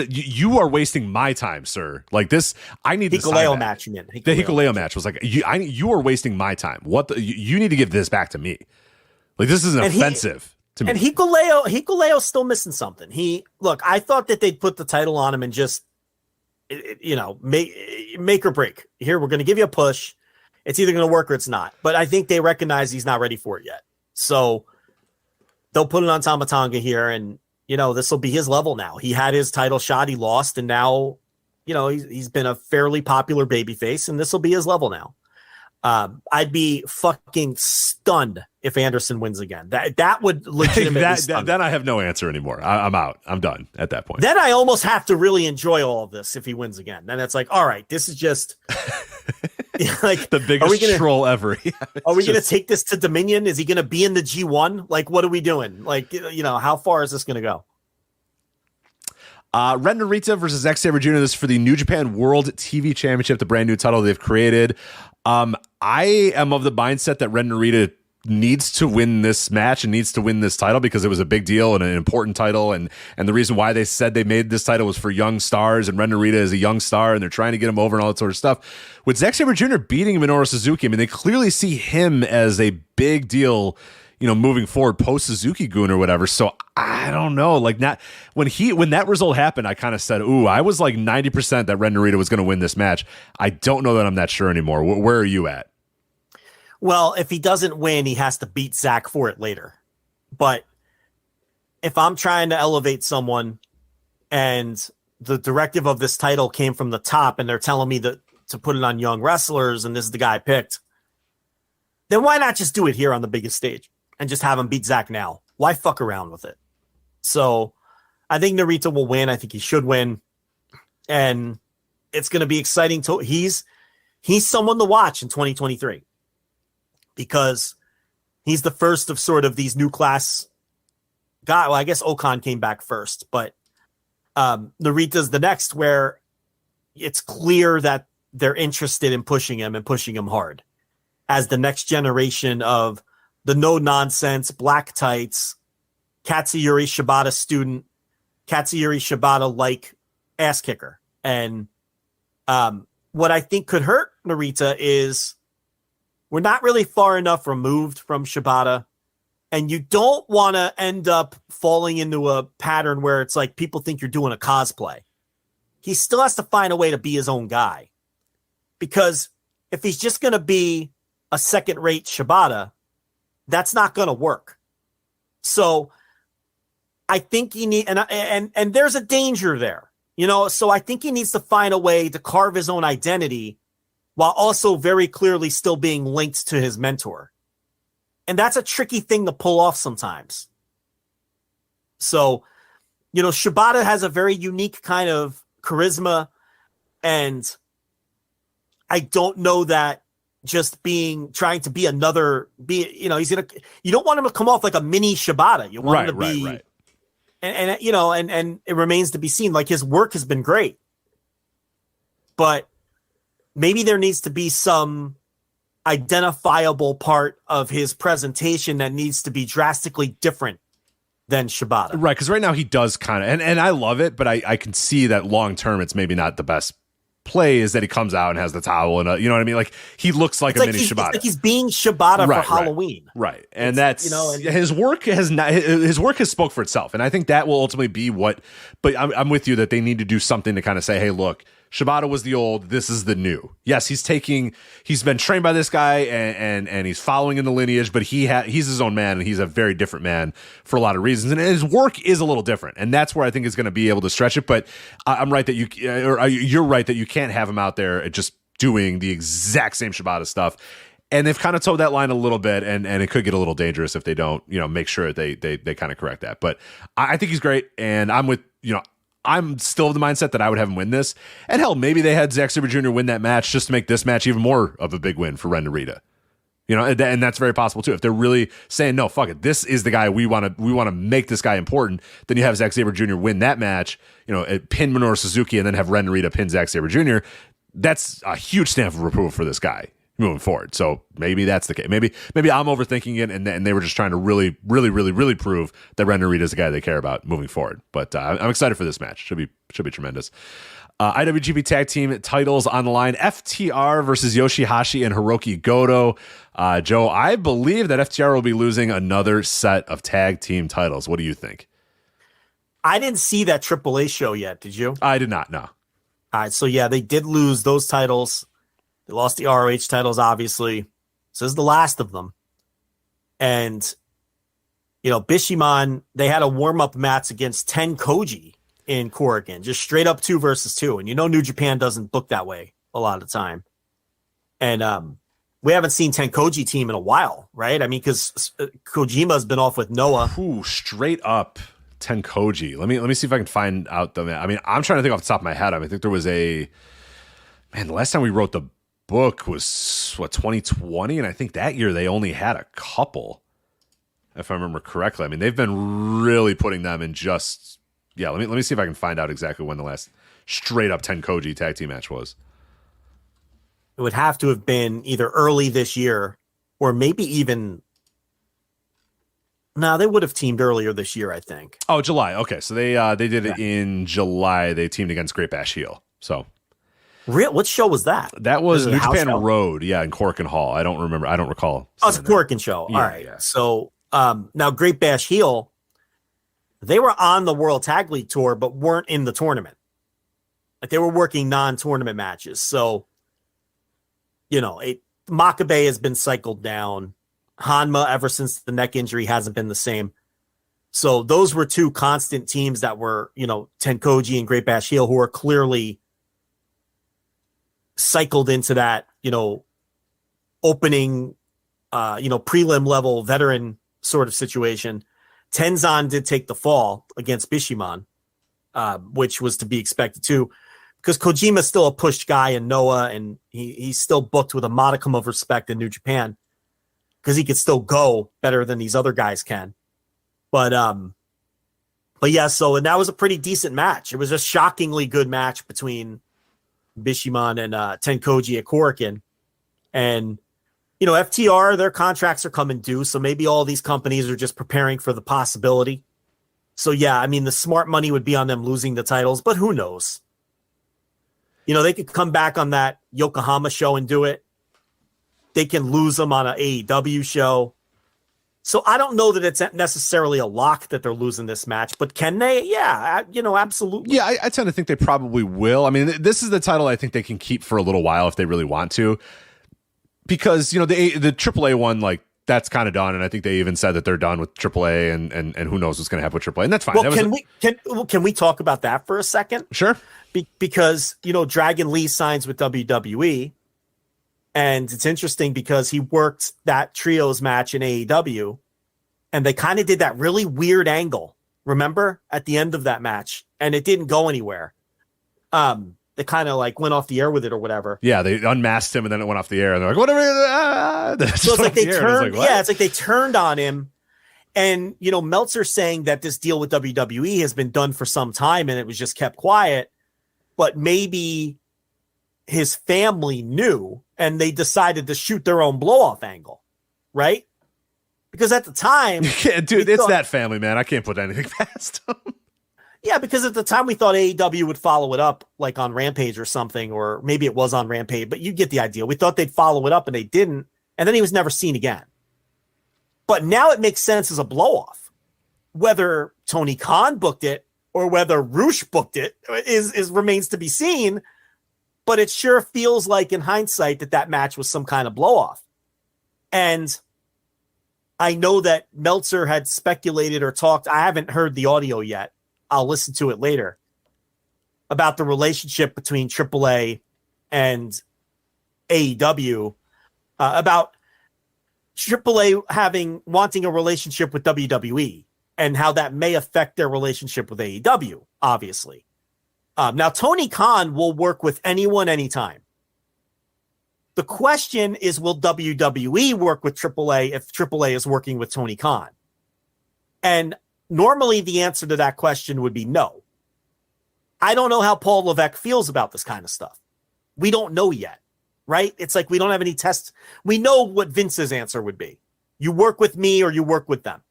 you are wasting my time, sir. Like this, I need the Hikuleo match. You mean the Hikuleo match was like, you are wasting my time. You need to give this back to me. Like this is offensive to me. And Hikuleo's still missing something. I thought that they'd put the title on him and just, make or break. Here, we're going to give you a push. It's either going to work or it's not. But I think they recognize he's not ready for it yet. So they'll put it on Tama Tonga here, and this will be his level now. He had his title shot, he lost, and now, he's been a fairly popular babyface, and this will be his level now. I'd be fucking stunned if Anderson wins again. That would legitimately then I have no answer anymore. I'm out. I'm done at that point. Then I almost have to really enjoy all of this if he wins again. Then it's like, all right, this is just like the biggest troll ever. Yeah, are we going to take this to Dominion? Is he going to be in the G1? Like, what are we doing? Like, how far is this going to go? Ren Narita versus Zack Sabre Jr. This is for the New Japan World TV Championship, the brand new title they've created. I am of the mindset that Ren Narita needs to win this match and needs to win this title because it was a big deal and an important title. And the reason why they said they made this title was for young stars, and Ren Narita is a young star and they're trying to get him over and all that sort of stuff. With Zack Sabre Jr. beating Minoru Suzuki, I mean, they clearly see him as a big deal, moving forward post Suzuki-gun or whatever. So I don't know, like when that result happened, I kind of said, ooh, I was like 90% that Ren Narita was going to win this match. I don't know that I'm that sure anymore. Where are you at? Well, if he doesn't win, he has to beat Zach for it later. But if I'm trying to elevate someone and the directive of this title came from the top and they're telling me to put it on young wrestlers and this is the guy I picked, then why not just do it here on the biggest stage and just have him beat Zach now? Why fuck around with it? So I think Narita will win. I think he should win. And it's going to be exciting. He's someone to watch in 2023. Because he's the first of sort of these new class guy. Well, I guess Okan came back first, but Narita's the next, where it's clear that they're interested in pushing him and pushing him hard as the next generation of the no nonsense, black tights, Katsuyori Shibata student, Katsuyori Shibata like ass kicker. And what I think could hurt Narita is we're not really far enough removed from Shibata, and you don't want to end up falling into a pattern where it's like people think you're doing a cosplay. He still has to find a way to be his own guy, because if he's just going to be a second-rate Shibata, that's not going to work. So I think he need and there's a danger there, So I think he needs to find a way to carve his own identity, while also very clearly still being linked to his mentor. And that's a tricky thing to pull off sometimes. So, Shibata has a very unique kind of charisma, and I don't know that just trying to be another, you don't want him to come off like a mini Shibata. You want him to be, right. And it remains to be seen. Like, his work has been great, but maybe there needs to be some identifiable part of his presentation that needs to be drastically different than Shibata. Right, because right now he does kind of, and I love it, but I can see that long term it's maybe not the best play is that he comes out and has the towel and you know what I mean? Like, he looks like a mini Shibata. It's like he's being Shibata for Halloween. Right. And that's, his work has spoke for itself. And I think that will ultimately be but I'm with you that they need to do something to kind of say, hey, look, Shibata was the old, this is the new. Yes, he's been trained by this guy and he's following in the lineage, but he's his own man and he's a very different man for a lot of reasons. And his work is a little different. And that's where I think it's going to be able to stretch it. But I'm right that you're right that you can't have him out there just doing the exact same Shibata stuff. And they've kind of towed that line a little bit, and it could get a little dangerous if they don't, make sure they kind of correct that. But I think he's great, and I'm still of the mindset that I would have him win this. And hell, maybe they had Zack Sabre Jr. win that match just to make this match even more of a big win for Ren Narita. And that's very possible too. If they're really saying, no, fuck it, this is the guy we want to make this guy important, then you have Zack Sabre Jr. win that match, pin Minoru Suzuki, and then have Ren Narita pin Zack Sabre Jr. That's a huge stamp of approval for this guy moving forward. So maybe that's the case. Maybe I'm overthinking it, and they were just trying to really, really, really, really prove that Ren Narita is the guy they care about moving forward. But I'm excited for this match. Should be tremendous. IWGP Tag Team titles on the line. FTR versus Yoshihashi and Hiroki Goto. Joe, I believe that FTR will be losing another set of tag team titles. What do you think? I didn't see that AAA show yet. Did you? I did not, no. All right, so yeah, they did lose those titles. They lost the ROH titles, obviously. So this is the last of them. And, Bishamon, they had a warm-up match against Ten Koji in Korakuen, just straight up 2 versus 2. And New Japan doesn't book that way a lot of the time. And we haven't seen Ten Koji team in a while, right? I mean, because Kojima's been off with Noah. Ooh, straight up Ten Koji. Let me see if I can find out the man. I mean, I'm trying to think off the top of my head. I think there was the last time we wrote the book was 2020, and I think that year they only had a couple, if I remember correctly. I mean, they've been really putting them in just let me see if I can find out exactly when the last straight up Ten Koji tag team match was. It would have to have been either early this year or maybe even they would have teamed earlier this year, I think. Oh, July. Okay, so they did it in July. They teamed against Great Bash Heel. So what show was that? That was New Japan Road, in Korakuen Hall. I don't remember. I don't recall. Oh, it's a Korakuen show. Yeah, all right. Yeah. So now Great Bash Heel, they were on the World Tag League Tour, but weren't in the tournament. Like, they were working non-tournament matches. So, Makabe has been cycled down. Hanma, ever since the neck injury, hasn't been the same. So those were 2 constant teams that were, Ten Koji and Great Bash Heel, who are clearly cycled into that, opening, prelim level veteran sort of situation. Tenzan did take the fall against Bishamon, which was to be expected too, because Kojima's still a pushed guy in Noah, and he's still booked with a modicum of respect in New Japan because he could still go better than these other guys can. But yeah, and that was a pretty decent match. It was a shockingly good match between Bishamon and Ten Koji at Korakuen. And, FTR, their contracts are coming due, so maybe all these companies are just preparing for the possibility. So, yeah, I mean, the smart money would be on them losing the titles, but who knows? They could come back on that Yokohama show and do it. They can lose them on an AEW show. So I don't know that it's necessarily a lock that they're losing this match, but can they? Yeah, absolutely. Yeah, I tend to think they probably will. I mean, this is the title I think they can keep for a little while if they really want to, because the AAA one, like, that's kind of done, and I think they even said that they're done with AAA, and who knows what's going to happen with AAA, and that's fine. Well, can we talk about that for a second? Sure. Because Dragon Lee signs with WWE. And it's interesting because he worked that trios match in AEW, and they kind of did that really weird angle, remember, at the end of that match, and it didn't go anywhere. That They kind of like went off the air with it or whatever. Yeah, they unmasked him and then it went off the air and they're like, whatever. So it's like they turned. It's like they turned on him. And, Meltzer saying that this deal with WWE has been done for some time and it was just kept quiet. But maybe his family knew and they decided to shoot their own blow-off angle, right? Because at the time... Dude, it's that family, man. I can't put anything past them. Yeah, because at the time we thought AEW would follow it up like on Rampage or something, or maybe it was on Rampage, but you get the idea. We thought they'd follow it up and they didn't, and then he was never seen again. But now it makes sense as a blow-off. Whether Tony Khan booked it or whether Roosh booked it is remains to be seen, but it sure feels like in hindsight that match was some kind of blow-off. And I know that Meltzer had speculated or talked, I haven't heard the audio yet, I'll listen to it later, about the relationship between AAA and AEW, about AAA wanting a relationship with WWE and how that may affect their relationship with AEW, obviously. Now, Tony Khan will work with anyone, anytime. The question is, will WWE work with AAA if AAA is working with Tony Khan? And normally, the answer to that question would be no. I don't know how Paul Levesque feels about this kind of stuff. We don't know yet, right? It's like we don't have any tests. We know what Vince's answer would be. You work with me or you work with them,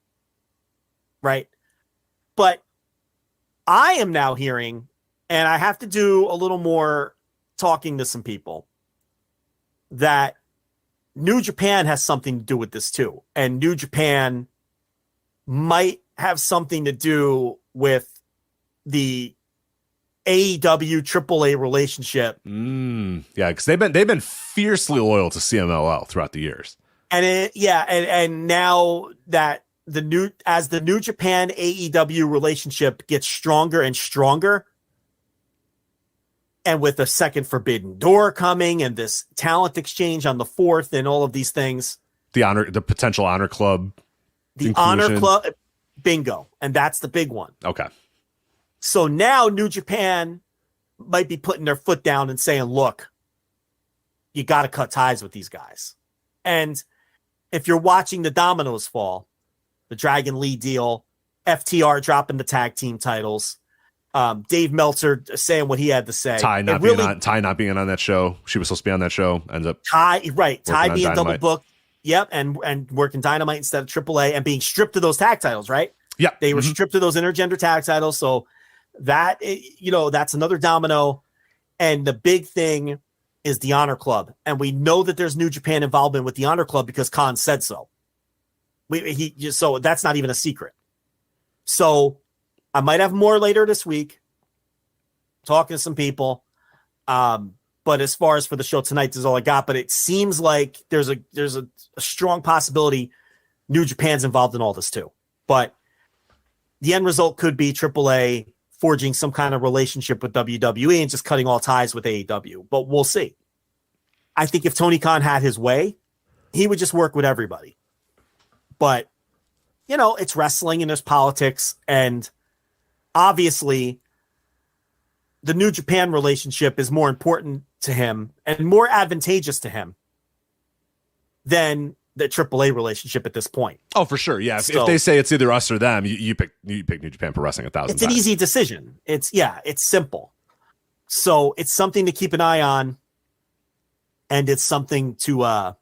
right? But I am now hearing, and I have to do a little more talking to some people, that New Japan has something to do with this too. And New Japan might have something to do with the AEW AAA relationship. Yeah, because they've been fiercely loyal to CMLL throughout the years. And and now that the New Japan AEW relationship gets stronger and stronger, and with a second Forbidden Door coming and this talent exchange on the 4th and all of these things, the potential Honor Club, the Honor Club. Bingo. And that's the big one. Okay. So now New Japan might be putting their foot down and saying, look, you got to cut ties with these guys. And if you're watching the dominoes fall, the Dragon Lee deal, FTR dropping the tag team titles, Dave Meltzer saying what he had to say. Ty not being on that show. She was supposed to be on that show. Ends up Ty being double booked. Yep, and working Dynamite instead of AAA and being stripped of those tag titles, right? Yeah, they were stripped of those intergender tag titles. So that, that's another domino. And the big thing is the Honor Club, and we know that there's New Japan involvement with the Honor Club because Khan said so. So that's not even a secret. So I might have more later this week. Talking to some people. But as far as for the show tonight, this is all I got. But it seems like there's a strong possibility New Japan's involved in all this too. But the end result could be AAA forging some kind of relationship with WWE and just cutting all ties with AEW. But we'll see. I think if Tony Khan had his way, he would just work with everybody. But, it's wrestling and there's politics. And obviously, the New Japan relationship is more important to him and more advantageous to him than the AAA relationship at this point. Oh, for sure. Yeah. If they say it's either us or them, you pick New Japan Pro Wrestling 1,000 times. It's an easy decision. It's simple. So it's something to keep an eye on. And it's something to, I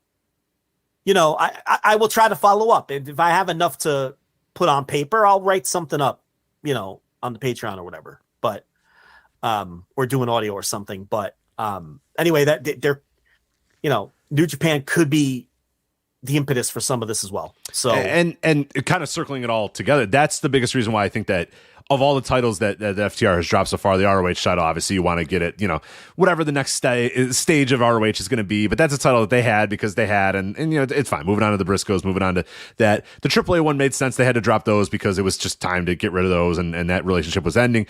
will try to follow up. And if I have enough to put on paper, I'll write something up, on the Patreon or whatever. But, or do an audio or something. But anyway, that they're, New Japan could be the impetus for some of this as well. So and kind of circling it all together, that's the biggest reason why I think that of all the titles that the FTR has dropped so far, the ROH title, obviously you want to get it, whatever the next stage of ROH is going to be, but that's a title that they had because they had, and it's fine. Moving on to the Briscoes, moving on to that. The AAA one made sense. They had to drop those because it was just time to get rid of those, and that relationship was ending.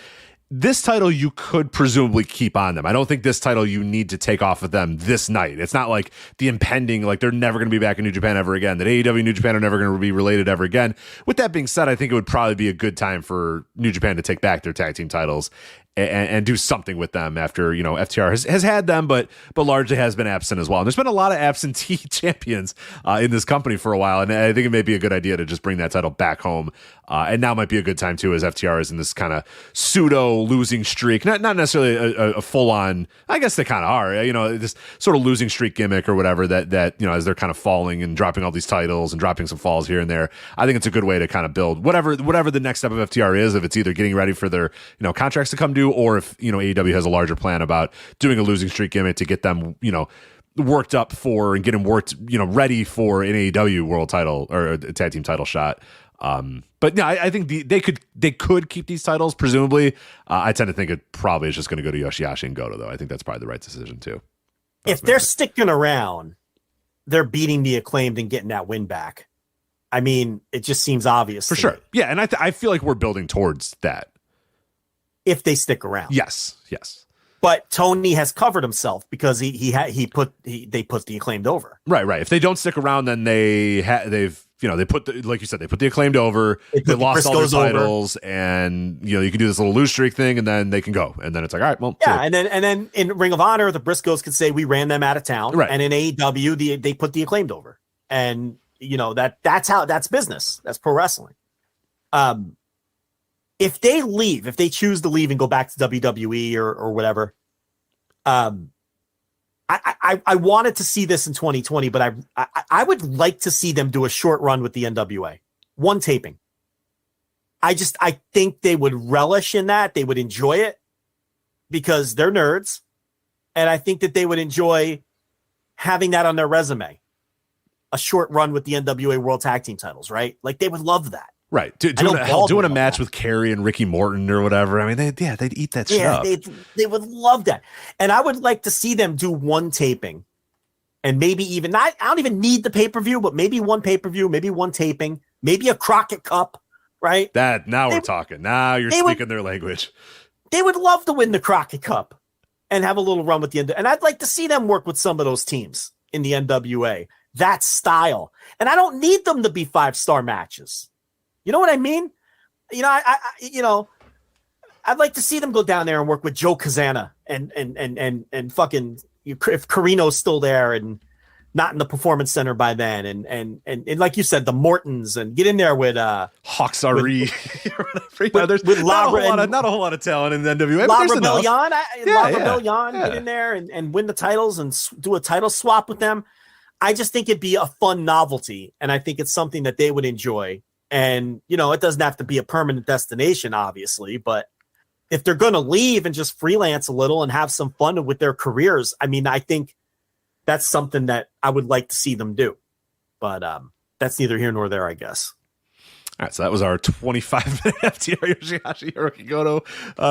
This title you could presumably keep on them. I don't think this title you need to take off of them this night. It's not like the impending, like they're never going to be back in New Japan ever again, that AEW and New Japan are never going to be related ever again. With that being said, I think it would probably be a good time for New Japan to take back their tag team titles and do something with them after, FTR has had them, but largely has been absent as well. And there's been a lot of absentee champions in this company for a while, and I think it may be a good idea to just bring that title back home. And now might be a good time too, as FTR is in this kind of pseudo losing streak, not necessarily a full on. I guess they kind of are, this sort of losing streak gimmick or whatever that as they're kind of falling and dropping all these titles and dropping some falls here and there. I think it's a good way to kind of build whatever the next step of FTR is. If it's either getting ready for their contracts to come due, or if AEW has a larger plan about doing a losing streak gimmick to get them worked up for and get them ready for an AEW world title or a tag team title shot. But yeah, I think they could keep these titles presumably. I tend to think it probably is just going to go to Yoshihashi and Goto, though. I think that's probably the right decision too. If they're sticking around, they're beating the Acclaimed and getting that win back. I mean, it just seems obvious for sure. Me. Yeah, and I feel like we're building towards that. If they stick around. Yes. But Tony has covered himself because they put the Acclaimed over. Right. If they don't stick around, then they put like you said, they put the Acclaimed over. They lost all their titles, and you can do this little lose streak thing, and then they can go, and then it's like, all right, well, yeah. And then in Ring of Honor, the Briscoes could say we ran them out of town, right? And in AEW, they put the Acclaimed over, and that's business. That's pro wrestling. If they choose to leave and go back to WWE or whatever, I wanted to see this in 2020, but I would like to see them do a short run with the NWA, one taping. I think they would relish in that. They would enjoy it because they're nerds. And I think that they would enjoy having that on their resume, a short run with the NWA World Tag Team titles, right? Like they would love that. Right. Doing a match with Kerry and Ricky Morton or whatever. I mean, they'd eat that shit up. They would love that. And I would like to see them do one taping and maybe even I don't even need the pay-per-view, but maybe one pay-per-view, maybe one taping, maybe a Crockett Cup, right? We're talking. Now you're speaking their language. They would love to win the Crockett Cup and have a little run with the NWA. And I'd like to see them work with some of those teams in the NWA, that style. And I don't need them to be 5-star matches. You know what I mean? I'd like to see them go down there and work with Joe Kazana and fucking if Carino's still there and not in the Performance Center by then, and like you said, the Mortons, and get in there with Hawks Ari. There's not a whole lot of talent in the NWA. La Rebellion, get in there and win the titles and do a title swap with them. I just think it'd be a fun novelty, and I think it's something that they would enjoy. And, it doesn't have to be a permanent destination, obviously, but if they're going to leave and just freelance a little and have some fun with their careers, I mean, I think that's something that I would like to see them do. But that's neither here nor there, I guess. All right, so that was our 25-minute FTR Yoshihashi Hiroki Goto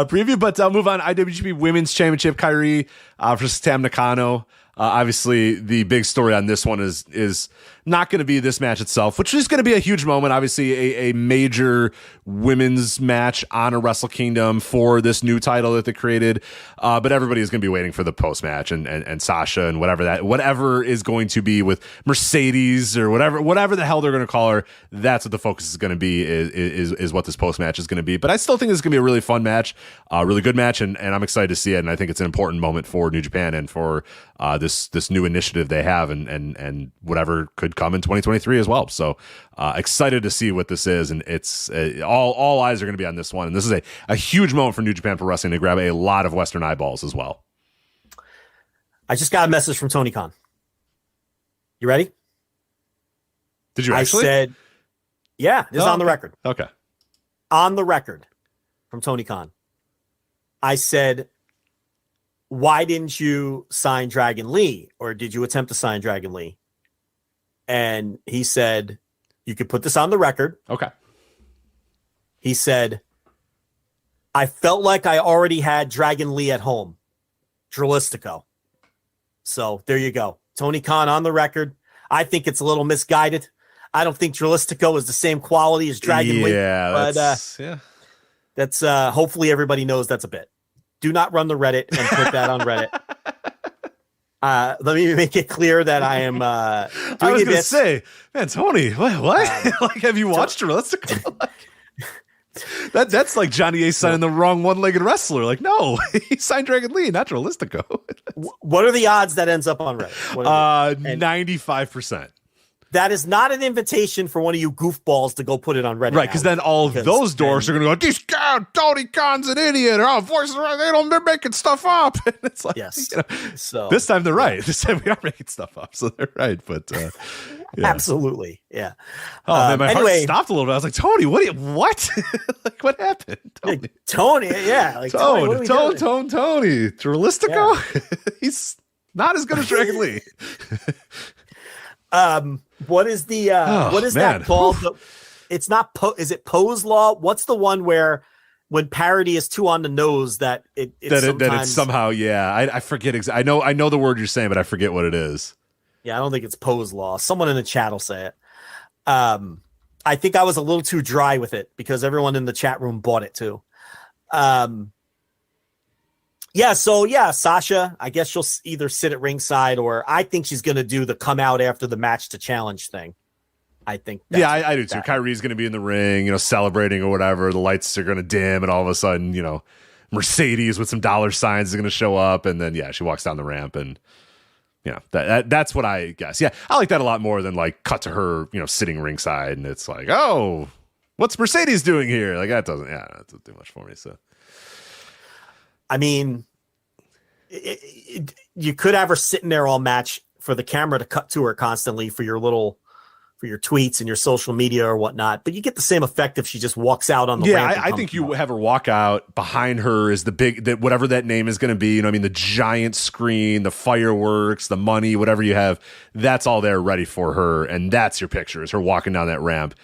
preview. But I'll move on. IWGP Women's Championship, Kairi versus Tam Nakano. Obviously, the big story on this one is not going to be this match itself, which is going to be a huge moment. Obviously, a major women's match on a Wrestle Kingdom for this new title that they created. But everybody is going to be waiting for the post match and Sasha and whatever is going to be with Mercedes or whatever the hell they're going to call her. That's what the focus is going to be is what this post match is going to be. But I still think it's going to be a really fun match, a really good match, and I'm excited to see it. And I think it's an important moment for New Japan and for this new initiative they have and whatever could come in 2023 as well. So excited to see what this is, and it's all eyes are going to be on this one. And this is a huge moment for New Japan Pro Wrestling to grab a lot of Western eyeballs as well. I just got a message from Tony Khan. You ready? Did you actually? I said, yeah, this is on the record. Okay. On the record from Tony Khan. I said, why didn't you sign Dragon Lee, or did you attempt to sign Dragon Lee? And he said, you could put this on the record. Okay. He said, I felt like I already had Dragon Lee at home. Dralistico. So there you go. Tony Khan on the record. I think it's a little misguided. I don't think Dralistico is the same quality as Dragon Lee. Yeah, that's hopefully everybody knows that's a bit. Do not run the Reddit and put that on Reddit. Let me make it clear that I am I was going to say, man, Tony, what? Like, have you watched Dralistico? That's like Johnny Ace signing the wrong one-legged wrestler. Like, no, he signed Dragon Lee, not Realistico. What are the odds that ends up on Reddit? 95%. That is not an invitation for one of you goofballs to go put it on Reddit. Right, because then all of those dorks are going to go, these guys, Tony Khan's an idiot, or voices, they're making stuff up. And it's like, yes. So this time they're right. This time we are making stuff up, so they're right. But yeah. Absolutely, yeah. Oh man, my heart stopped a little bit. I was like, Tony, what? Like, what happened? Tony, yeah, like Tony, Realistico. Yeah. He's not as good as Dragon Lee. What is the what is that called? It's not is it Poe's law? What's the one where when parody is too on the nose that it's somehow I forget I know the word you're saying, but I forget what it is. Yeah, I don't think it's Poe's law. Someone in the chat will say it. I think I was a little too dry with it because everyone in the chat room bought it too. Sasha, I guess she'll either sit at ringside or I think she's going to do the come out after the match to challenge thing. I think. I do too. Kyrie's going to be in the ring, celebrating or whatever. The lights are going to dim and all of a sudden, Mercedes with some dollar signs is going to show up. And then, she walks down the ramp and, that's what I guess. Yeah, I like that a lot more than like cut to her, sitting ringside and it's like, oh, what's Mercedes doing here? Like that doesn't do much for me. So. I mean, you could have her sitting there all match for the camera to cut to her constantly for your tweets and your social media or whatnot. But you get the same effect if she just walks out on the ramp. I think you have her walk out. Behind her is whatever that name is going to be. The giant screen, the fireworks, the money, whatever you have. That's all there ready for her, and that's your picture. Is her walking down that ramp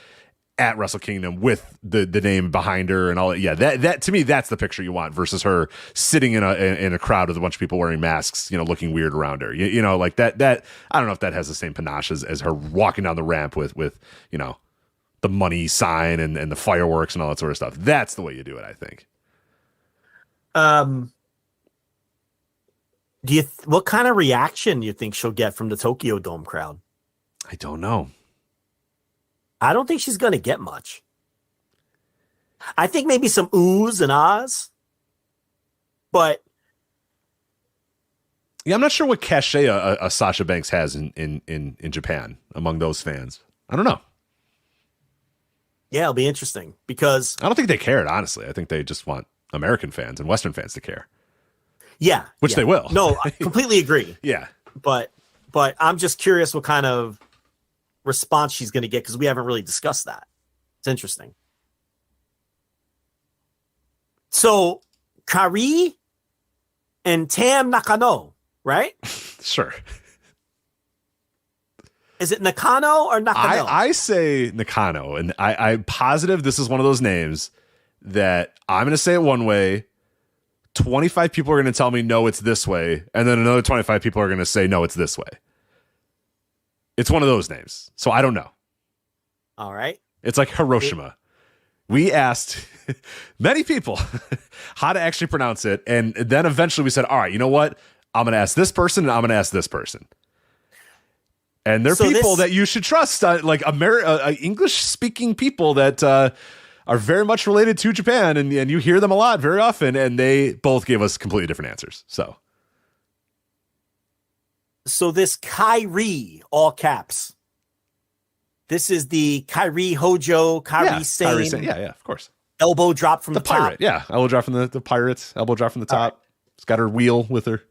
at Wrestle Kingdom with the name behind her and all that. Yeah, that to me, that's the picture you want versus her sitting in a crowd with a bunch of people wearing masks, looking weird around her. Like that. I don't know if that has the same panache as her walking down the ramp with the money sign and the fireworks and all that sort of stuff. That's the way you do it, I think. What kind of reaction do you think she'll get from the Tokyo Dome crowd? I don't know. I don't think she's going to get much. I think maybe some oohs and ahs. But yeah, I'm not sure what cachet a Sasha Banks has in Japan among those fans. I don't know. Yeah, it'll be interesting because I don't think they cared, honestly. I think they just want American fans and Western fans to care. Yeah. Which they will. No, I completely agree. Yeah. But I'm just curious what kind of response she's going to get because we haven't really discussed that. It's interesting. So Kari and Tam Nakano, right? Sure. Is it Nakano or Nakano? I say Nakano, and I'm positive this is one of those names that I'm going to say it one way. 25 people are going to tell me, no, it's this way. And then another 25 people are going to say, no, it's this way. It's one of those names. So I don't know. All right. It's like Hiroshima. We asked many people how to actually pronounce it. And then eventually we said, all right, you know what? I'm going to ask this person and I'm going to ask this person. And they're people that you should trust, like English-speaking people that are very much related to Japan. And you hear them a lot very often. And they both gave us completely different answers. So this Kairi, all caps. This is the Kairi Hojo, Kairi Sane. Yeah, of course. Elbow drop from the pirate. top. Yeah, elbow drop from the pirates. Elbow drop from the top. Right. It's got her wheel with her.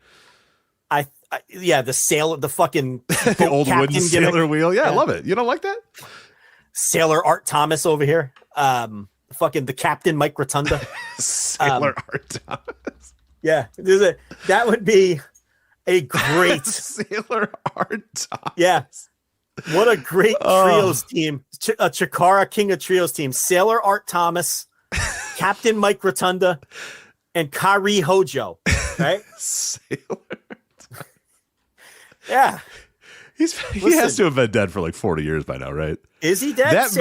The sailor, the fucking the old wooden sailor wheel. Yeah, I love it. You don't like that? Sailor Art Thomas over here. The Captain Mike Rotunda. Sailor Art Thomas. Yeah, that would be a great Sailor Art Thomas. Yeah. What a great trios team. Chikara King of Trios team. Sailor Art Thomas, Captain Mike Rotunda, and Kairi Hojo. Right? Sailor. Yeah. He has to have been dead for like 40 years by now, right? Is he dead? That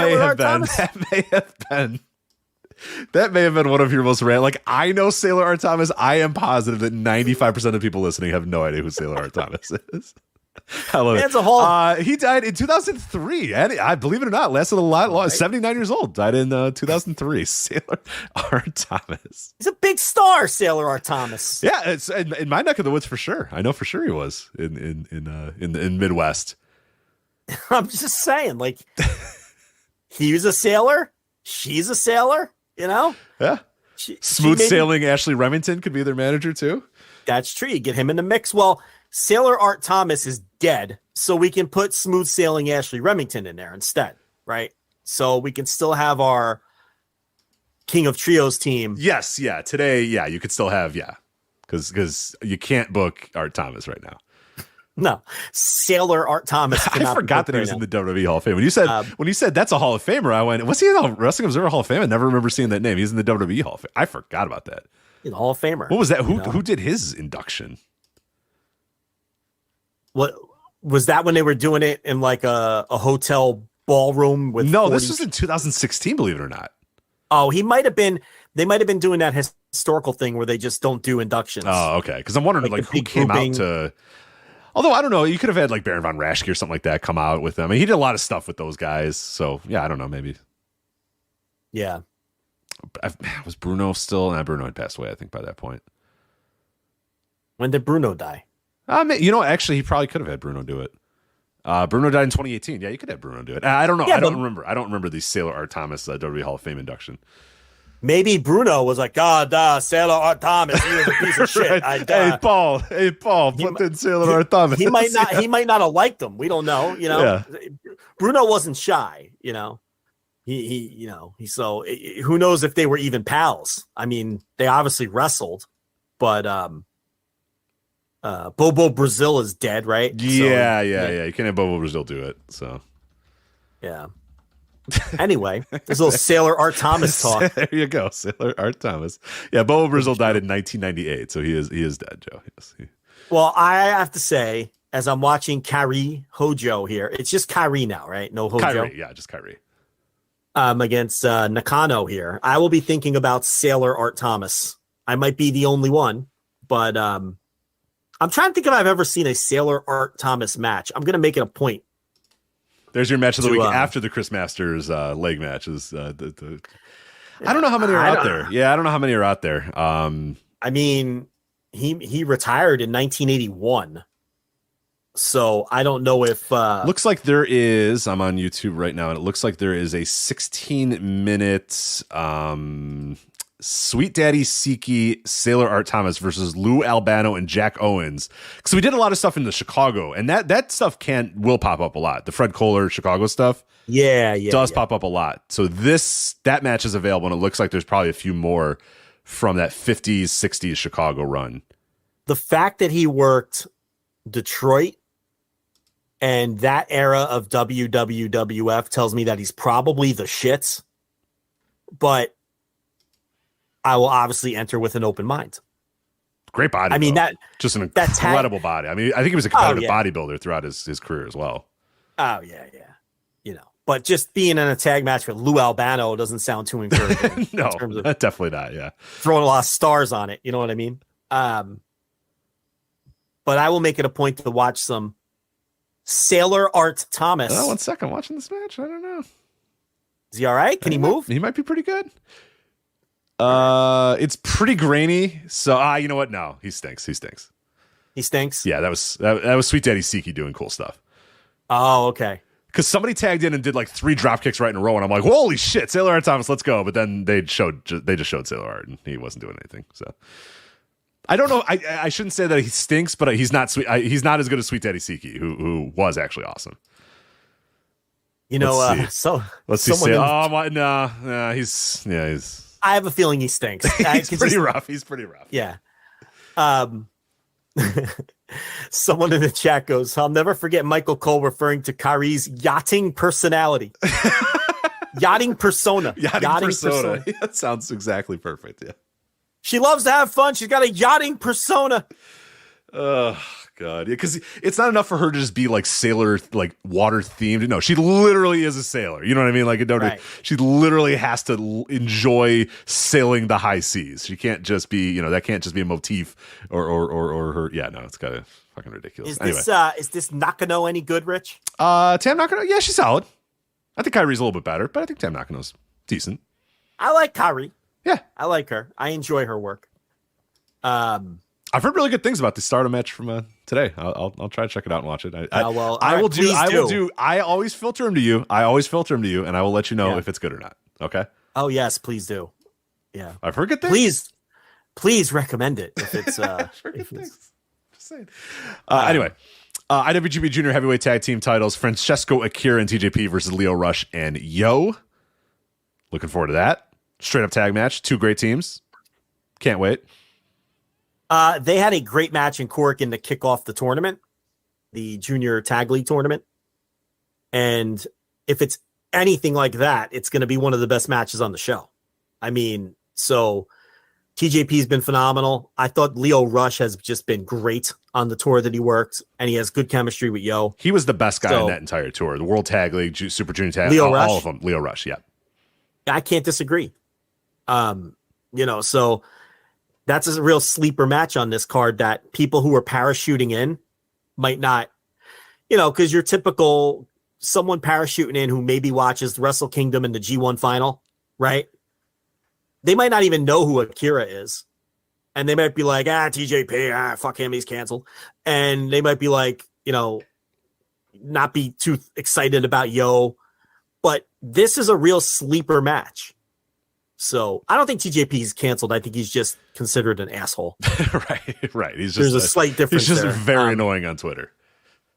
may have been one of your most rare. Like, I know Sailor Art Thomas. I am positive that 95% of people listening have no idea who Sailor Art Thomas is. I love Man's it. a Hall. He died in 2003, and I believe it or not, lasted a lot longer. 79 years old, died in 2003. Sailor R. Thomas. He's a big star, Sailor R. Thomas. Yeah, it's in my neck of the woods for sure. I know for sure he was in Midwest. I'm just saying, like, he was a sailor. She's a sailor. You know. Yeah. Smooth sailing Ashley Remington could be their manager too. That's true. You get him in the mix. Well, Sailor Art Thomas is dead, so we can put smooth sailing Ashley Remington in there instead, right? So we can still have our King of Trios team. Yes, yeah. Today, yeah, you could still have, yeah, because you can't book Art Thomas right now. No, Sailor Art Thomas. I forgot that he was in the WWE Hall of Fame. When you said that's a Hall of Famer, I went, was he in the Wrestling Observer Hall of Fame? I never remember seeing that name. He's in the WWE Hall of Fame. I forgot about that. In the Hall of Famer. What was that? Who did his induction? What was that when they were doing it in like a hotel ballroom with? No, this was in 2016. Believe it or not. Oh, he might have been. They might have been doing that historical thing where they just don't do inductions. Oh, okay. Because I'm wondering like who came out to. Although I don't know, you could have had like Baron von Raschke or something like that come out with them. I mean, he did a lot of stuff with those guys. So yeah, I don't know, maybe. Yeah. Was Bruno still? Nah, Bruno had passed away, I think, by that point. When did Bruno die? Actually, he probably could have had Bruno do it. Bruno died in 2018. Yeah, you could have Bruno do it. I don't know. Yeah, I don't remember. I don't remember the Sailor Art Thomas WWE Hall of Fame induction. Maybe Bruno was like, Sailor Art Thomas, he was a piece of shit. Right. Hey, Paul, put in Sailor Art Thomas. He might not have liked him. We don't know. Yeah. Bruno wasn't shy. So who knows if they were even pals? I mean, they obviously wrestled, but Bobo Brazil is dead, right? Yeah. You can't have Bobo Brazil do it. So yeah. Anyway, there's a little Sailor Art Thomas talk. There you go, Sailor Art Thomas. Yeah, Bobo Brazil died in 1998, so he is dead, Joe. Yes. Well, I have to say, as I'm watching Kairi Hojo here, it's just Kairi now, right? No Hojo. Kairi, yeah, just Kairi. Against Nakano here, I will be thinking about Sailor Art Thomas. I might be the only one, but I'm trying to think if I've ever seen a Sailor Art Thomas match. I'm going to make it a point. There's your match of the week after the Chris Masters leg matches. I don't know how many are out there. Yeah, I don't know how many are out there. I mean, he retired in 1981. So I don't know if looks like there is. I'm on YouTube right now, and it looks like there is a 16-minute Sweet Daddy Siki Sailor Art Thomas versus Lou Albano and Jack Owens. Because we did a lot of stuff in the Chicago, and that stuff will pop up a lot. The Fred Kohler Chicago stuff, does pop up a lot. So that match is available, and it looks like there's probably a few more from that 50s, 60s Chicago run. The fact that he worked Detroit and that era of WWF tells me that he's probably the shits, but I will obviously enter with an open mind. Great body. I mean, just an incredible body. I mean, I think he was a competitive bodybuilder throughout his career as well. Oh yeah. But just being in a tag match with Lou Albano doesn't sound too encouraging. No, definitely not. Yeah. Throwing a lot of stars on it. You know what I mean? But I will make it a point to watch some Sailor Art Thomas. Oh, 1 second. Watching this match. I don't know. Is he all right? Can he move? He might be pretty good. It's pretty grainy. So, you know what? No, he stinks. He stinks. Yeah, that was Sweet Daddy Siki doing cool stuff. Oh, okay. Because somebody tagged in and did like 3 drop kicks right in a row, and I'm like, holy shit, Sailor Art Thomas, let's go. But then they just showed Sailor Art, and he wasn't doing anything. So I don't know. I shouldn't say that he stinks, but he's not sweet. He's not as good as Sweet Daddy Siki, who was actually awesome. Let's see. He's. I have a feeling he stinks. He's pretty rough. Yeah. Someone in the chat goes, I'll never forget Michael Cole referring to Kairi's yachting personality. Yachting persona. Yachting persona. That sounds exactly perfect. Yeah. She loves to have fun. She's got a yachting persona. Oh, God. Yeah, because it's not enough for her to just be like sailor, like water themed. No, she literally is a sailor. You know what I mean? Like, Right. she literally has to enjoy sailing the high seas. She can't just be, that can't just be a motif or her. Yeah, no, it's kind of fucking ridiculous. Is this Nakano any good, Rich? Tam Nakano, yeah, she's solid. I think Kairi's a little bit better, but I think Tam Nakano's decent. I like Kairi. Yeah, I like her. I enjoy her work. I've heard really good things about the Stardom match from today. I'll try to check it out and watch it. I always filter them to you. And I will let you know if it's good or not. Okay. Oh yes, please do. Yeah, I've heard good things. Please recommend it if it's. Just saying. Anyway, IWGP Junior Heavyweight Tag Team titles: Francesco Akira and TJP versus Lio Rush and Yo. Looking forward to that. Straight up tag match. Two great teams. Can't wait. They had a great match in Corkin to kick off the tournament, the Junior Tag League tournament. And if it's anything like that, it's going to be one of the best matches on the show. I mean, so TJP's been phenomenal. I thought Lio Rush has just been great on the tour that he worked, and he has good chemistry with Yo. He was the best guy in that entire tour. The World Tag League, Super Junior Tag, Lio Rush? All of them. Lio Rush, yeah. I can't disagree. So that's a real sleeper match on this card that people who are parachuting in might not, because your typical someone parachuting in who maybe watches Wrestle Kingdom and the G1 final, right? They might not even know who Akira is. And they might be like, TJP, fuck him, he's canceled. And they might be like, not be too excited about Yo. But this is a real sleeper match. So I don't think TJP is canceled. I think he's just considered an asshole. Right. There's a slight difference. He's just there. very annoying on Twitter.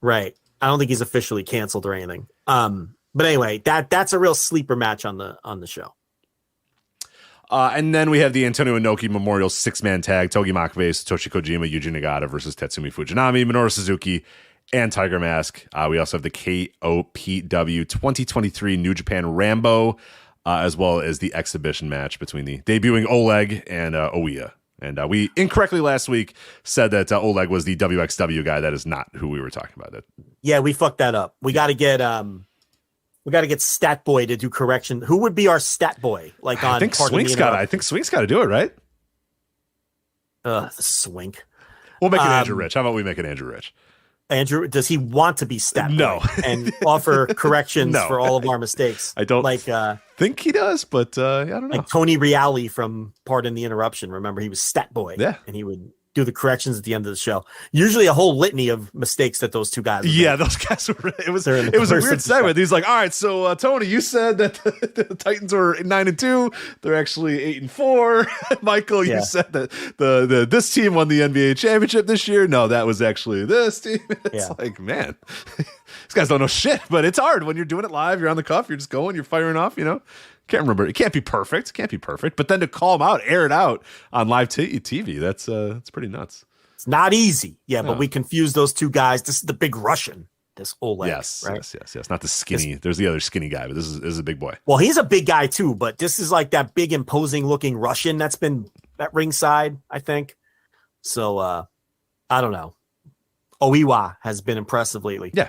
Right. I don't think he's officially canceled or anything. But anyway, that's a real sleeper match on the show. And then we have the Antonio Inoki Memorial 6-man tag: Togi Makabe, Satoshi Kojima, Yuji Nagata versus Tatsumi Fujinami, Minoru Suzuki, and Tiger Mask. We also have the KOPW 2023 New Japan Rambo, as well as the exhibition match between the debuting Oleg and Oiya. And we incorrectly last week said that Oleg was the WXW guy. That is not who we were talking about. Yeah, we fucked that up. We got to get Stat Boy to do correction. Who would be our Stat Boy? I think Swink's got to do it, right? The Swink. We'll make it Andrew Rich. How about we make it Andrew Rich? Andrew, does he want to be Stat Boy? No. And offer corrections for all of our mistakes? I don't think he does, but I don't know. Like Tony Reale from Pardon the Interruption. Remember, he was Stat Boy. Yeah. And he would do the corrections at the end of the show. Usually a whole litany of mistakes that those two guys would make. Those guys were it was a weird segment. He's like, all right, so Tony, you said that the Titans were 9-2. They're actually 8-4. Michael, you said that the this team won the NBA championship this year. No, that was actually this team. It's like, man, these guys don't know shit, but it's hard when you're doing it live. You're on the cuff. You're just going. You're firing off, Can't remember. It can't be perfect. But then to call them out, air it out on live TV, that's pretty nuts. It's not easy. Yeah, but we confuse those two guys. This is the big Russian, this Oleg. Yes. Not the skinny. There's the other skinny guy, but this is a big boy. Well, he's a big guy too, but this is like that big imposing looking Russian that's been at ringside, I think. So I don't know. Oiwa has been impressive lately. Yeah.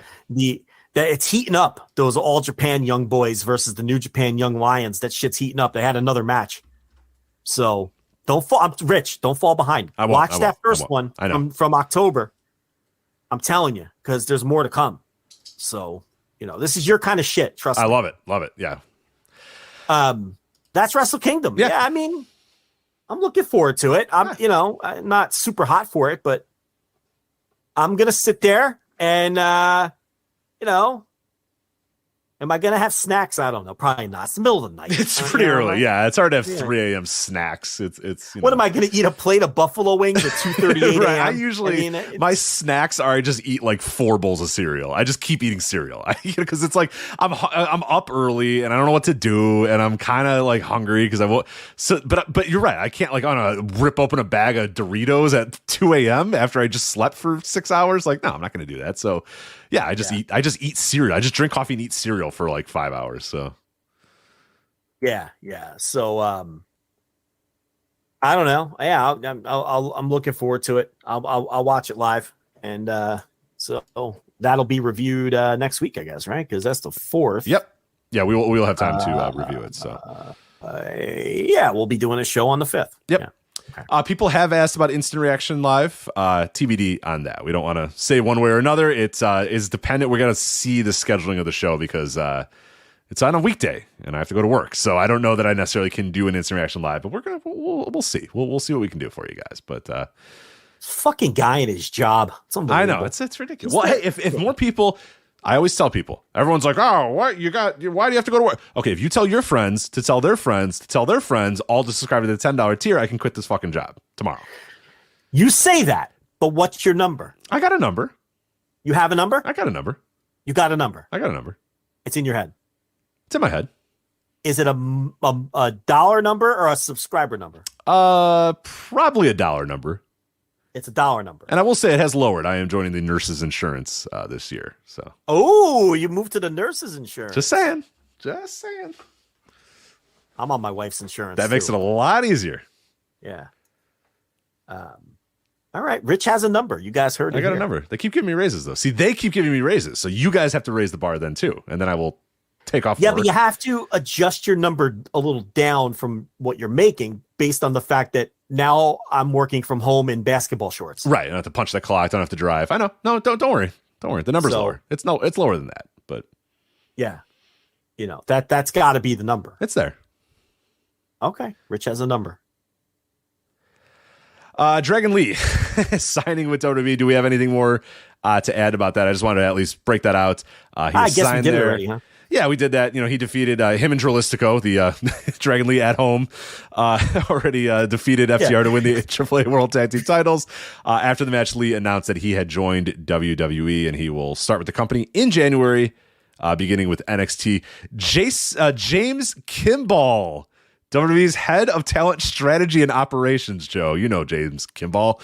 That it's heating up, those All Japan Young Boys versus the New Japan Young Lions. That shit's heating up. They had another match. So don't fall. Rich, don't fall behind. Watch that first one from October. I'm telling you, because there's more to come. So, this is your kind of shit. Trust me. I love it. Love it. Yeah. That's Wrestle Kingdom. Yeah. I mean, I'm looking forward to it. I'm not super hot for it, but I'm going to sit there and, am I going to have snacks? I don't know. Probably not. It's the middle of the night. It's pretty early. Yeah. It's hard to have 3 a.m. snacks. It's what am I going to eat? A plate of buffalo wings at 2:38 right. I usually, my snacks are, I just eat like 4 bowls of cereal. I just keep eating cereal. Because it's like, I'm up early and I don't know what to do. And I'm kind of like hungry because but you're right. I can't rip open a bag of Doritos at 2 a.m. after I just slept for 6 hours. Like, no, I'm not going to do that. So yeah, I just eat cereal. I just drink coffee and eat cereal for like 5 hours. So yeah. So I don't know. Yeah, I'm looking forward to it. I'll watch it live, And so that'll be reviewed next week, I guess, right? Because that's the 4th. Yep. Yeah, we'll have time to review it. So yeah, we'll be doing a show on the 5th. Yep. Yeah. Okay. People have asked about Instant Reaction Live. TBD on that. We don't want to say one way or another. It's is dependent. We're gonna see the scheduling of the show because it's on a weekday and I have to go to work. So I don't know that I necessarily can do an Instant Reaction Live, but we'll see. We'll see what we can do for you guys. But fucking guy in his job. It's unbelievable. I know it's ridiculous. Well, hey, if more people. I always tell people, everyone's like, oh, what you got? Why do you have to go to work? Okay, if you tell your friends to tell their friends to tell their friends, all to subscribe to the $10 tier, I can quit this fucking job tomorrow. You say that, but what's your number? I got a number. You have a number? I got a number. You got a number. I got a number. It's in your head. It's in my head. Is it a dollar number or a subscriber number? Probably a dollar number. It's a dollar number. And I will say it has lowered. I am joining the nurses insurance this year. So. Oh, you moved to the nurses insurance. Just saying. I'm on my wife's insurance. That makes it a lot easier. Yeah. All right. Rich has a number. You guys heard it. I got here. a number. They keep giving me raises though. See, they keep giving me raises. So you guys have to raise the bar then too. And then I will take off. Yeah, work. but you have to adjust your number a little down from what you're making based on the fact that now I'm working from home in basketball shorts. Right. I don't have to punch that clock. Don't have to drive. I know. No, don't worry. Don't worry. The number's lower. It's lower than that, but yeah, that's got to be the number. It's there. Okay. Rich has a number. Dragon Lee signing with WWE. Do we have anything more to add about that? I just wanted to at least break that out. I guess we did it already, huh? Yeah, we did that. He defeated him and Drolistico, the Dragon Lee at home, already defeated FTR to win the AAA World Tag Team titles. After the match, Lee announced that he had joined WWE and he will start with the company in January, beginning with NXT. James Kimball, WWE's head of talent strategy and operations, Joe. You know James Kimball.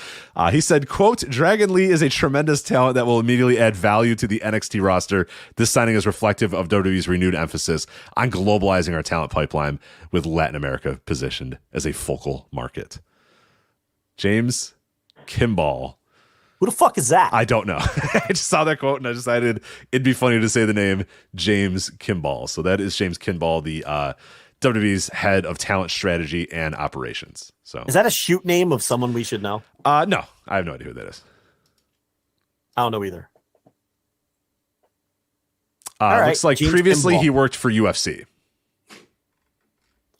He said, quote, Dragon Lee is a tremendous talent that will immediately add value to the NXT roster. This signing is reflective of WWE's renewed emphasis on globalizing our talent pipeline with Latin America positioned as a focal market. James Kimball. Who the fuck is that? I don't know. I just saw that quote and I decided it'd be funny to say the name James Kimball. So that is James Kimball, the WWE's head of talent strategy and operations. So is that a shoot name of someone we should know? No, I have no idea who that is. I don't know either. Looks like James previously Kimball. he worked for UFC.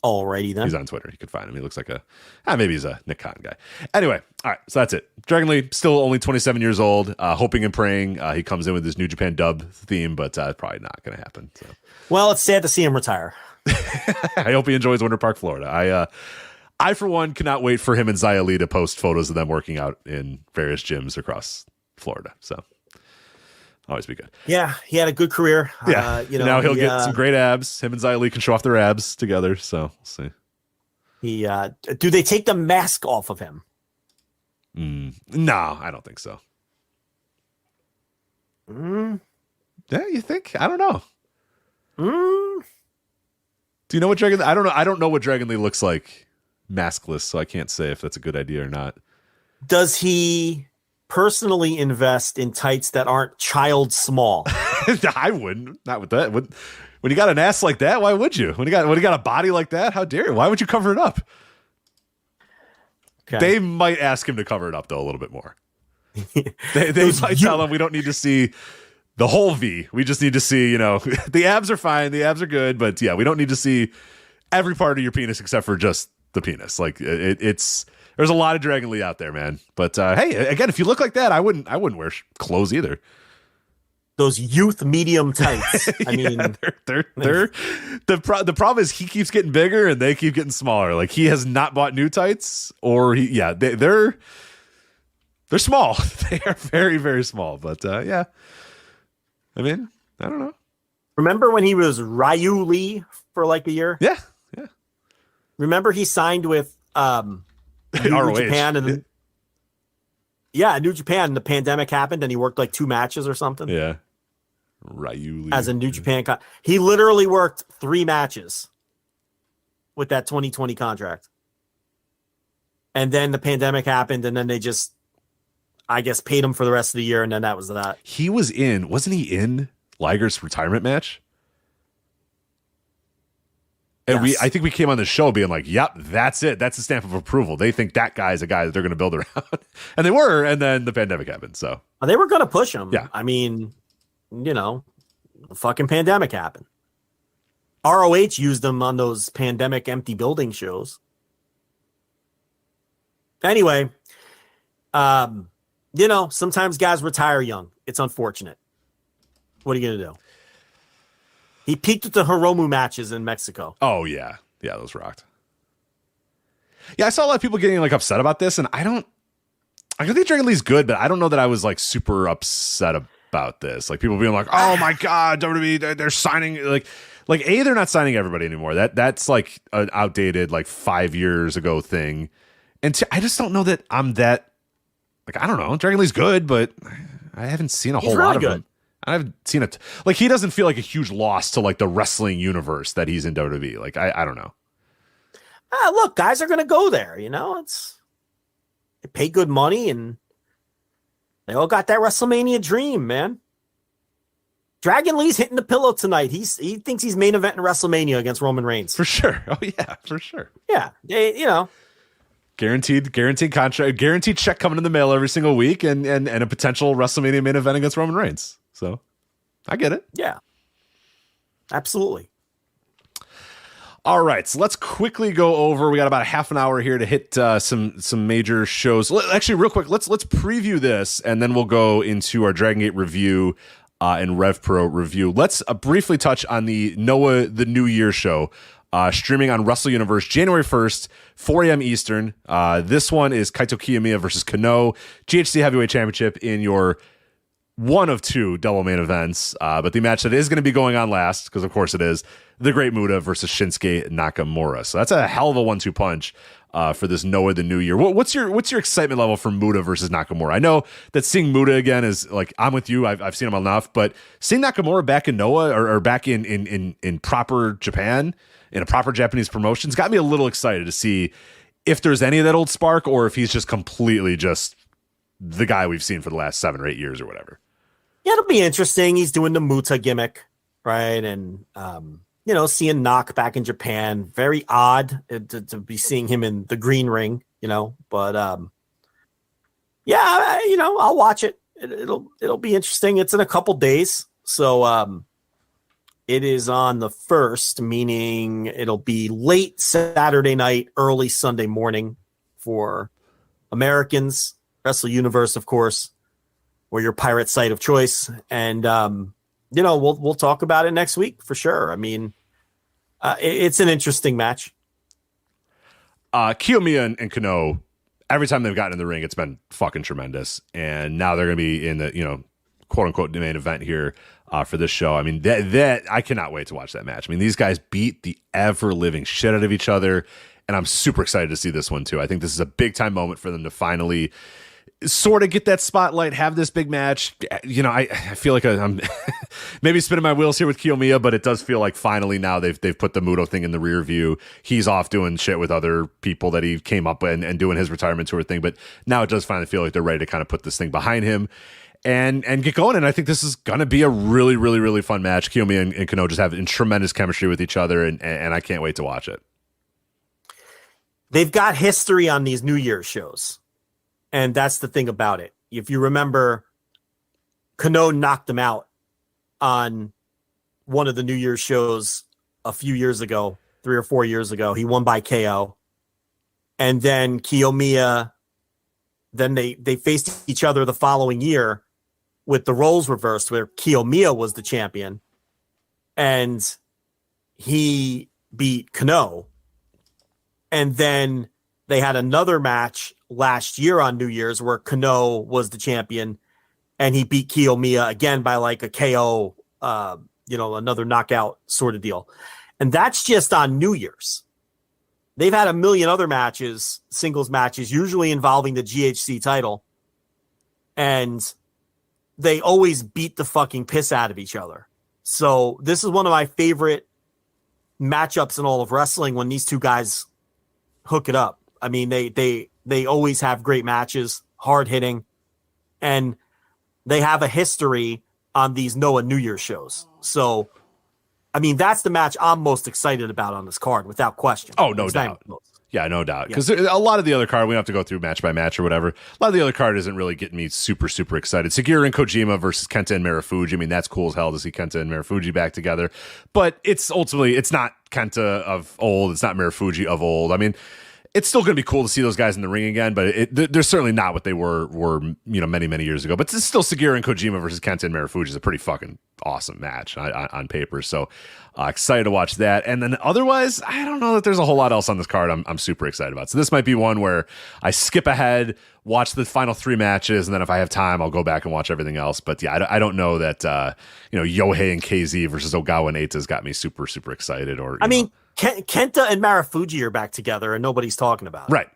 Alrighty then. He's on Twitter. You could find him. He looks like maybe he's a Nick Khan guy. Anyway, all right, so that's it. Dragon Lee, still only 27 years old, hoping and praying he comes in with this New Japan dub theme, but probably not going to happen. So. Well, it's sad to see him retire. I hope he enjoys Winter Park, Florida. I for one cannot wait for him and Xia Li to post photos of them working out in various gyms across Florida. So always be good. Yeah, he had a good career. Yeah, now he'll get some great abs. Him and Xia Li can show off their abs together. So we'll see. Do they take the mask off of him? No, I don't think so. Yeah, you think? I don't know. Do you know what Dragon? I don't know. I don't know what Dragon Lee looks like maskless, so I can't say if that's a good idea or not. Does he personally invest in tights that aren't child small? I wouldn't. Not with that. When you got an ass like that, why would you? When you got a body like that, how dare you? Why would you cover it up? Okay. They might ask him to cover it up though a little bit more. they might tell him we don't need to see the whole V. We just need to see, the abs are fine. The abs are good, but yeah, we don't need to see every part of your penis except for just the penis. Like it's there's a lot of Dragon Lee out there, man. But hey, again, if you look like that, I wouldn't wear clothes either. Those youth medium tights. I mean, they're the problem is he keeps getting bigger and they keep getting smaller. Like he has not bought new tights, or they're small. They are very, very small. But yeah, I mean, I don't know. Remember when he was Ryu Lee for like a year? Yeah. Remember he signed with New Japan and New Japan. And the pandemic happened and he worked like 2 matches or something. Yeah. Ryu Lee. As a New Japan he literally worked 3 matches with that 2020 contract. And then the pandemic happened and then they just I guess, paid him for the rest of the year, and then that was that. Wasn't he in Liger's retirement match? And Yes. I think we came on the show being like, yep, that's it. That's the stamp of approval. They think that guy's a guy that they're going to build around. And they were, and then the pandemic happened. So They were going to push him. Yeah. I mean, the fucking pandemic happened. ROH used them on those pandemic empty building shows. Anyway, sometimes guys retire young. It's unfortunate. What are you going to do? He peaked with the Hiromu matches in Mexico. oh yeah. Yeah, those rocked. Yeah, I saw a lot of people getting like upset about this, and I think Dragon Lee's good, but I don't know that I was like super upset about this. Like people being like, oh my God, WWE, they're signing like they're not signing everybody anymore. That's like an outdated like 5 years ago thing. And I just don't know that I'm that like, I don't know. Dragon Lee's good, but I haven't seen a whole really lot of good. him. I haven't seen it. Like he doesn't feel like a huge loss to like the wrestling universe that he's in WWE. Like I don't know. Look, guys are going to go there. They pay good money and they all got that WrestleMania dream, man. Dragon Lee's hitting the pillow tonight. He thinks he's main eventing WrestleMania against Roman Reigns. For sure. Oh yeah, for sure. Yeah. Guaranteed contract, guaranteed check coming in the mail every single week, and a potential WrestleMania main event against Roman Reigns. So I get it. Yeah. Absolutely. All right, so let's quickly go over. We got about a half an hour here to hit some major shows. Actually, real quick, let's preview this, and then we'll go into our Dragon Gate review and RevPro review. Let's briefly touch on the Noah the New Year show. Streaming on Wrestle Universe January 1st, 4 a.m. Eastern. This one is Kaito Kiyomiya versus Kano, GHC Heavyweight Championship in your one of two double main events. But the match that is going to be going on last, because of course it is, the Great Muta versus Shinsuke Nakamura. So that's a hell of a 1-2 punch for this Noah the New Year. What's your excitement level for Muta versus Nakamura? I know that seeing Muta again is like, I'm with you. I've seen him enough, but seeing Nakamura back in Noah or back in proper Japan, in a proper Japanese promotions, got me a little excited to see if there's any of that old spark or if he's just completely just the guy we've seen for the last 7 or 8 years or whatever. Yeah, it'll be interesting. He's doing the Muta gimmick, right? And, seeing Nak back in Japan, very odd to be seeing him in the green ring, but, I'll watch it. It'll be interesting. It's in a couple days. So, it is on the 1st, meaning it'll be late Saturday night, early Sunday morning for Americans. Wrestle Universe, of course, or your pirate site of choice. And, we'll talk about it next week for sure. I mean, it's an interesting match. Kiyomiya and Kano, every time they've gotten in the ring, it's been fucking tremendous. And now they're going to be in the, quote unquote, main event here for this show. I mean, that I cannot wait to watch that match. I mean, these guys beat the ever living shit out of each other. And I'm super excited to see this one too. I think this is a big time moment for them to finally sort of get that spotlight, have this big match. I feel like I'm maybe spinning my wheels here with Kiyomiya, but it does feel like finally now they've put the Muto thing in the rear view. He's off doing shit with other people that he came up and doing his retirement tour thing. But now it does finally feel like they're ready to kind of put this thing behind him and get going. And I think this is going to be a really, really, really fun match. Kiyomiya and Kano just have tremendous chemistry with each other, and I can't wait to watch it. They've got history on these New Year's shows. And that's the thing about it. If you remember, Kano knocked him out on one of the New Year's shows a few years ago, 3 or 4 years ago. He won by KO. And then Kiyomiya, then they faced each other the following year with the roles reversed, where Kiyomiya was the champion. And he beat Kano. And then they had another match last year on New Year's where Kano was the champion and he beat Kiyomiya again by like a KO, another knockout sort of deal. And that's just on New Year's. They've had a million other matches, singles matches, usually involving the GHC title. And they always beat the fucking piss out of each other. So this is one of my favorite matchups in all of wrestling when these two guys hook it up. I mean, they always have great matches, hard hitting. And they have a history on these Noah New Year shows. So, I mean, that's the match I'm most excited about on this card, without question. Oh, no doubt. Yeah, no doubt. Because a lot of the other card, we don't have to go through match by match or whatever. A lot of the other card isn't really getting me super, super excited. Sugiura and Kojima versus Kenta and Marufuji. I mean, that's cool as hell to see Kenta and Marufuji back together. But it's ultimately, it's not Kenta of old. It's not Marufuji of old. I mean, it's still going to be cool to see those guys in the ring again, but they're certainly not what they were many, many years ago. But it's still Sugiura and Kojima versus Kenta and Marufuji is a pretty fucking awesome match on paper. So excited to watch that. And then otherwise, I don't know that there's a whole lot else on this card I'm super excited about. So this might be one where I skip ahead, watch the final 3 matches, and then if I have time, I'll go back and watch everything else. But yeah, I don't know that Yohei and KZ versus Ogawa and Eita's got me super, super excited. Or I mean, Kenta and Marufuji are back together, and nobody's talking about it. Right.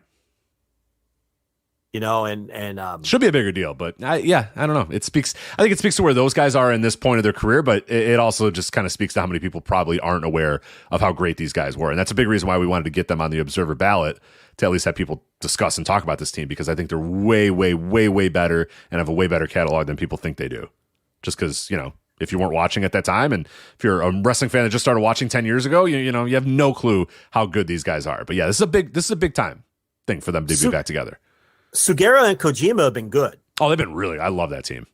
And should be a bigger deal, but I don't know. I think it speaks to where those guys are in this point of their career, but it also just kind of speaks to how many people probably aren't aware of how great these guys were. And that's a big reason why we wanted to get them on the Observer ballot to at least have people discuss and talk about this team, because I think they're way, way, way, way better and have a way better catalog than people think they do. Just because, if you weren't watching at that time, and if you're a wrestling fan that just started watching 10 years ago, you have no clue how good these guys are. But yeah, this is a big time thing for them to be back together. Sugiura and Kojima have been good. Oh, they've been really. I love that team.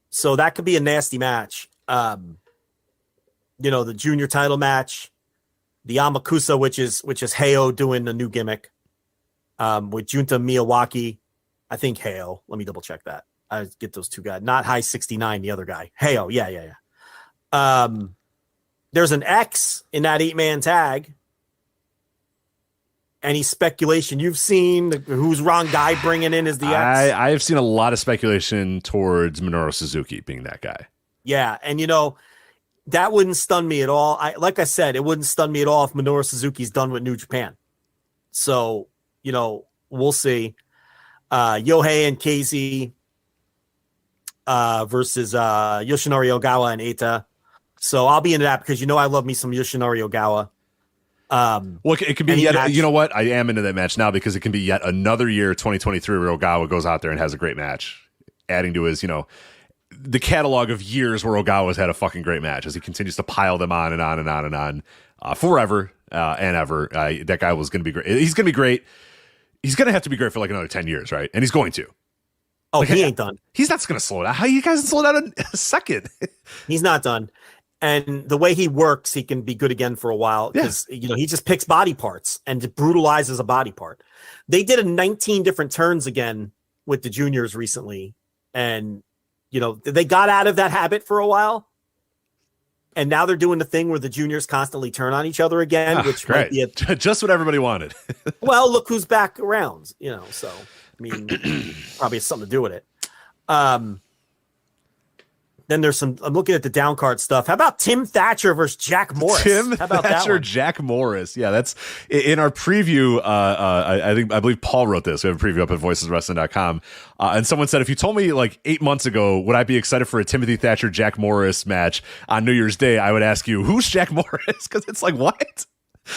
So that could be a nasty match. The junior title match, the Amakusa, which is Heyo doing a new gimmick, with Junta Miyawaki. I think Heyo. Let me double check that. I get those two guys. Not High 69, the other guy. Heyo. Yeah. There's an X in that 8-man tag. Any speculation you've seen? Who's wrong guy bringing in as the X? I have seen a lot of speculation towards Minoru Suzuki being that guy. Yeah, and that wouldn't stun me at all. Like I said, it wouldn't stun me at all if Minoru Suzuki's done with New Japan. So, we'll see. Yohei and KZ versus Yoshinori Ogawa and Eita. So I'll be into that because I love me some Yoshinori Ogawa. Well, it could be yet. You know what? I am into that match now because it can be yet another year, 2023, where Ogawa goes out there and has a great match, adding to his, the catalog of years where Ogawa's had a fucking great match as he continues to pile them on and on and on and on, forever and ever. That guy was going to be great. He's going to be great. He's going to have to be great for like another 10 years, right? And he's going to. Oh, he ain't done. He's not going to slow down. How you guys slow down a second? He's not done. And the way he works, he can be good again for a while because, he just picks body parts and brutalizes a body part. They did 19 different turns again with the juniors recently. And, they got out of that habit for a while. And now they're doing the thing where the juniors constantly turn on each other again, which might be just what everybody wanted. Well, look who's back around, so, I mean, probably has something to do with it. Then there's I'm looking at the down card stuff. How about Tim Thatcher versus Jack Morris? How about Thatcher, Jack Morris. Yeah, that's in our preview. I believe Paul wrote this. We have a preview up at voiceswrestling.com. And someone said, if you told me like 8 months ago, would I be excited for a Timothy Thatcher, Jack Morris match on New Year's Day? I would ask you, who's Jack Morris? Because it's like, what?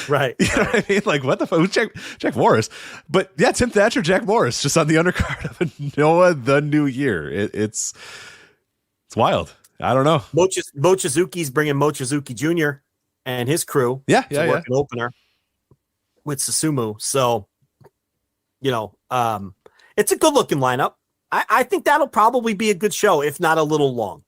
Right. You know what I mean? Like, what the fuck? Who's Jack Morris? But yeah, Tim Thatcher, Jack Morris, just on the undercard of Noah the New Year. It's wild. I don't know. Mochizuki's bringing Mochizuki Jr. and his crew. To work an opener with Susumu. So, it's a good looking lineup. I think that'll probably be a good show, if not a little long.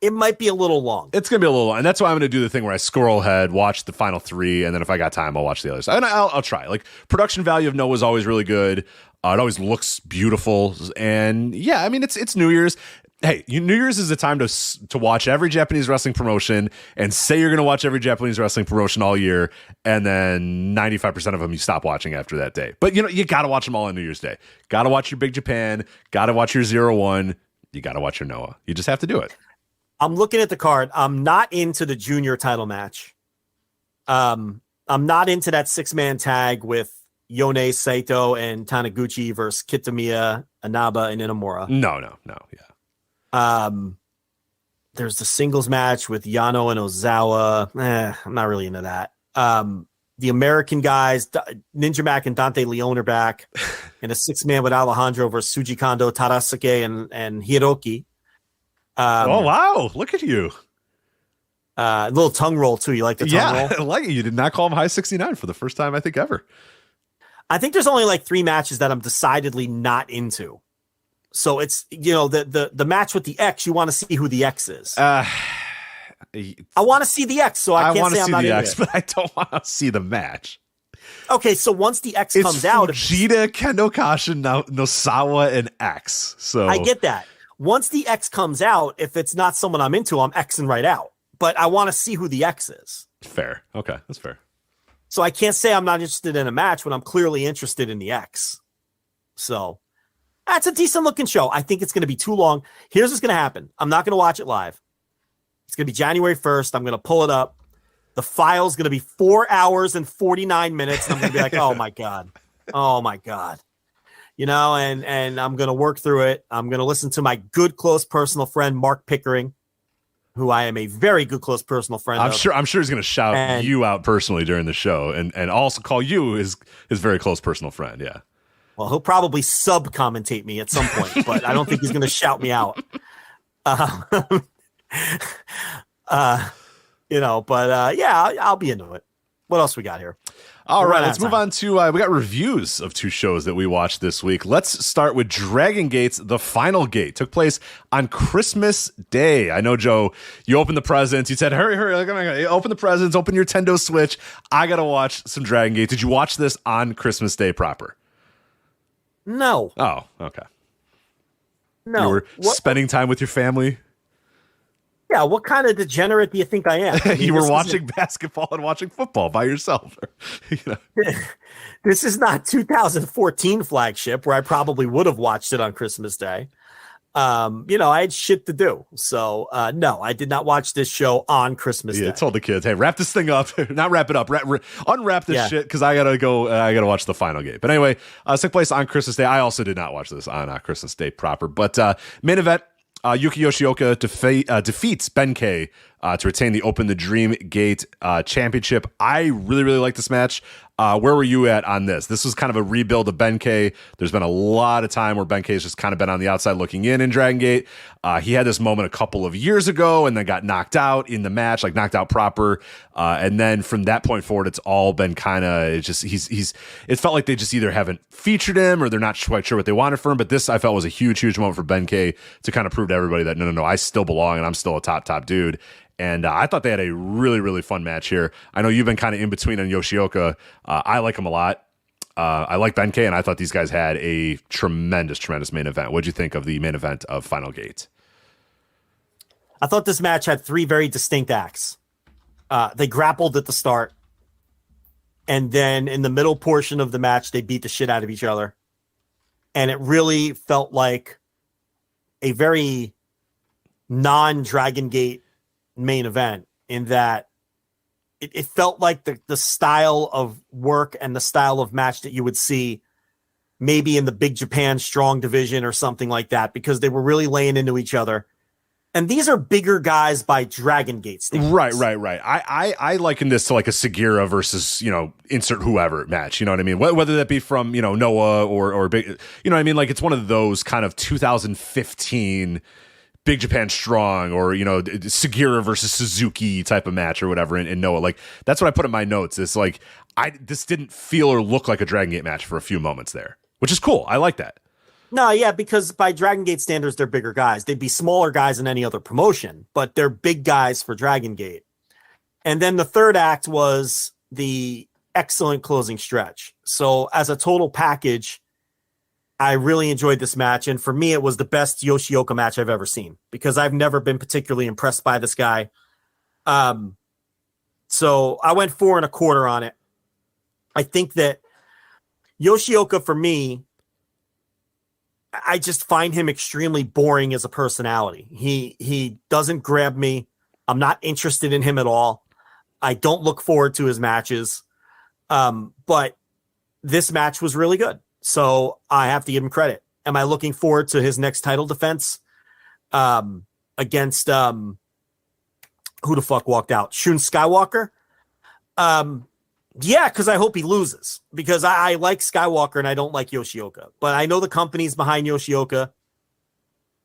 It might be a little long. It's going to be a little long. And that's why I'm going to do the thing where I scroll ahead, watch the final 3, and then if I got time, I'll watch the others. And I'll try. Like, production value of Noah is always really good. It always looks beautiful. And yeah, I mean, it's New Year's. Hey, New Year's is a time to watch every Japanese wrestling promotion and say you're going to watch every Japanese wrestling promotion all year, and then 95% of them you stop watching after that day. But you got to watch them all on New Year's Day. Got to watch your Big Japan. Got to watch your 0-1. You got to watch your Noah. You just have to do it. I'm looking at the card. I'm not into the junior title match. I'm not into that 6-man tag with Yone Saito and Taniguchi versus Kitamiya, Inaba, and Inamura. No. Yeah. There's the singles match with Yano and Ozawa. I'm not really into that. the American guys, Ninja Mac and Dante Leon are back, and a 6-man with Alejandro versus Suji Kondo, Tadasuke, and Hiroki. Oh wow! Look at you. A little tongue roll too. You like the tongue roll? I like it. You did not call him High 69 for the first time I think ever. I think there's only like 3 matches that I'm decidedly not into. So it's, the match with the X, you want to see who the X is. I want to see the X, so I can't say I'm not into it. But I don't want to see the match. Okay, so once the X comes out, Fujita, Kendo Kashin, Nosawa, and X. So I get that. Once the X comes out, if it's not someone I'm into, I'm Xing right out. But I want to see who the X is. Fair. Okay, that's fair. So I can't say I'm not interested in a match when I'm clearly interested in the X. So that's a decent looking show. I think it's going to be too long. Here's what's going to happen. I'm not going to watch it live. It's going to be January 1st. I'm going to pull it up. The file's going to be 4 hours and 49 minutes. And I'm going to be like, oh my God. Oh my God. And I'm going to work through it. I'm going to listen to my good, close personal friend, Mark Pickering, who I am a very good, close personal friend I'm of. sure he's going to shout you out personally during the show and also call you his very close personal friend. Yeah. Well, he'll probably sub-commentate me at some point, but I don't think he's going to shout me out. I'll be into it. What else we got here? All right, let's move on to, we got reviews of 2 shows that we watched this week. Let's start with Dragongate's The Final Gate. Took place on Christmas Day. I know, Joe, you opened the presents. You said, hurry, open the presents, open your Nintendo Switch. I got to watch some Dragon Gate. Did you watch this on Christmas Day proper? No. Oh, okay. No. You were spending time with your family? Yeah, what kind of degenerate do you think I am? I mean, you were watching basketball and watching football by yourself. This is not 2014 Flagship, where I probably would have watched it on Christmas Day. I had shit to do. So, no, I did not watch this show on Christmas Day. I told the kids, hey, wrap this thing up. Not wrap it up. Unwrap this shit because I got to go. I got to watch The Final Gate. But anyway, it took place on Christmas Day. I also did not watch this on Christmas Day proper. But main event, Yuki Yoshioka defeats Ben-K to retain the Open the Dream Gate championship. I really, really like this match. Where were you at on this? This was kind of a rebuild of Ben-K. There's been a lot of time where Ben-K has just kind of been on the outside looking in Dragon Gate. He had this moment a couple of years ago and then got knocked out in the match, like knocked out proper. And then from that point forward, it's all been kind of, it felt like they just either haven't featured him or they're not quite sure what they wanted from him. But this I felt was a huge, huge moment for Ben-K to kind of prove to everybody that no, I still belong and I'm still a top dude. And I thought they had a really, really fun match here. I know you've been kind of in between on Yoshioka. I like him a lot. I like Ben-K, and I thought these guys had a tremendous, tremendous main event. What'd you think of the main event of Final Gate? I thought this match had 3 very distinct acts. They grappled at the start, and then in the middle portion of the match, they beat the shit out of each other. And it really felt like a very non-Dragon Gate main event in that it felt like the style of work and the style of match that you would see maybe in the Big Japan Strong division or something like that, because they were really laying into each other. And these are bigger guys by Dragon Gate standards. Right. I liken this to like a Sagira versus, insert whoever match. You know what I mean? Whether that be from, Noah or big, you know what I mean? Like it's one of those kind of 2015 Big Japan Strong or, Sagira versus Suzuki type of match or whatever in Noah. Like, that's what I put in my notes. It's like, this didn't feel or look like a Dragon Gate match for a few moments there, which is cool. I like that. No, yeah, because by Dragon Gate standards, they're bigger guys. They'd be smaller guys in any other promotion, but they're big guys for Dragon Gate. And then the third act was the excellent closing stretch. So as a total package, I really enjoyed this match. And for me, it was the best Yoshioka match I've ever seen because I've never been particularly impressed by this guy. So I went 4 1/4 on it. I think that Yoshioka, for me, I just find him extremely boring as a personality. He doesn't grab me. I'm not interested in him at all. I don't look forward to his matches. But this match was really good. So I have to give him credit. Am I looking forward to his next title defense against who the fuck walked out? Shun Skywalker? Yeah, because I hope he loses. Because I like Skywalker and I don't like Yoshioka. But I know the company's behind Yoshioka.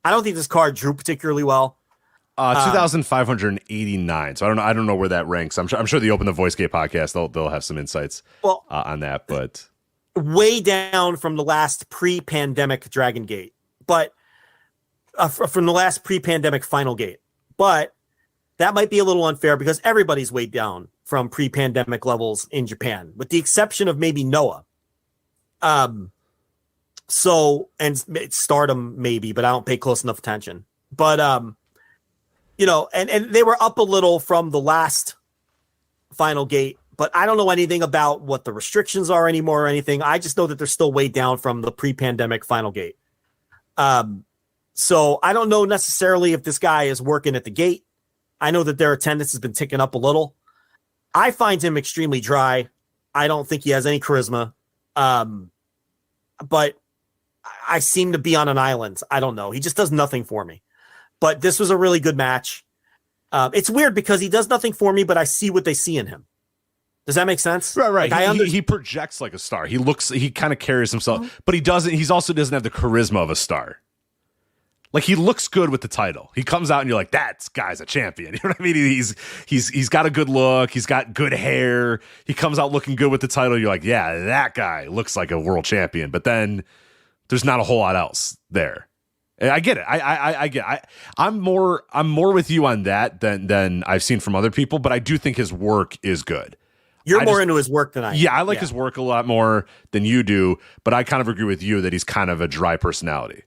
I don't think this card drew particularly well. 2,589. So I don't know where that ranks. I'm sure the Open the Voice Gate podcast they'll have some insights on that. But way down from the last pre-pandemic Dragon Gate, but from the last pre-pandemic Final Gate. But that might be a little unfair because everybody's way down from pre-pandemic levels in Japan, with the exception of maybe Noah. So, and Stardom maybe, but I don't pay close enough attention. But you know, and they were up a little from the last Final Gate, but I don't know anything about what the restrictions are anymore or anything. I just know that they're still way down from the pre-pandemic Final Gate. So I don't know necessarily if this guy is working at the gate. I know that their attendance has been ticking up a little. I find him extremely dry. I don't think he has any charisma. But I seem to be on an island. I don't know. He just does nothing for me. But this was a really good match. It's weird because he does nothing for me, but I see what they see in him. Does that make sense? Right. Like he projects like a star. He kind of carries himself, but he also doesn't have the charisma of a star. Like, he looks good with the title. He comes out and you're like, that guy's a champion. You know what I mean? He's got a good look. He's got good hair. He comes out looking good with the title. You're like, yeah, that guy looks like a world champion. But then there's not a whole lot else there. And I get it. I get it. I'm more with you on that than I've seen from other people, but I do think his work is good. You're more into his work than I am. Yeah, I like his work a lot more than you do, but I kind of agree with you that he's kind of a dry personality.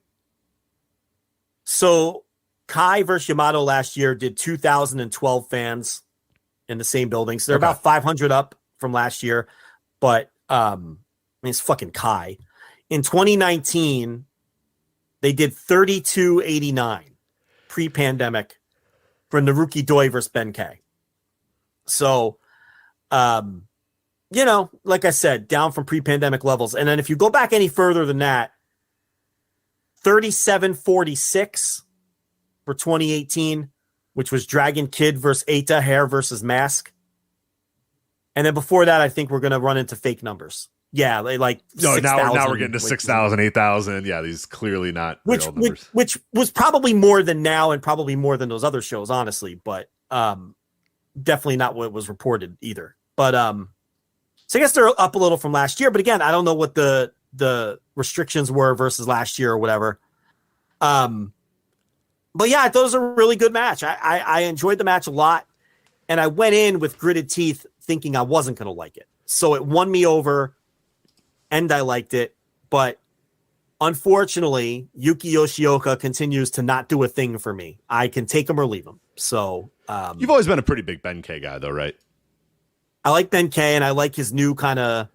So Kai versus Yamato last year did 2,012 fans in the same building. So they're about 500 up from last year. But I mean, it's fucking Kai. In 2019, they did 3,289 pre-pandemic for Naruki Doi versus Ben K. So, you know, like I said, down from pre-pandemic levels. And then if you go back any further than that, 3746 for 2018, which was Dragon Kid versus Eita, hair versus mask. And then before that, I think we're going to run into fake numbers. Yeah, like no, now we're getting to 6,000, 8,000. Yeah, these clearly not real numbers. Which was probably more than now and probably more than those other shows, honestly, but definitely not what was reported either. But so I guess they're up a little from last year, but again, I don't know what the restrictions were versus last year or whatever. But yeah, I thought it was a really good match. I enjoyed the match a lot, and I went in with gritted teeth thinking I wasn't going to like it. So it won me over, and I liked it. But unfortunately, Yuki Yoshioka continues to not do a thing for me. I can take him or leave him. So you've always been a pretty big Ben K guy, though, right? I like Ben K, and I like his new kind of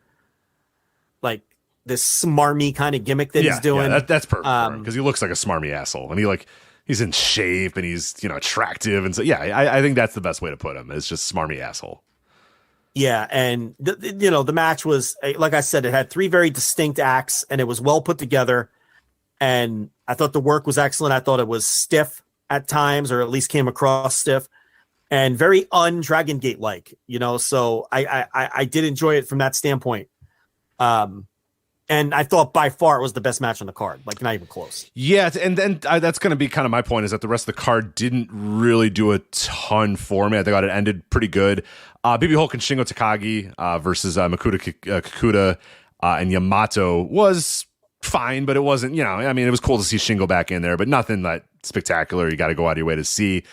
like this smarmy kind of gimmick that he's doing. Yeah, that's perfect because he looks like a smarmy asshole, and he's in shape and he's attractive, and so yeah, I think that's the best way to put him. It's just smarmy asshole. Yeah, and the match was, like I said, it had three very distinct acts, and it was well put together. And I thought the work was excellent. I thought it was stiff at times, or at least came across stiff, and very un-Dragon Gate like. So I did enjoy it from that standpoint. And I thought by far it was the best match on the card, like not even close. Yeah, and then that's going to be kind of my point, is that the rest of the card didn't really do a ton for me. I thought it ended pretty good. BB Hulk and Shingo Takagi versus Makuta Kikuta and Yamato was fine, but it wasn't, I mean, it was cool to see Shingo back in there, but nothing that spectacular you got to go out of your way to see.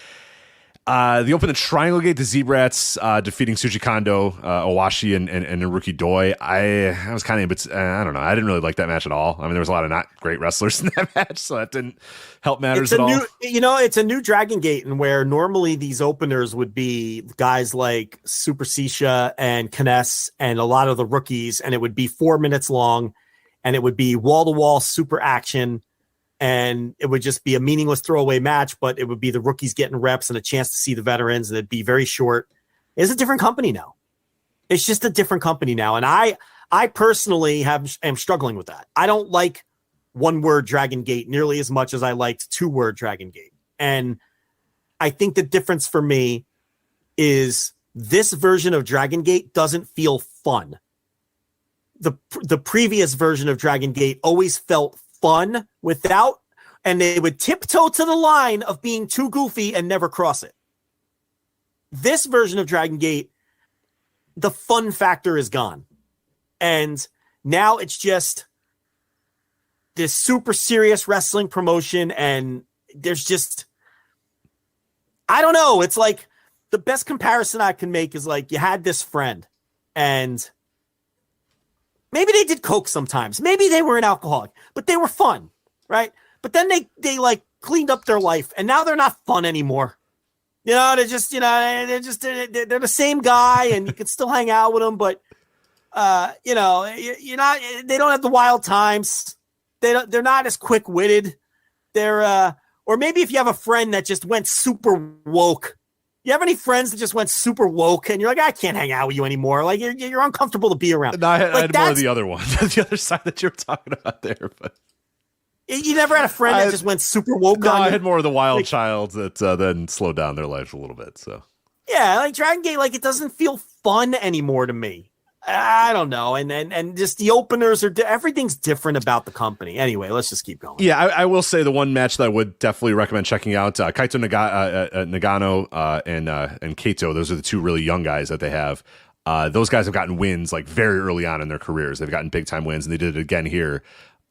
The Open the Triangle Gate, the Z-Brats defeating Tsuji Kondo, Owashi, and Naruki Doi. I was kind of, I don't know. I didn't really like that match at all. I mean, there was a lot of not great wrestlers in that match, so that didn't help matters at all. It's a new Dragon Gate, and where normally these openers would be guys like Super Sisha and Kness and a lot of the rookies, and it would be 4 minutes long, and it would be wall-to-wall super action. And it would just be a meaningless throwaway match, but it would be the rookies getting reps and a chance to see the veterans, and it'd be very short. It's a different company now. It's just a different company now. And I personally am struggling with that. I don't like one-word Dragon Gate nearly as much as I liked two-word Dragon Gate. And I think the difference for me is this version of Dragon Gate doesn't feel fun. The previous version of Dragon Gate always felt fun and they would tiptoe to the line of being too goofy and never cross it. This version of Dragon Gate, the fun factor is gone. And now it's just this super serious wrestling promotion, and there's just, I don't know. It's like the best comparison I can make is like you had this friend and maybe they did coke sometimes. Maybe they were an alcoholic, but they were fun, right? But then they like cleaned up their life and now they're not fun anymore. You know, they're the same guy and you can still hang out with them, but you know, you're not, they don't have the wild times. They're not as quick witted. They're, or maybe if you have a friend that just went super woke, you have any friends that just went super woke and you're like, I can't hang out with you anymore. Like you're uncomfortable to be around. No, I like, had more of the other one, the other side that you were talking about there. But you never had a friend that just went super woke. No, on I you? had more of the wild child that then slowed down their lives a little bit. So yeah, like Dragon Gate, like it doesn't feel fun anymore to me. I don't know, and just the openers are everything's different about the company. Anyway, let's just keep going. Yeah, I will say the one match that I would definitely recommend checking out: Kaito Nagano and Kato. Those are the two really young guys that they have. Those guys have gotten wins like very early on in their careers. They've gotten big time wins, and they did it again here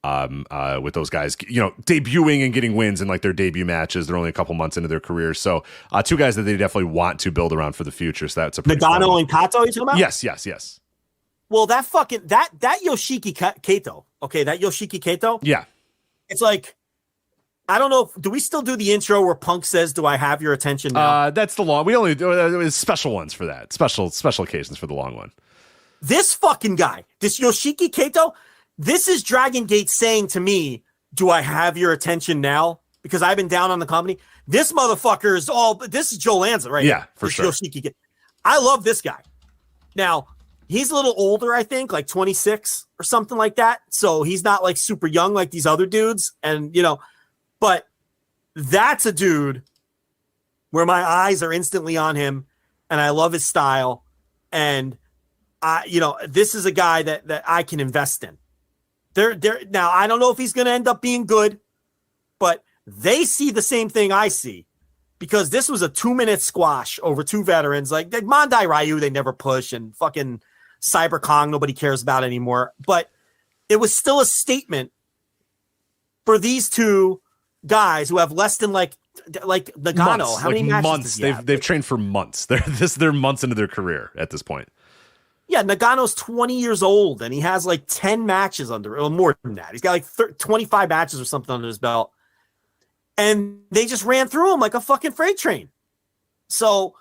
with those guys. You know, debuting and getting wins in like their debut matches. They're only a couple months into their careers, so two guys that they definitely want to build around for the future. So that's a pretty Nagano and Kato. You talking about? Yes. Well, that Yoshiki Kato. Okay, that Yoshiki Kato. Yeah. It's like, I don't know. Do we still do the intro where Punk says, "Do I have your attention now"? That's the long. We only do special ones for that. Special occasions for the long one. This fucking guy, this Yoshiki Kato, this is Dragon Gate saying to me, "Do I have your attention now?" Because I've been down on the company. This motherfucker is all. This is Joe Lanza, right? Yeah, for this sure. Yoshiki. I love this guy. Now, he's a little older, I think, like 26 or something like that. So he's not like super young like these other dudes. And, you know, but that's a dude where my eyes are instantly on him and I love his style. And this is a guy that I can invest in. Now, I don't know if he's going to end up being good, but they see the same thing I see. Because this was a 2-minute squash over two veterans. Like Mondai Ryu, they never push, and fucking Cyber Kong, nobody cares about anymore. But it was still a statement for these two guys who have less than like Nagano. Months, How many matches months? does he have? They've trained for months. They're months into their career at this point. Yeah, Nagano's 20 years old, and he has like 10 matches or more than that. He's got like 25 matches or something under his belt. And they just ran through him like a fucking freight train. So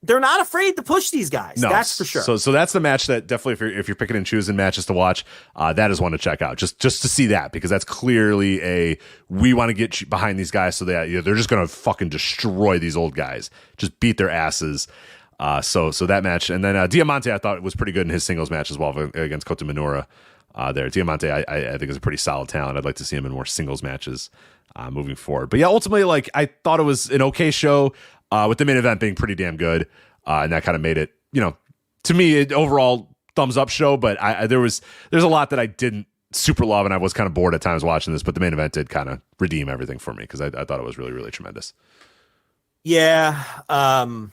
they're not afraid to push these guys. No, that's for sure. So that's the match that definitely, if you're picking and choosing matches to watch, that is one to check out. Just to see that, because that's clearly we want to get behind these guys so that they're just going to fucking destroy these old guys, just beat their asses. So that match, and then Diamante, I thought it was pretty good in his singles match as well against Kota Minoura. There, Diamante, I think is a pretty solid talent. I'd like to see him in more singles matches moving forward. But yeah, ultimately, like I thought it was an okay show with the main event being pretty damn good, and that kind of made it, to me, overall thumbs up show. But there's a lot that I didn't super love, and I was kind of bored at times watching this. But the main event did kind of redeem everything for me because I thought it was really, really tremendous. Yeah, the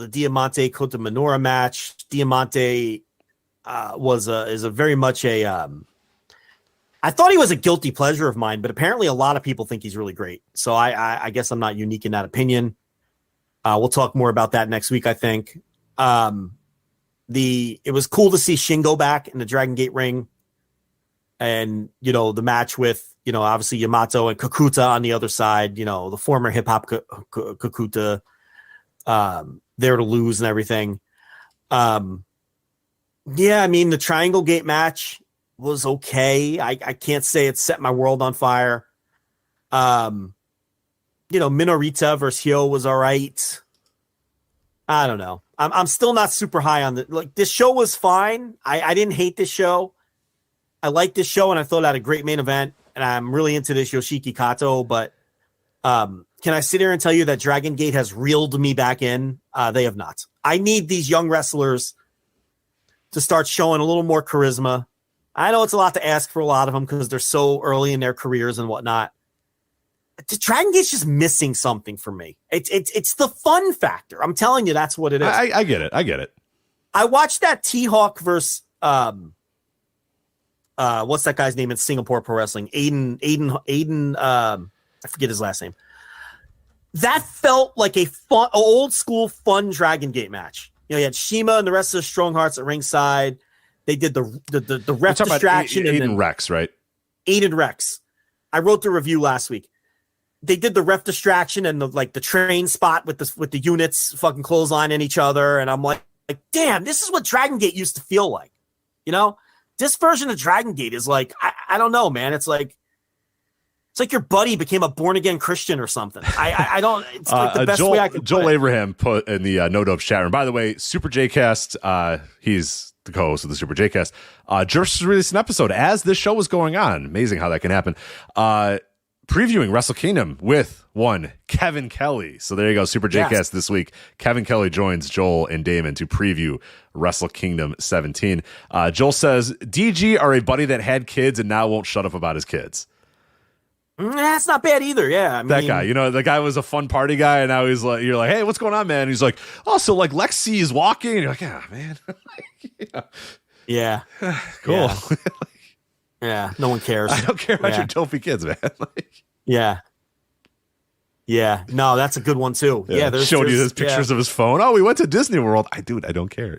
Diamante Kota Minoura match. Diamante is a very much a. I thought he was a guilty pleasure of mine, but apparently a lot of people think he's really great. So I guess I'm not unique in that opinion. We'll talk more about that next week, I think. It was cool to see Shingo back in the Dragon Gate ring. And, the match with, obviously Yamato and Kakuta on the other side, the former hip hop Kakuta there to lose and everything. Yeah, I mean, the Triangle Gate match was okay. I can't say it set my world on fire. Minorita versus Hyo was all right. I don't know. I'm still not super high on this show was fine. I didn't hate this show. I liked this show, and I thought it had a great main event, and I'm really into this Yoshiki Kato, but can I sit here and tell you that Dragon Gate has reeled me back in? They have not. I need these young wrestlers to start showing a little more charisma. I know it's a lot to ask for a lot of them because they're so early in their careers and whatnot. The Dragon Gate's just missing something for me. It's the fun factor. I'm telling you, that's what it is. I get it. I watched that T-Hawk versus what's that guy's name in Singapore Pro Wrestling? Aiden. I forget his last name. That felt like a fun, old school, fun Dragon Gate match. You know, you had Shima and the rest of the Strong Hearts at ringside. They did the ref distraction. Aiden Rex, right? Aiden Rex. I wrote the review last week. They did the ref distraction and the train spot with the units fucking clotheslining each other, and I'm like, damn, this is what Dragon Gate used to feel like. You know, this version of Dragon Gate is like, I don't know, man. It's like your buddy became a born again Christian or something. I don't. It's like the best way I could. Joel Abraham put in the No Dopes chat room. By the way, Super J-Cast. He's the co-host of the Super J-Cast. Just released an episode as this show was going on. Amazing how that can happen. Previewing Wrestle Kingdom with one Kevin Kelly. So there you go, Super J-Cast this week. Kevin Kelly joins Joel and Damon to preview Wrestle Kingdom 17. Joel says, DG are a buddy that had kids and now won't shut up about his kids. That's not bad either. Yeah, that guy. You know, the guy was a fun party guy, and now he's like, you're like, hey, what's going on, man? And he's like, oh, so like Lexi is walking, and you're like, yeah, man. Yeah. Cool. Yeah. Yeah, no one cares. I don't care about your dopey kids, man. Yeah. No, that's a good one too. Yeah, there's showing you his pictures of his phone. Oh, we went to Disney World. I don't care.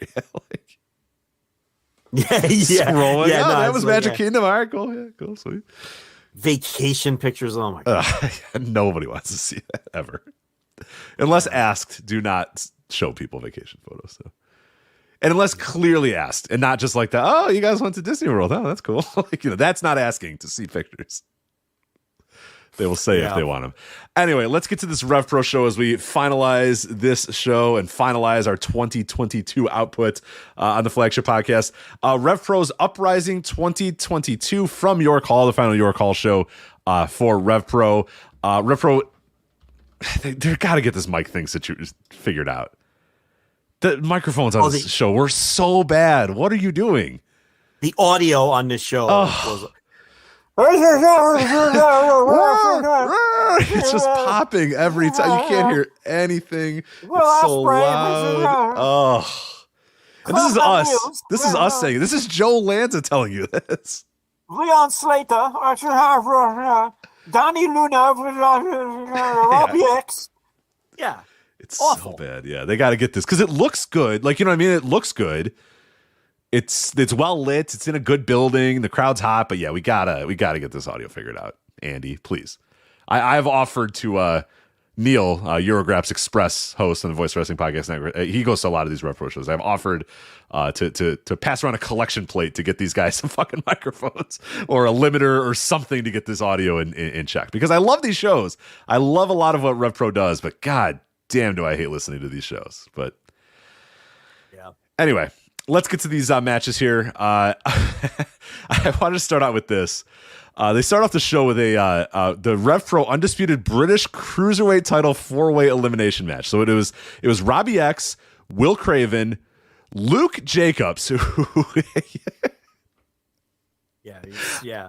Scrolling. Yeah, that was Magic Kingdom. All right, cool. Yeah, cool, sweet. Vacation pictures. Oh my god. Nobody wants to see that ever, unless asked. Do not show people vacation photos. So. And unless clearly asked, and not just like that, oh, you guys went to Disney World. Oh, that's cool. That's not asking to see pictures. They will say if they want them. Anyway, let's get to this RevPro show as we finalize this show and finalize our 2022 output on the Flagship Podcast. RevPro's Uprising 2022 from York Hall, the final York Hall show for RevPro. RevPro, they've got to get this mic thing figured out. The microphones on this show were so bad. What are you doing? The audio on this show was... It's just popping every time. You can't hear anything. It's so loud. Oh. And this is us. This is us saying it. This is Joe Lanza telling you this. Leon Slater, Donnie Luna, Robbie X. Yeah. It's awful. So bad. Yeah, they got to get this because it looks good. Like, you know what I mean? It looks good. It's well lit. It's in a good building. The crowd's hot. But yeah, we gotta get this audio figured out. Andy, please. I've offered to Neil, Eurograph's Express host on the Voice Wrestling Podcast Network. He goes to a lot of these RevPro shows. I've offered to pass around a collection plate to get these guys some fucking microphones or a limiter or something to get this audio in check because I love these shows. I love a lot of what RevPro does, but God damn, do I hate listening to these shows. But yeah. Anyway, let's get to these matches here. I wanted to start out with this. They start off the show with the RevPro Undisputed British Cruiserweight Title 4-way elimination match. So it was Robbie X, Will Craven, Luke Jacobs, who yeah.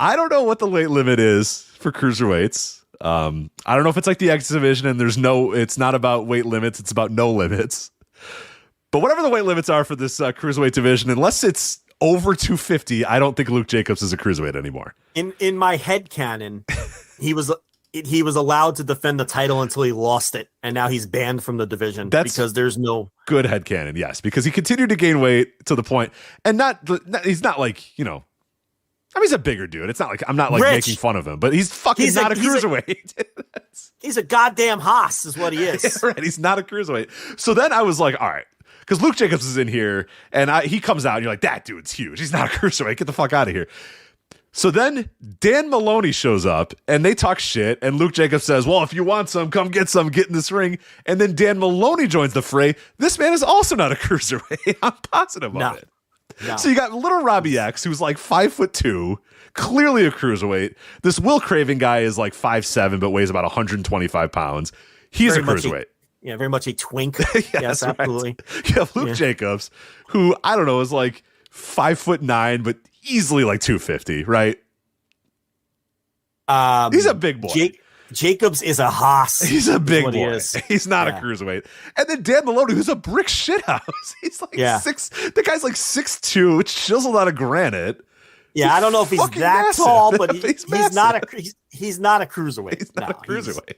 I don't know what the weight limit is for cruiserweights. I don't know if it's like the X division and it's not about weight limits, it's about no limits. But whatever the weight limits are for this cruiserweight division, unless it's over 250, I don't think Luke Jacobs is a cruiserweight anymore. In my head canon, he was allowed to defend the title until he lost it, and now he's banned from the division because there's no good headcanon. Yes, because he continued to gain weight to the point, and he's not like, you know, I mean, he's a bigger dude. It's not like I'm not like making fun of him, but he's not a cruiserweight. He's a goddamn Haas, is what he is. Right, he's not a cruiserweight. So then I was like, all right, because Luke Jacobs is in here, and he comes out, and you're like, that dude's huge. He's not a cruiserweight. Get the fuck out of here. So then Dan Maloney shows up, and they talk shit, and Luke Jacobs says, well, if you want some, come get some, get in this ring. And then Dan Maloney joins the fray. This man is also not a cruiserweight. I'm positive on it. No. So you got little Robbie X, who's like 5'2", clearly a cruiserweight. This Will Craven guy is like 5'7", but weighs about 125 pounds. He's a cruiserweight. Yeah, very much a twink. Yes, absolutely. Right. You have Luke Jacobs, who I don't know is like 5'9", but easily like 250, right? He's a big boy. Jacobs is a hoss. He's a big boy. He is. He's not a cruiserweight. And then Dan Maloney, who's a brick shithouse. He's like 6. The guy's like 6'2", which chiseled out of granite. Yeah, I don't know if he's that massive. tall, but he's not a cruiserweight. He's not a cruiserweight.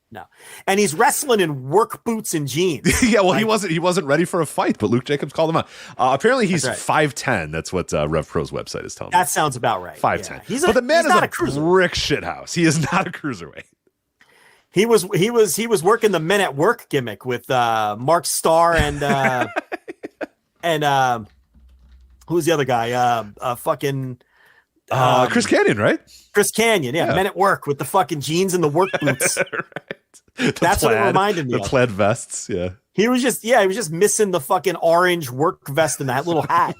No, and he's wrestling in work boots and jeans. Yeah, well, he wasn't ready for a fight, but Luke Jacobs called him out. Apparently, he's 5'10". That's what RevPro's website is telling me. That sounds about right. 5'10". Yeah. But the man is a brick shithouse. He is not a cruiserweight. He was working the Men at Work gimmick with Mark Starr and and who's the other guy? Chris Canyon, right? Chris Canyon, yeah. Men at Work with the fucking jeans and the work boots. Right. That's what it reminded me of. The plaid vests, yeah. He was just missing the fucking orange work vest and that little hat.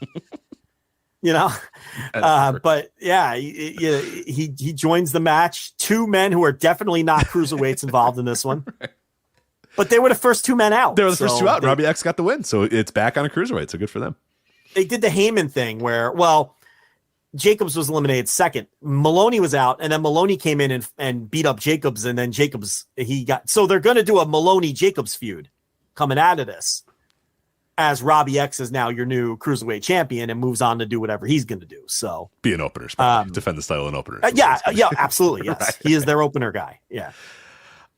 You know? But yeah, he joins the match. 2 men who are definitely not cruiserweights involved in this one. Right. But they were the first 2 men out. They were the first 2 out. Robbie X got the win, so it's back on a cruiserweight, so good for them. They did the Heyman thing where, Jacobs was eliminated second. Maloney was out, and then Maloney came in and beat up Jacobs, and then so they're going to do a Maloney-Jacobs feud coming out of this, as Robbie X is now your new cruiserweight champion and moves on to do whatever he's going to do. So be an opener, defend the title in openers. Yeah, absolutely. Yes, right. He is their opener guy. Yeah.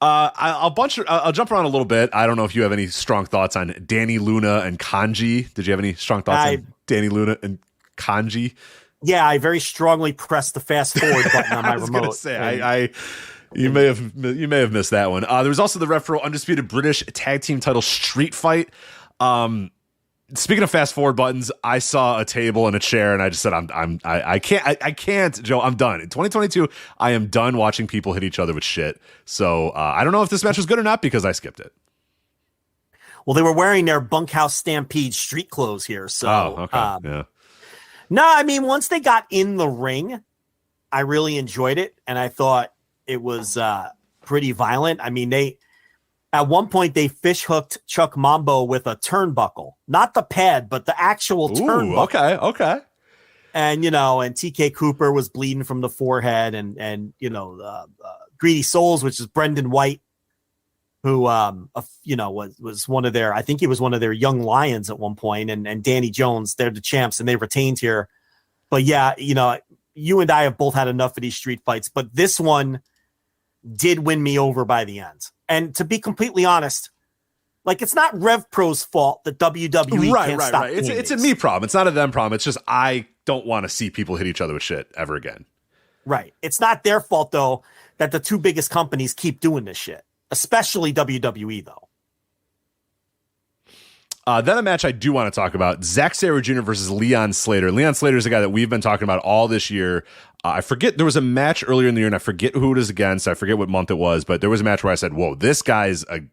I'll jump around a little bit. I don't know if you have any strong thoughts on Danny Luna and Kanji. Did you have any strong thoughts on Danny Luna and Kanji? Yeah, I very strongly pressed the fast forward button on my remote. I was gonna say, you may have missed that one. There was also the RevPro Undisputed British Tag Team Title Street Fight. Speaking of fast forward buttons, I saw a table and a chair, and I just said, I can't, Joe. I'm done. In 2022, I am done watching people hit each other with shit. So I don't know if this match was good or not because I skipped it. Well, they were wearing their Bunkhouse Stampede street clothes here, so okay, yeah. No, I mean, once they got in the ring, I really enjoyed it, and I thought it was pretty violent. I mean, at one point they fish hooked Chuck Mambo with a turnbuckle, not the pad, but the actual turnbuckle. Okay. And and TK Cooper was bleeding from the forehead, and Greedy Souls, which is Brendan White, who was one of their, I think he was one of their young lions at one point, and Danny Jones, they're the champs and they retained here. But yeah, you and I have both had enough of these street fights, but this one did win me over by the end. And to be completely honest, it's not RevPro's fault that WWE can't stop doing these. It's a me problem. It's not a them problem. It's just I don't want to see people hit each other with shit ever again. Right. It's not their fault though that the 2 biggest companies keep doing this shit. Especially WWE, though. Then a match I do want to talk about, Zack Sabre Jr. versus Leon Slater. Leon Slater is a guy that we've been talking about all this year. I forget, there was a match earlier in the year, and I forget who it is against. I forget what month it was, but there was a match where I said, whoa, this guy's going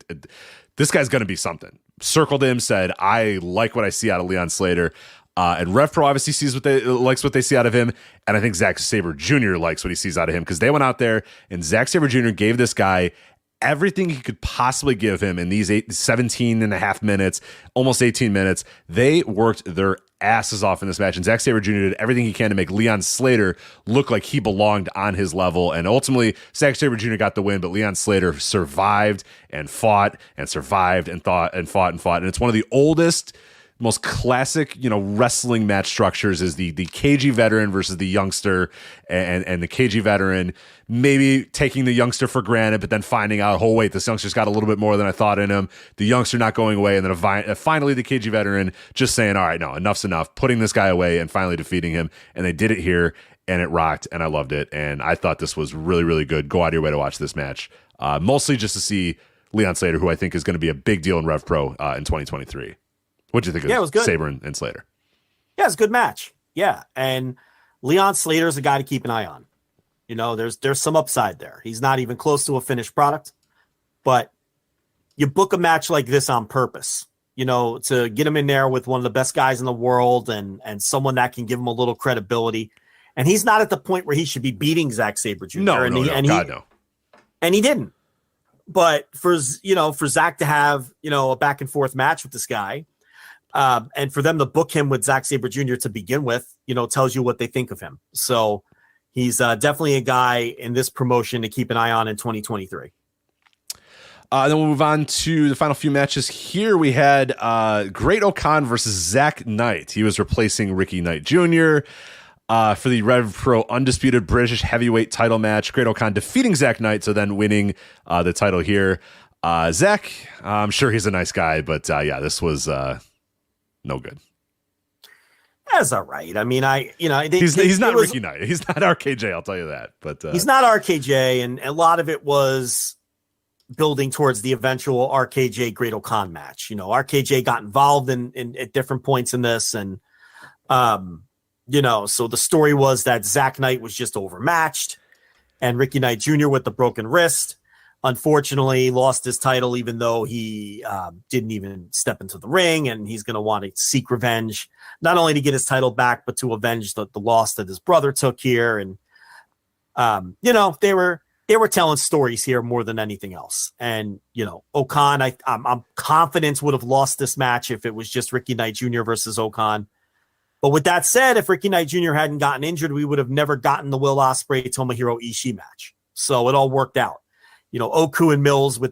to be something. Circled him, said, I like what I see out of Leon Slater. And RevPro obviously likes what they see out of him. And I think Zack Sabre Jr. likes what he sees out of him because they went out there and Zack Sabre Jr. gave this guy everything he could possibly give him in these 17 and a half minutes, almost 18 minutes. They worked their asses off in this match, and Zack Sabre Jr. did everything he can to make Leon Slater look like he belonged on his level. And ultimately, Zack Sabre Jr. got the win, but Leon Slater survived and fought and survived and fought. And it's one of the oldest, most classic, wrestling match structures is the cagey veteran versus the youngster, and the cagey veteran maybe taking the youngster for granted, but then finding out, oh wait, this youngster's got a little bit more than I thought in him. The youngster not going away, and then finally the cagey veteran just saying, all right, no, enough's enough, putting this guy away and finally defeating him. And they did it here, and it rocked, and I loved it. And I thought this was really, really good. Go out of your way to watch this match, mostly just to see Leon Slater, who I think is going to be a big deal in RevPro in 2023. What do you think of it was good. Sabre and Slater? Yeah, it's a good match. Yeah, and Leon Slater is a guy to keep an eye on. There's some upside there. He's not even close to a finished product, but you book a match like this on purpose, to get him in there with one of the best guys in the world and someone that can give him a little credibility. And he's not at the point where he should be beating Zack Sabre Jr. No. And he didn't. But for Zach to have, a back and forth match with this guy, and for them to book him with Zack Sabre Jr. to begin with, tells you what they think of him. So he's definitely a guy in this promotion to keep an eye on in 2023. Then we'll move on to the final few matches here. We had Great Okan versus Zach Knight. He was replacing Ricky Knight Jr. For the RevPro Undisputed British Heavyweight title match. Great Okan defeating Zach Knight, so then winning the title here. Zach, I'm sure he's a nice guy, but this was no good. That's all right. I mean, he's not Ricky Knight. He's not RKJ, I'll tell you that. But he's not RKJ, and a lot of it was building towards the eventual RKJ Great Okan match. RKJ got involved in at different points in this, and so the story was that Zach Knight was just overmatched, and Ricky Knight Jr. with the broken wrist, unfortunately, lost his title, even though he didn't even step into the ring, and he's going to want to seek revenge, not only to get his title back, but to avenge the loss that his brother took here. And, they were telling stories here more than anything else. And, Okan, I'm confident would have lost this match if it was just Ricky Knight Jr. versus Okan. But with that said, if Ricky Knight Jr. hadn't gotten injured, we would have never gotten the Will Ospreay Tomohiro Ishii match. So it all worked out. Oku and Mills they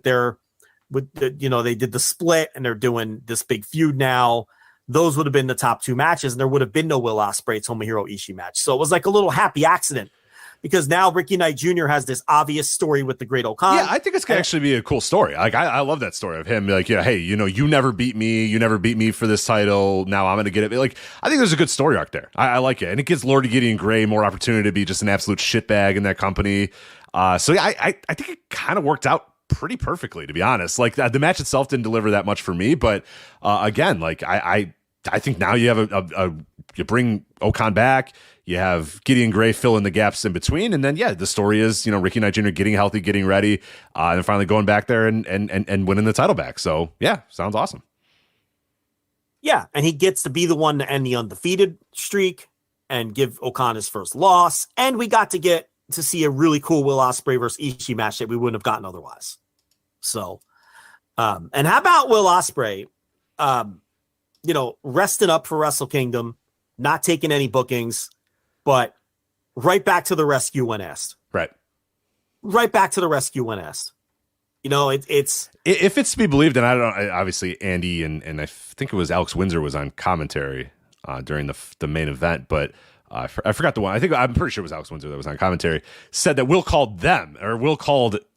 did the split and they're doing this big feud now. Those would have been the top two matches, and there would have been no Will Ospreay Tomohiro Ishii match. So it was like a little happy accident, because now Ricky Knight Jr. has this obvious story with the Great Okan. Yeah, I think it's going to actually be a cool story. Like, I love that story of him. Like, hey, you never beat me. You never beat me for this title. Now I'm going to get it. Like, I think there's a good story arc there. I like it. And it gives Lord Gideon Gray more opportunity to be just an absolute shitbag in that company. I think it kind of worked out pretty perfectly, to be honest. Like, the match itself didn't deliver that much for me. But again, like, I think now you have you bring Okan back. You have Gideon Gray fill in the gaps in between. And then, the story is, Ricky Knight Jr. getting healthy, getting ready, and finally going back there and winning the title back. So, sounds awesome. Yeah, and he gets to be the one to end the undefeated streak and give Okan his first loss. And we got to see a really cool Will Ospreay versus Ishii match that we wouldn't have gotten otherwise. So, and how about Will Ospreay, resting up for Wrestle Kingdom, not taking any bookings, but right back to the rescue when asked. Right back to the rescue when asked. It's if it's to be believed, and obviously Andy and I think it was Alex Windsor was on commentary during the main event, but I forgot the one. I'm pretty sure it was Alex Windsor that was on commentary. Said that Will called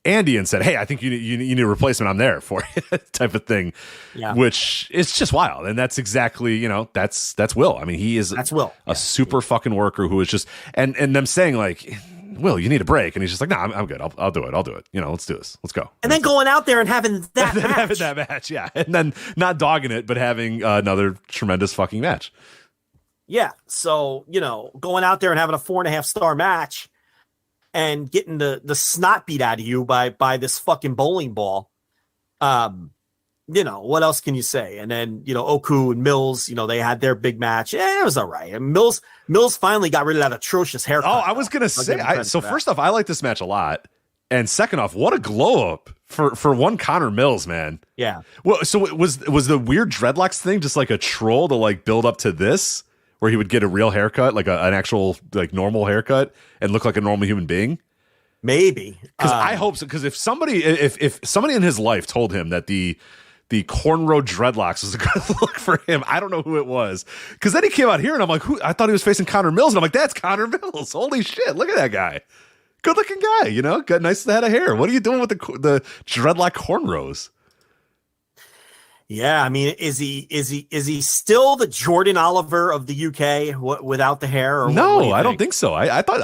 Andy and said, "Hey, I think you need a replacement. I'm there for you," type of thing. Yeah. Which is just wild, and that's exactly that's Will. I mean, he is a super fucking worker who is just and them saying like, "Will, you need a break," and he's just like, "No, I'm good. I'll do it. Let's do this. Let's go." And then going out there and having that match. Having that match, yeah, and then not dogging it, but having another tremendous fucking match. Yeah, so, going out there and having a 4.5-star match and getting the snot beat out of you by this fucking bowling ball. What else can you say? And then, Oku and Mills, they had their big match. It was all right. And Mills finally got rid of that atrocious haircut. Oh, I was going to say, first off, I like this match a lot. And second off, what a glow up for one Connor Mills, man. Yeah. Well, so was the weird dreadlocks thing just like a troll to like build up to this? Where he would get a real haircut, like an actual like normal haircut, and look like a normal human being? Maybe. Because I hope so. Because if somebody in his life told him that the cornrow dreadlocks was a good look for him, I don't know who it was. Because then he came out here, and I'm like, I thought he was facing Connor Mills, and I'm like, that's Connor Mills. Holy shit! Look at that guy. Good looking guy. Got nice head of hair. What are you doing with the dreadlock cornrows? Yeah, I mean, is he still the Jordan Oliver of the UK without the hair? Or no, I don't think so. I thought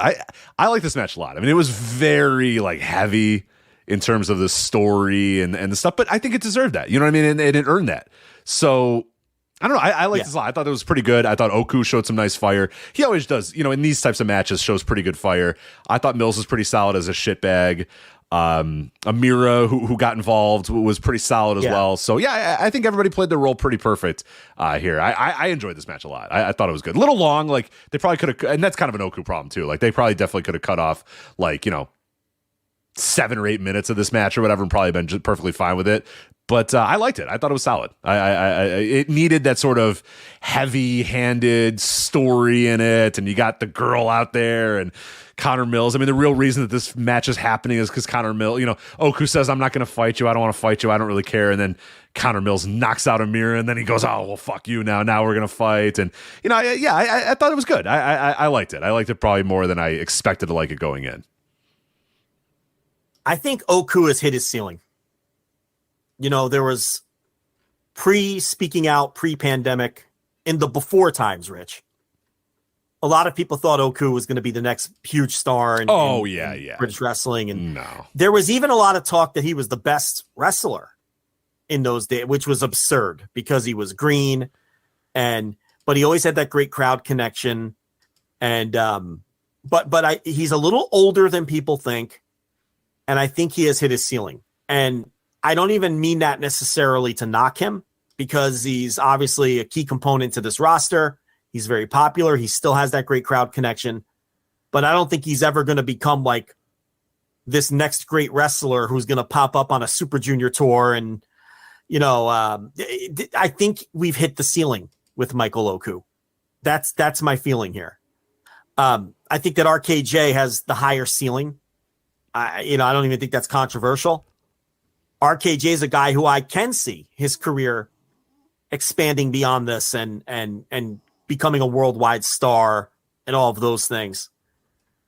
I like this match a lot. I mean, it was very like heavy in terms of the story and the stuff, but I think it deserved that. You know what I mean? And it earned that. So I don't know. I like this a lot. I thought it was pretty good. I thought Oku showed some nice fire. He always does. In these types of matches, shows pretty good fire. I thought Mills was pretty solid as a shitbag. Amira, who got involved, was pretty solid as well. So I think everybody played their role pretty perfect here. I enjoyed this match a lot. I thought it was good. A little long, like they probably could have, and that's kind of an Oku problem too. Like they probably definitely could have cut off like 7 or 8 minutes of this match or whatever and probably been just perfectly fine with it. But I liked it. I thought it was solid. It needed that sort of heavy-handed story in it, and you got the girl out there and Connor Mills. I mean, the real reason that this match is happening is because Connor Mills, Oku says, I'm not going to fight you. I don't want to fight you. I don't really care. And then Connor Mills knocks out Amir, and then he goes, oh, well, fuck you now. Now we're going to fight. And, I thought it was good. I liked it. I liked it probably more than I expected to like it going in. I think Oku has hit his ceiling. There was speaking out pre-pandemic in the before times, Rich. A lot of people thought Oku was going to be the next huge star in British wrestling. And there was even a lot of talk that he was the best wrestler in those days, which was absurd because he was green but he always had that great crowd connection. And, but he's a little older than people think. And I think he has hit his ceiling. And I don't even mean that necessarily to knock him because he's obviously a key component to this roster. He's very popular. He still has that great crowd connection, but I don't think he's ever going to become like this next great wrestler who's going to pop up on a Super Junior tour. And, I think we've hit the ceiling with Michael Oku. That's my feeling here. I think that RKJ has the higher ceiling. I don't even think that's controversial. RKJ is a guy who I can see his career expanding beyond this and becoming a worldwide star and all of those things.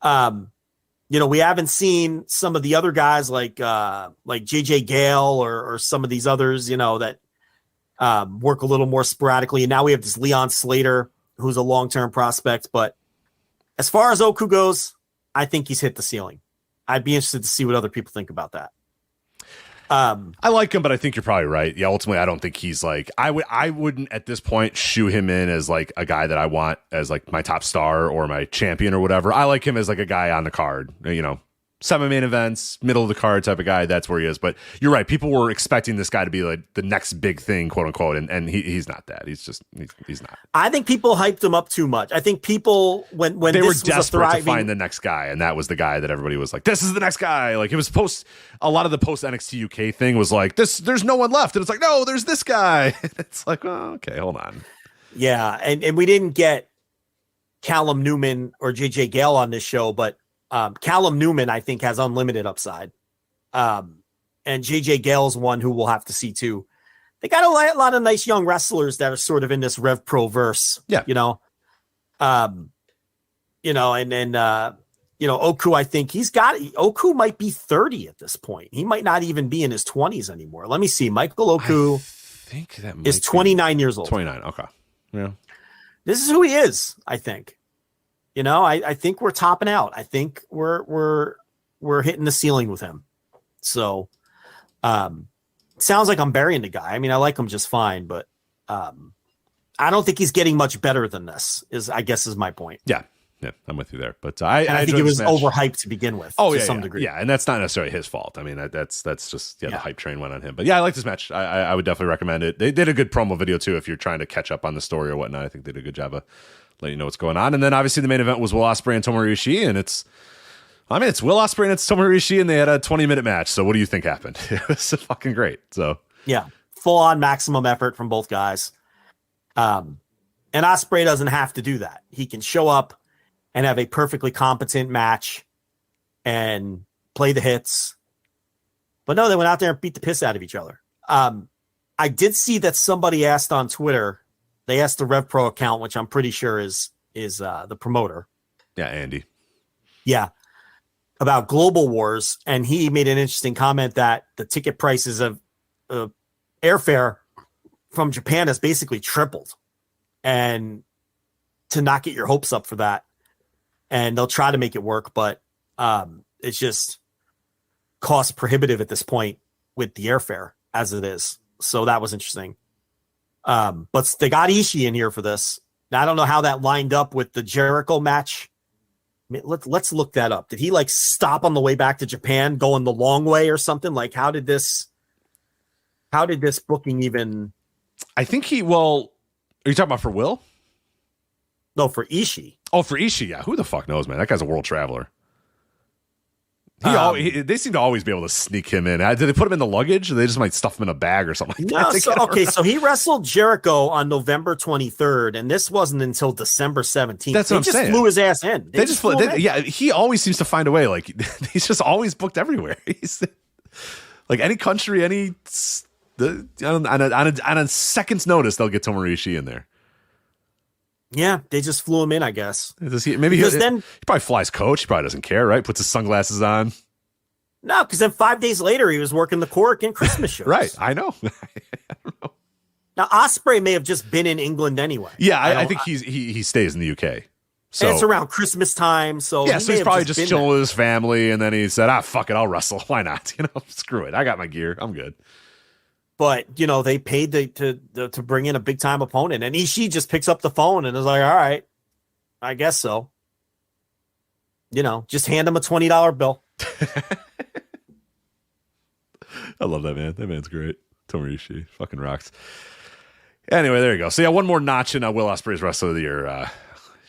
We haven't seen some of the other guys like JJ Gale or some of these others, that work a little more sporadically. And now we have this Leon Slater, who's a long-term prospect. But as far as Oku goes, I think he's hit the ceiling. I'd be interested to see what other people think about that. I like him, but I think you're probably right. Yeah, ultimately, I don't think he's like I wouldn't at this point shoe him in as like a guy that I want as like my top star or my champion or whatever. I like him as like a guy on the card, 7 main events, middle of the card type of guy. That's where he is. But you're right. People were expecting this guy to be like the next big thing, quote unquote, and he's not that. He's not. I think people hyped him up too much. I think people when they were desperate to find the next guy, and that was the guy that everybody was like, "This is the next guy." Like it was a lot of the post NXT UK thing was like, "This, there's no one left," and it's like, "No, there's this guy." It's like, oh, okay, hold on. Yeah, and we didn't get Callum Newman or JJ Gale on this show, but Callum Newman, I think, has unlimited upside. And JJ Gale's one who we'll have to see too. They got a lot of nice young wrestlers that are sort of in this RevPro verse. Yeah. Oku, I think Oku might be 30 at this point. He might not even be in his 20s anymore. Let me see. Michael Oku is 29 years old. 29. Okay. Yeah. This is who he is, I think. I think we're topping out. I think we're hitting the ceiling with him. So, sounds like I'm burying the guy. I mean, I like him just fine, but I don't think he's getting much better than this. Is my point. Yeah, I'm with you there. But I think it was overhyped to begin with. To some degree. Yeah, and that's not necessarily his fault. I mean, that's just the hype train went on him. But yeah, I like this match. I would definitely recommend it. They did a good promo video too. If you're trying to catch up on the story or whatnot, I think they did a good job of letting you know what's going on. And then obviously the main event was Will Ospreay and Tomohiro Ishii, and it's Will Ospreay and it's Tomohiro Ishii, and they had a 20-minute match. So what do you think happened? It was fucking great. So yeah, full on maximum effort from both guys. And Ospreay doesn't have to do that. He can show up and have a perfectly competent match and play the hits. But no, they went out there and beat the piss out of each other. I did see that somebody asked on Twitter. They asked the RevPro account, which I'm pretty sure is the promoter. Yeah, Andy. Yeah, about Global Wars, and he made an interesting comment that the ticket prices of airfare from Japan has basically tripled, and to not get your hopes up for that, and they'll try to make it work, but it's just cost prohibitive at this point with the airfare as it is. So that was interesting. But they got Ishii in here for this. Now, I don't know how that lined up with the Jericho match. I mean, let's look that up. Did he like stop on the way back to Japan, going the long way or something? Like, how did this booking even? I think are you talking about for Will? No, for Ishii. Oh, for Ishii. Yeah. Who the fuck knows, man? That guy's a world traveler. They seem to always be able to sneak him in. Did they put him in the luggage? Or they just might stuff him in a bag or something like that? So he wrestled Jericho on November 23rd, and this wasn't until December 17th. That's what I'm saying. They just flew his ass in. They just flew him in. Yeah, he always seems to find a way. Like, he's just always booked everywhere. He's like any country, on a second's notice, they'll get Tomoe in there. Yeah, they just flew him in, I guess. He probably flies coach. He probably doesn't care, right? Puts his sunglasses on. No, because then 5 days later, he was working the Cork and Christmas shows. Right, I know. I don't know. Now, Ospreay may have just been in England anyway. Yeah, I think he stays in the UK. So and it's around Christmas time, so yeah, so he's probably just chilling with his family, and then he said, fuck it, I'll wrestle. Why not? Screw it. I got my gear. I'm good. But, they paid to bring in a big-time opponent. And Ishii just picks up the phone and is like, all right, I guess so. Just hand him a $20 bill. I love that man. That man's great. Tomoe Ishii. Fucking rocks. Anyway, there you go. So, yeah, one more notch in Will Ospreay's Wrestler of the Year.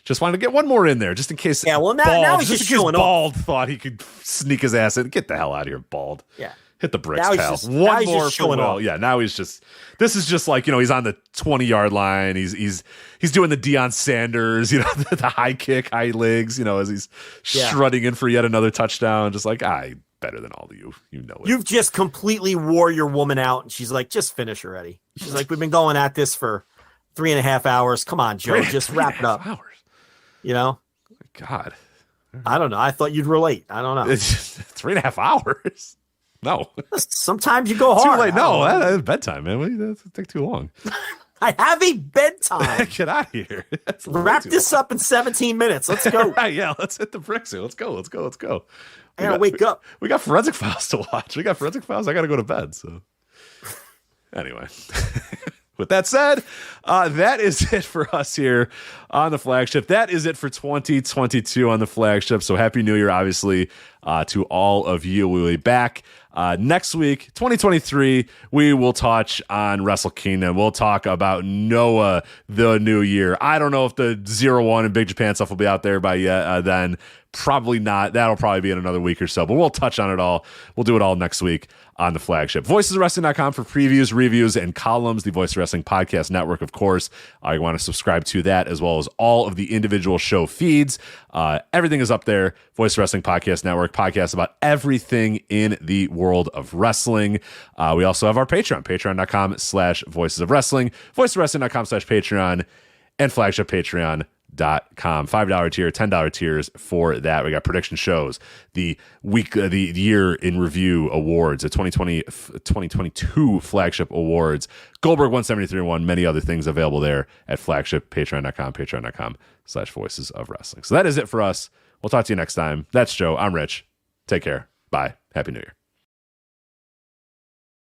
Just wanted to get one more in there, just in case. Yeah, well, now he's just showing up. Bald thought he could sneak his ass in. Get the hell out of here, Bald. Yeah. Hit the bricks, pal. One more for Will. Yeah, now he's just. This is just like he's on the 20-yard line. He's doing the Deion Sanders, the high kick, high legs, as he's strutting in for yet another touchdown. Just like better than all of you. You know it. You've just completely wore your woman out, and she's like, just finish already. She's like, we've been going at this for 3.5 hours. Come on, Joe, just wrap it up. Hours. God. I don't know. I thought you'd relate. I don't know. It's 3.5 hours. No. Sometimes you go hard. Too late. No, that's bedtime, man. That take too long. I have a bedtime. Get out of here. Wrap this up in 17 minutes. Let's go. Right, yeah, let's hit the bricks here. Let's go. I gotta wake up. We got Forensic Files to watch. I gotta go to bed. So anyway. With that said, that is it for us here on the Flagship. That is it for 2022 on the Flagship. So Happy New Year, obviously, to all of you. We'll be back next week, 2023. We will touch on Wrestle Kingdom. We'll talk about Noah the New Year. I don't know if the 0-1 and Big Japan stuff will be out there by then. Probably not. That'll probably be in another week or so, but we'll touch on it all. We'll do it all next week on the Flagship. VoicesOfWrestling.com for previews, reviews, and columns. The Voice of Wrestling Podcast Network, of course. You want to subscribe to that, as well as all of the individual show feeds. Everything is up there. Voice of Wrestling Podcast Network, podcasts about everything in the world of wrestling. We also have our Patreon, patreon.com/Voices of Wrestling, voicesofwrestling.com/Patreon, and Flagship Patreon.com. $5 tier, $10 tiers for that. We got prediction shows, the year in review awards, the 2022 Flagship Awards, Goldberg 173-1, many other things available there at Flagship, patreon.com/Voices of Wrestling. So that is it for us. We'll talk to you next time. That's Joe. I'm Rich. Take care. Bye. Happy New Year.